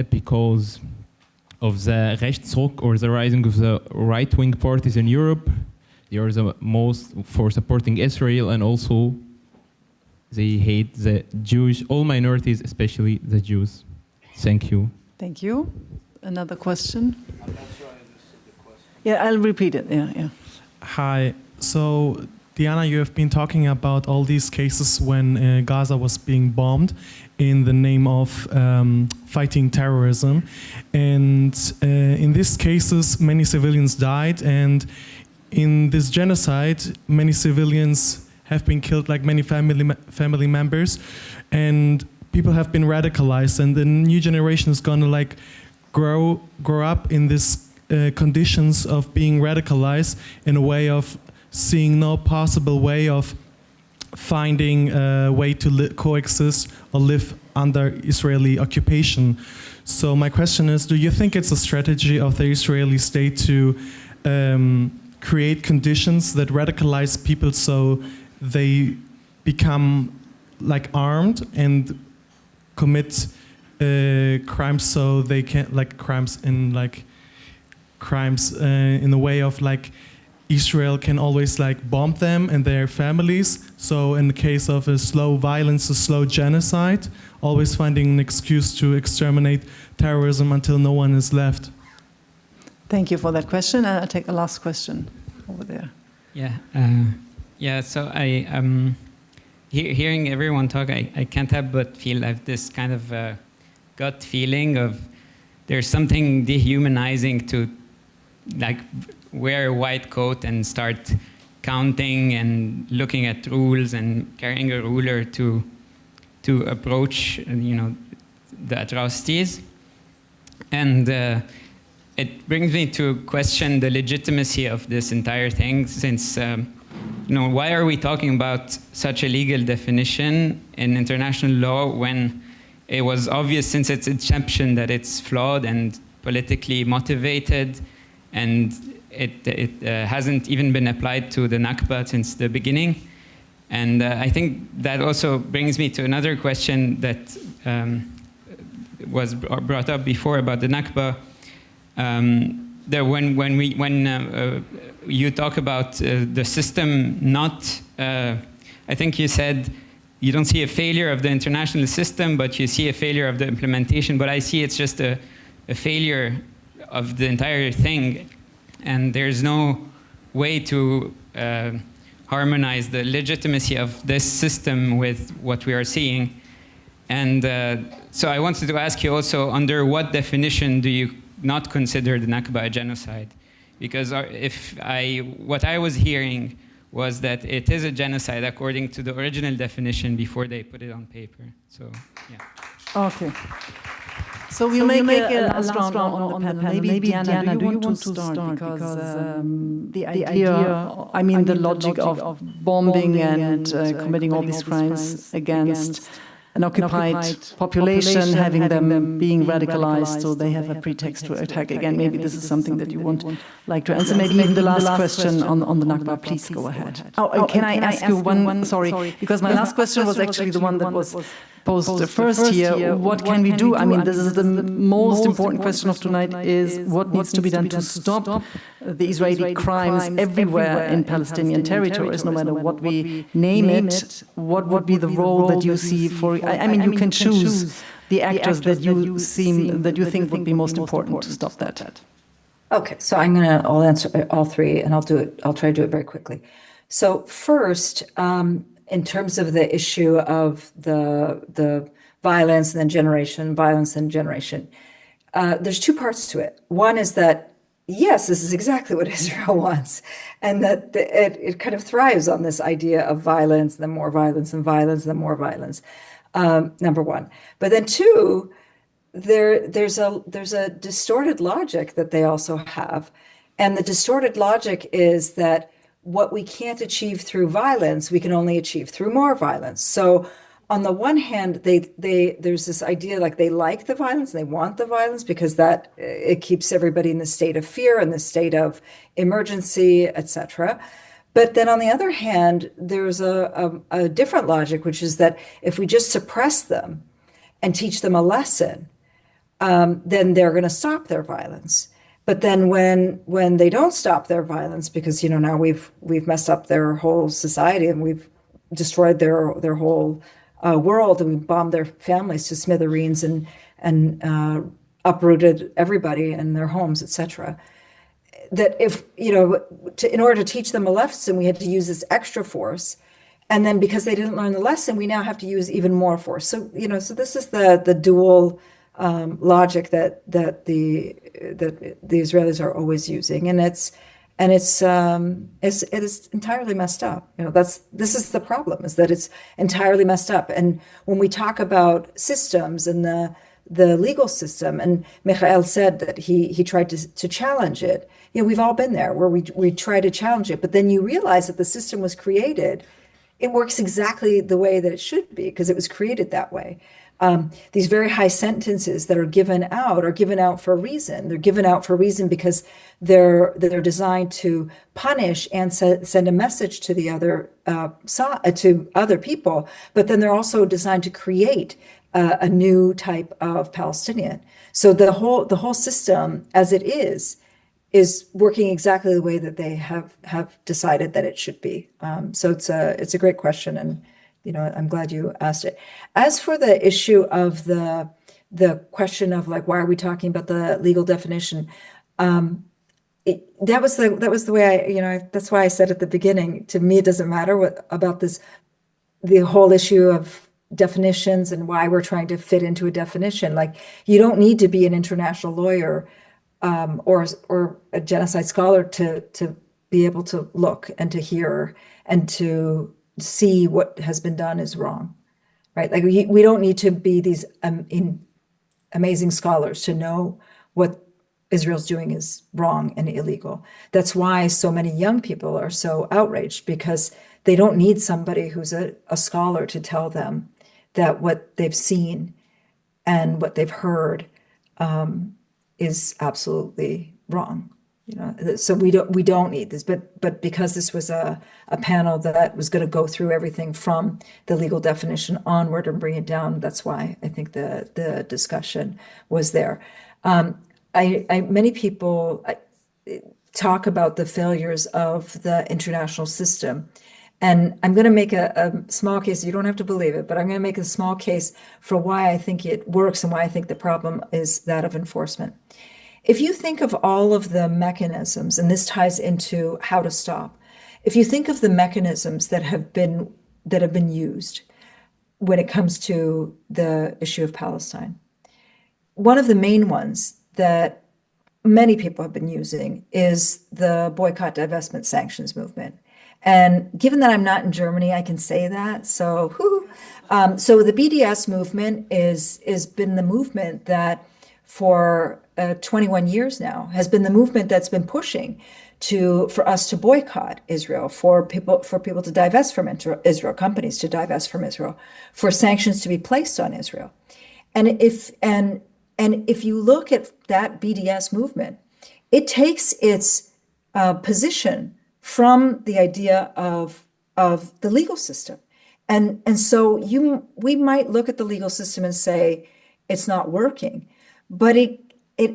because of the Rechtsruck, or the rising of the right-wing parties in Europe? They are the most for supporting Israel, and also they hate the Jewish, all minorities, especially the Jews. Thank you. Thank you. Another question? I'm not sure I understood the question. Yeah, I'll repeat it. Yeah. Hi. So, Diana, you have been talking about all these cases when Gaza was being bombed in the name of fighting terrorism. And in these cases, many civilians died. And in this genocide, many civilians have been killed, like many family members, and people have been radicalized, and the new generation is gonna like grow up in this conditions of being radicalized, in a way of seeing no possible way of finding a way to coexist or live under Israeli occupation. So my question is, do you think it's a strategy of the Israeli state to create conditions that radicalize people so they become like armed and commit crimes, so they can like crimes in the way of like Israel can always like bomb them and their families. So in the case of a slow violence, a slow genocide, always finding an excuse to exterminate terrorism until no one is left. Thank you for that question. I'll take the last question over there. Yeah, so hearing everyone talk, I can't help but feel I have this kind of gut feeling of there's something dehumanizing to like wear a white coat and start counting and looking at rules and carrying a ruler to approach, the atrocities. And it brings me to question the legitimacy of this entire thing, since why are we talking about such a legal definition in international law when it was obvious since its inception that it's flawed and politically motivated, and it hasn't even been applied to the Nakba since the beginning? And I think that also brings me to another question that was brought up before about the Nakba. When you talk about the system not, I think you said you don't see a failure of the international system, but you see a failure of the implementation. But I see it's just a failure of the entire thing. And there's no way to harmonize the legitimacy of this system with what we are seeing. And so I wanted to ask you also, under what definition do you not consider the Nakba a genocide? Because what I was hearing was that it is a genocide according to the original definition before they put it on paper. So, yeah. Okay. So we'll make a last round on the panel. Maybe Diana, do you want to start? Because the idea, I mean, the logic of bombing and committing all these crimes against an occupied population, having them being radicalized so they have a pretext to attack again. Maybe this is something that you would like to answer. Maybe even the last question on the Nakba, please go ahead. Oh, can I ask you one, sorry, because my last question was actually the one that was posed first here. What can we do? I mean, this is the most important question of tonight, is what needs to be done to stop the Israeli crimes everywhere in Palestinian territories, no matter what we name it. What would be the role that you see for, I mean, you can choose the actors that you think would be most important to stop that. Okay, so I'll answer all three, and I'll try to do it very quickly. So first, in terms of the issue of the violence and generation, there's two parts to it. One is that, yes, this is exactly what Israel wants, and that it kind of thrives on this idea of violence, then more violence, and violence, then more violence, number one. But then two, there's a distorted logic that they also have, and the distorted logic is that what we can't achieve through violence, we can only achieve through more violence. So on the one hand, there's this idea like they like the violence, they want the violence because that it keeps everybody in the state of fear and the state of emergency, etc. But then on the other hand, there's a different logic, which is that if we just suppress them and teach them a lesson, then they're going to stop their violence. But then when they don't stop their violence, because now we've messed up their whole society and we've destroyed their whole world, and we've bombed their families to smithereens and uprooted everybody and their homes, etc. That if in order to teach them a lesson, we had to use this extra force, and then because they didn't learn the lesson, we now have to use even more force. So so this is the dual logic that the Israelis are always using, and it is entirely messed up. This is the problem, is that it's entirely messed up. And when we talk about systems and the legal system, and Michael said that he tried to challenge it. We've all been there where we try to challenge it, but then you realize that the system was created. It works exactly the way that it should be because it was created that way. These very high sentences that are given out for a reason. They're given out for a reason because they're designed to punish and send a message to the other to other people. But then they're also designed to create a new type of Palestinian. So the whole system, as it is working exactly the way that they have decided that it should be. So it's a great question, and I'm glad you asked it. As for the issue of the question of like, why are we talking about the legal definition? That was the way that's why I said at the beginning, to me, it doesn't matter about the whole issue of definitions and why we're trying to fit into a definition. Like, you don't need to be an international lawyer or a genocide scholar to be able to look and to hear and to see what has been done is wrong, right? Like, we don't need to be these amazing scholars to know what Israel's doing is wrong and illegal. That's why so many young people are so outraged, because they don't need somebody who's a scholar to tell them that what they've seen and what they've heard is absolutely wrong. So we don't need this, but because this was a panel that was going to go through everything from the legal definition onward and bring it down, that's why I think the discussion was there. Many people talk about the failures of the international system, and I'm going to make a small case. You don't have to believe it, but I'm going to make a small case for why I think it works and why I think the problem is that of enforcement. If you think of all of the mechanisms, and this ties into how to stop, if you think of the mechanisms that have been used when it comes to the issue of Palestine, one of the main ones that many people have been using is the boycott, divestment, sanctions movement. And given that I'm not in Germany, I can say that. So the BDS movement is been the movement that for 21 years now has been the movement that's been pushing for us to boycott Israel, for people to divest from Israel, companies to divest from Israel, for sanctions to be placed on Israel. And if you look at that BDS movement, it takes its position from the idea of the legal system. And so we might look at the legal system and say it's not working, but it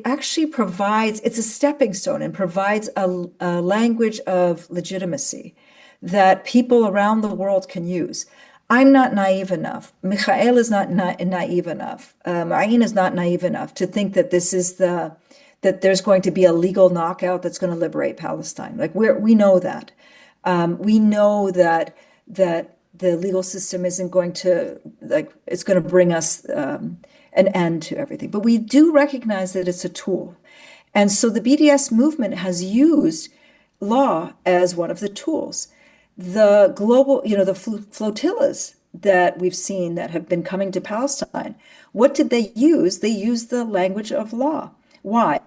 actually provides, it's a stepping stone and provides a language of legitimacy that people around the world can use. I'm not naive enough. Michael is not naive enough. Mouin is not naive enough to think that that there's going to be a legal knockout that's going to liberate Palestine. Like we know that. We know that the legal system isn't going to, it's going to bring us an end to everything. But we do recognize that it's a tool. And so the BDS movement has used law as one of the tools. The global, the flotillas that we've seen that have been coming to Palestine, what did they use? They used the language of law. Why?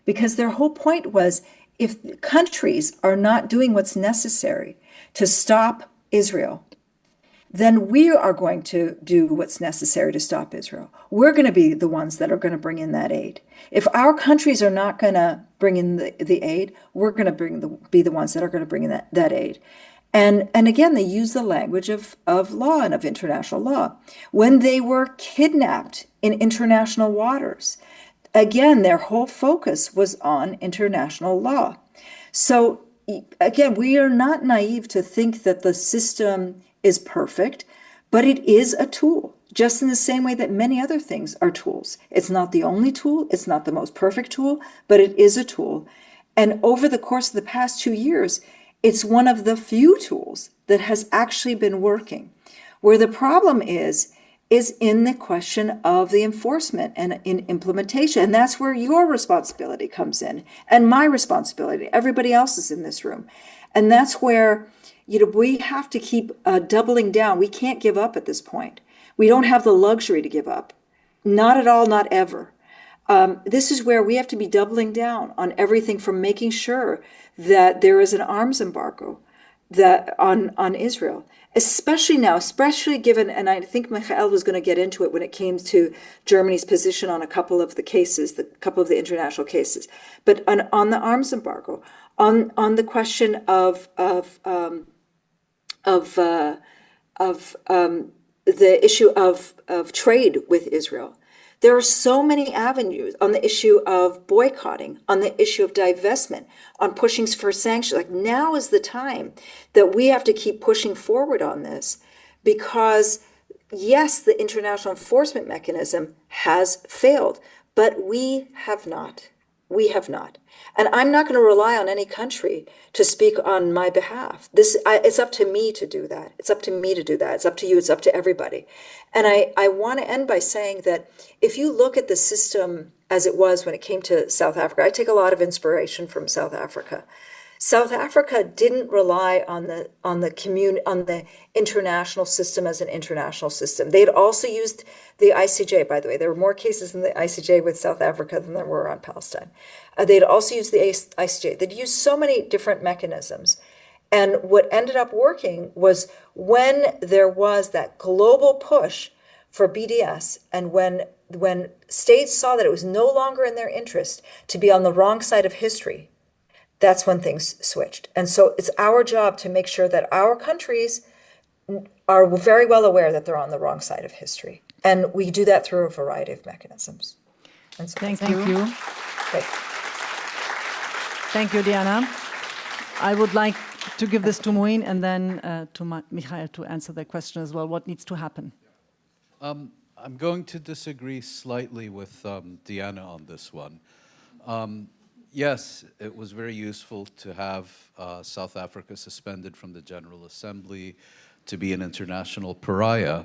Because their whole point was, if countries are not doing what's necessary to stop Israel, then we are going to do what's necessary to stop Israel. We're going to be the ones that are going to bring in that aid. If our countries are not going to bring in the aid, we're going to be the ones that are going to bring in that aid. And again, they use the language of law and of international law. When they were kidnapped in international waters, again, their whole focus was on international law. So again, we are not naive to think that the system is perfect, but it is a tool, just in the same way that many other things are tools. It's not the only tool, it's not the most perfect tool, but it is a tool. And over the course of the past 2 years, it's one of the few tools that has actually been working. Where the problem is in the question of the enforcement and in implementation. And that's where your responsibility comes in, and my responsibility, everybody else's in this room. And that's where we have to keep doubling down. We can't give up at this point. We don't have the luxury to give up. Not at all, not ever. This is where we have to be doubling down on everything from making sure that there is an arms embargo on Israel, especially now, especially given, and I think Michael was going to get into it when it came to Germany's position on a couple of the cases, a couple of the international cases, but on the arms embargo, on the question of the issue of trade with Israel. There are so many avenues on the issue of boycotting, on the issue of divestment, on pushing for sanctions. Like, now is the time that we have to keep pushing forward on this, because yes, the international enforcement mechanism has failed, but we have not. We have not. And I'm not going to rely on any country to speak on my behalf. It's up to me to do that. It's up to me to do that. It's up to you. It's up to everybody. And I want to end by saying that if you look at the system as it was when it came to South Africa, I take a lot of inspiration from South Africa. South Africa didn't rely on the international system as an international system. They had also used the ICJ, by the way. There were more cases in the ICJ with South Africa than there were on Palestine. They'd also used the ICJ. They'd used so many different mechanisms. And what ended up working was when there was that global push for BDS, and when states saw that it was no longer in their interest to be on the wrong side of history, that's when things switched. And so it's our job to make sure that our countries are very well aware that they're on the wrong side of history. And we do that through a variety of mechanisms. And so Thank you. Okay. Thank you, Diana. I would like to give this to Mouin and then to Michael to answer that question as well. What needs to happen? I'm going to disagree slightly with Diana on this one. Yes, it was very useful to have South Africa suspended from the General Assembly, to be an international pariah.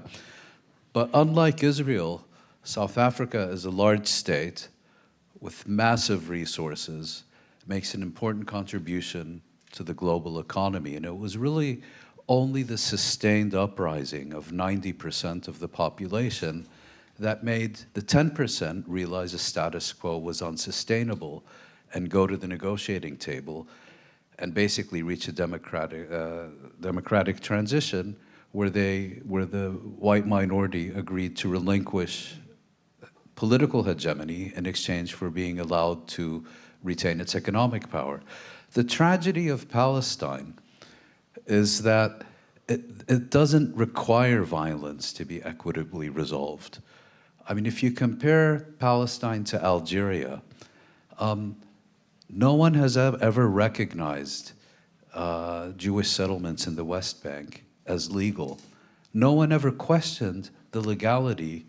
But unlike Israel, South Africa is a large state with massive resources, makes an important contribution to the global economy. And it was really only the sustained uprising of 90% of the population that made the 10% realize the status quo was unsustainable and go to the negotiating table and basically reach a democratic transition where the white minority agreed to relinquish political hegemony in exchange for being allowed to retain its economic power. The tragedy of Palestine is that it doesn't require violence to be equitably resolved. I mean, if you compare Palestine to Algeria, no one has ever recognized Jewish settlements in the West Bank as legal. No one ever questioned the legality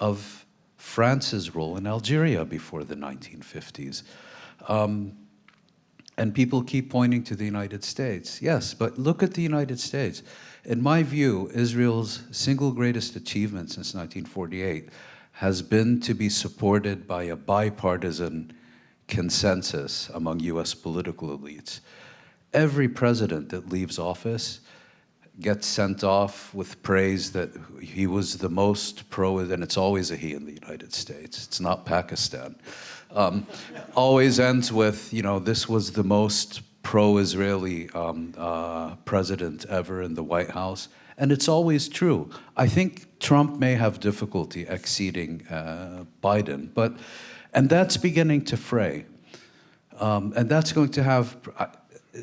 of France's role in Algeria before the 1950s. And people keep pointing to the United States. Yes, but look at the United States. In my view, Israel's single greatest achievement since 1948 has been to be supported by a bipartisan consensus among US political elites. Every president that leaves office gets sent off with praise that he was the most pro, and it's always a he in the United States. It's not Pakistan. Always ends with, you know, this was the most pro-Israeli president ever in the White House. And it's always true. I think Trump may have difficulty exceeding Biden, and that's beginning to fray. And that's going to have,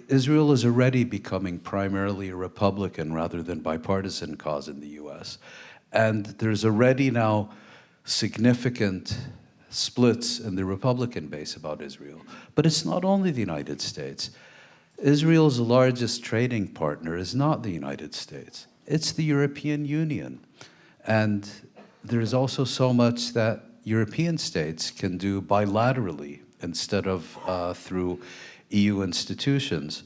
Israel is already becoming primarily a Republican rather than bipartisan cause in the US. And there's already now significant splits in the Republican base about Israel. But it's not only the United States. Israel's largest trading partner is not the United States. It's the European Union. And there's also so much that European states can do bilaterally instead of through EU institutions.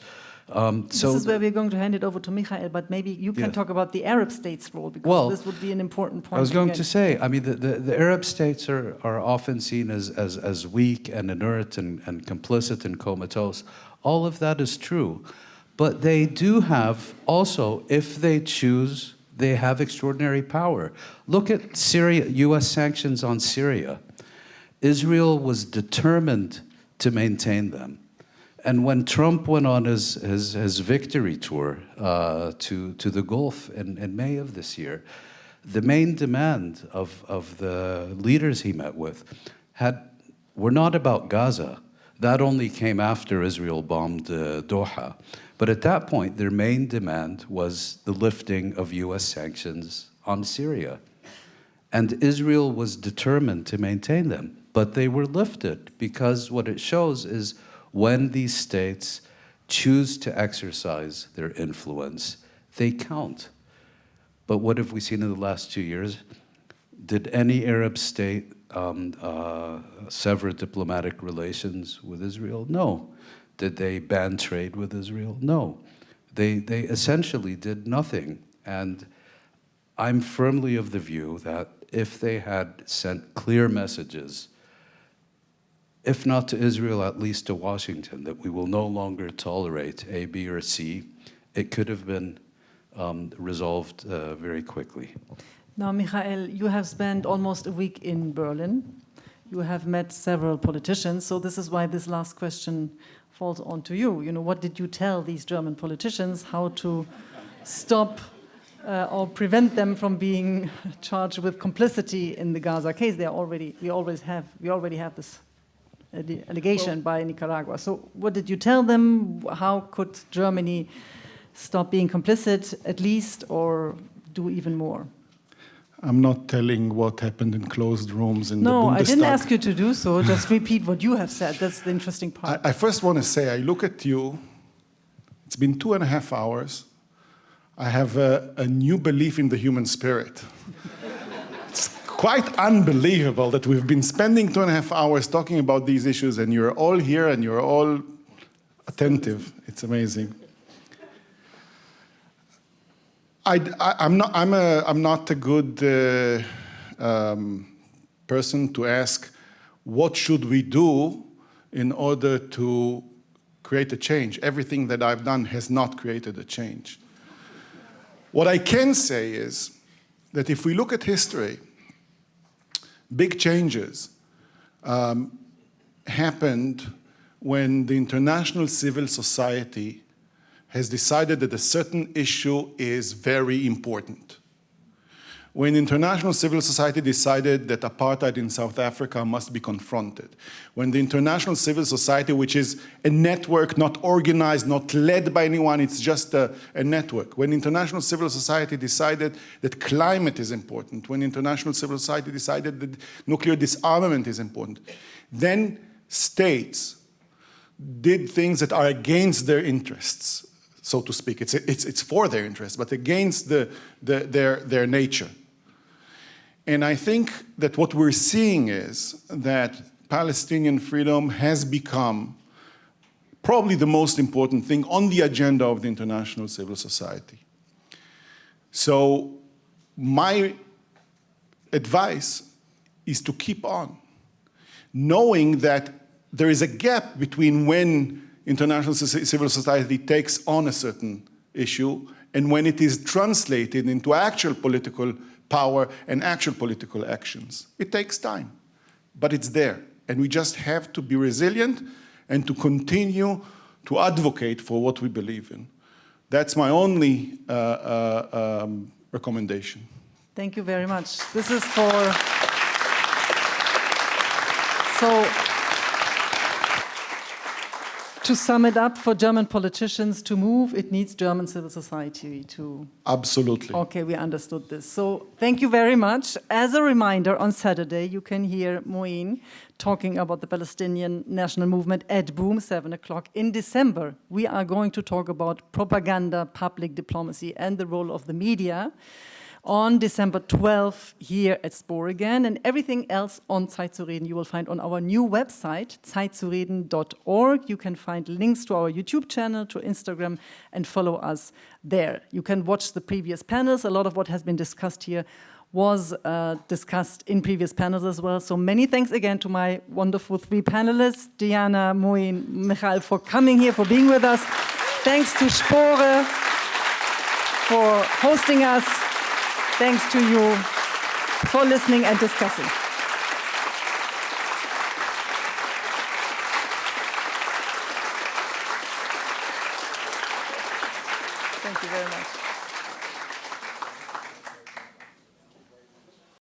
This is where we're going to hand it over to Michael, but maybe you can talk about the Arab states' role, because this would be an important point. I was going to say, I mean, the Arab states are often seen as weak and inert and complicit and comatose. All of that is true. But they do have also, if they choose, they have extraordinary power. Look at Syria, US sanctions on Syria. Israel was determined to maintain them. And when Trump went on his victory tour to the Gulf in May of this year, the main demand of the leaders he met with were not about Gaza. That only came after Israel bombed Doha. But at that point, their main demand was the lifting of US sanctions on Syria. And Israel was determined to maintain them. But they were lifted because what it shows is when these states choose to exercise their influence, they count. But what have we seen in the last 2 years? Did any Arab state sever diplomatic relations with Israel? No. Did they ban trade with Israel? No. They essentially did nothing. And I'm firmly of the view that if they had sent clear messages, if not to Israel, at least to Washington, that we will no longer tolerate A, B, or C, it could have been resolved very quickly. Now, Michael, you have spent almost a week in Berlin. You have met several politicians, so this is why this last question falls on to you. You know, what did you tell these German politicians, how to stop or prevent them from being charged with complicity in the Gaza case? We already have this allegation by Nicaragua. So what did you tell them? How could Germany stop being complicit at least, or do even more? I'm not telling what happened in closed rooms in the Bundestag. No, I didn't ask you to do so. Just repeat what you have said. That's the interesting part. I first want to say, I look at you. It's been 2.5 hours. I have a new belief in the human spirit. It's quite unbelievable that we've been spending 2.5 hours talking about these issues, and you're all here and you're all attentive. It's amazing. I'm not a good person to ask what should we do in order to create a change. Everything that I've done has not created a change. What I can say is that if we look at history, big changes happened when the international civil society has decided that a certain issue is very important. When international civil society decided that apartheid in South Africa must be confronted, when the international civil society, which is a network, not organized, not led by anyone, it's just a network, when international civil society decided that climate is important, when international civil society decided that nuclear disarmament is important, then states did things that are against their interests, so to speak. It's for their interests, but against their nature. And I think that what we're seeing is that Palestinian freedom has become probably the most important thing on the agenda of the international civil society. So my advice is to keep on, knowing that there is a gap between when international civil society takes on a certain issue and when it is translated into actual political power and actual political actions. It takes time, but it's there. And we just have to be resilient and to continue to advocate for what we believe in. That's my only recommendation. Thank you very much. This is for... So, to sum it up, for German politicians to move, it needs German civil society to... Absolutely. Okay, we understood this. So thank you very much. As a reminder, on Saturday, you can hear Mouin talking about the Palestinian national movement at Boom, 7 o'clock. In December, we are going to talk about propaganda, public diplomacy, and the role of the media. On December 12th here at Spoor again, and everything else on Zeit zu Reden you will find on our new website, zeitzureden.org. You can find links to our YouTube channel, to Instagram, and follow us there. You can watch the previous panels. A lot of what has been discussed here was discussed in previous panels as well. So many thanks again to my wonderful three panelists, Diana, Mouin, Michael, for coming here, for being with us. Thanks to Spoor for hosting us. Thanks to you for listening and discussing. Thank you very much.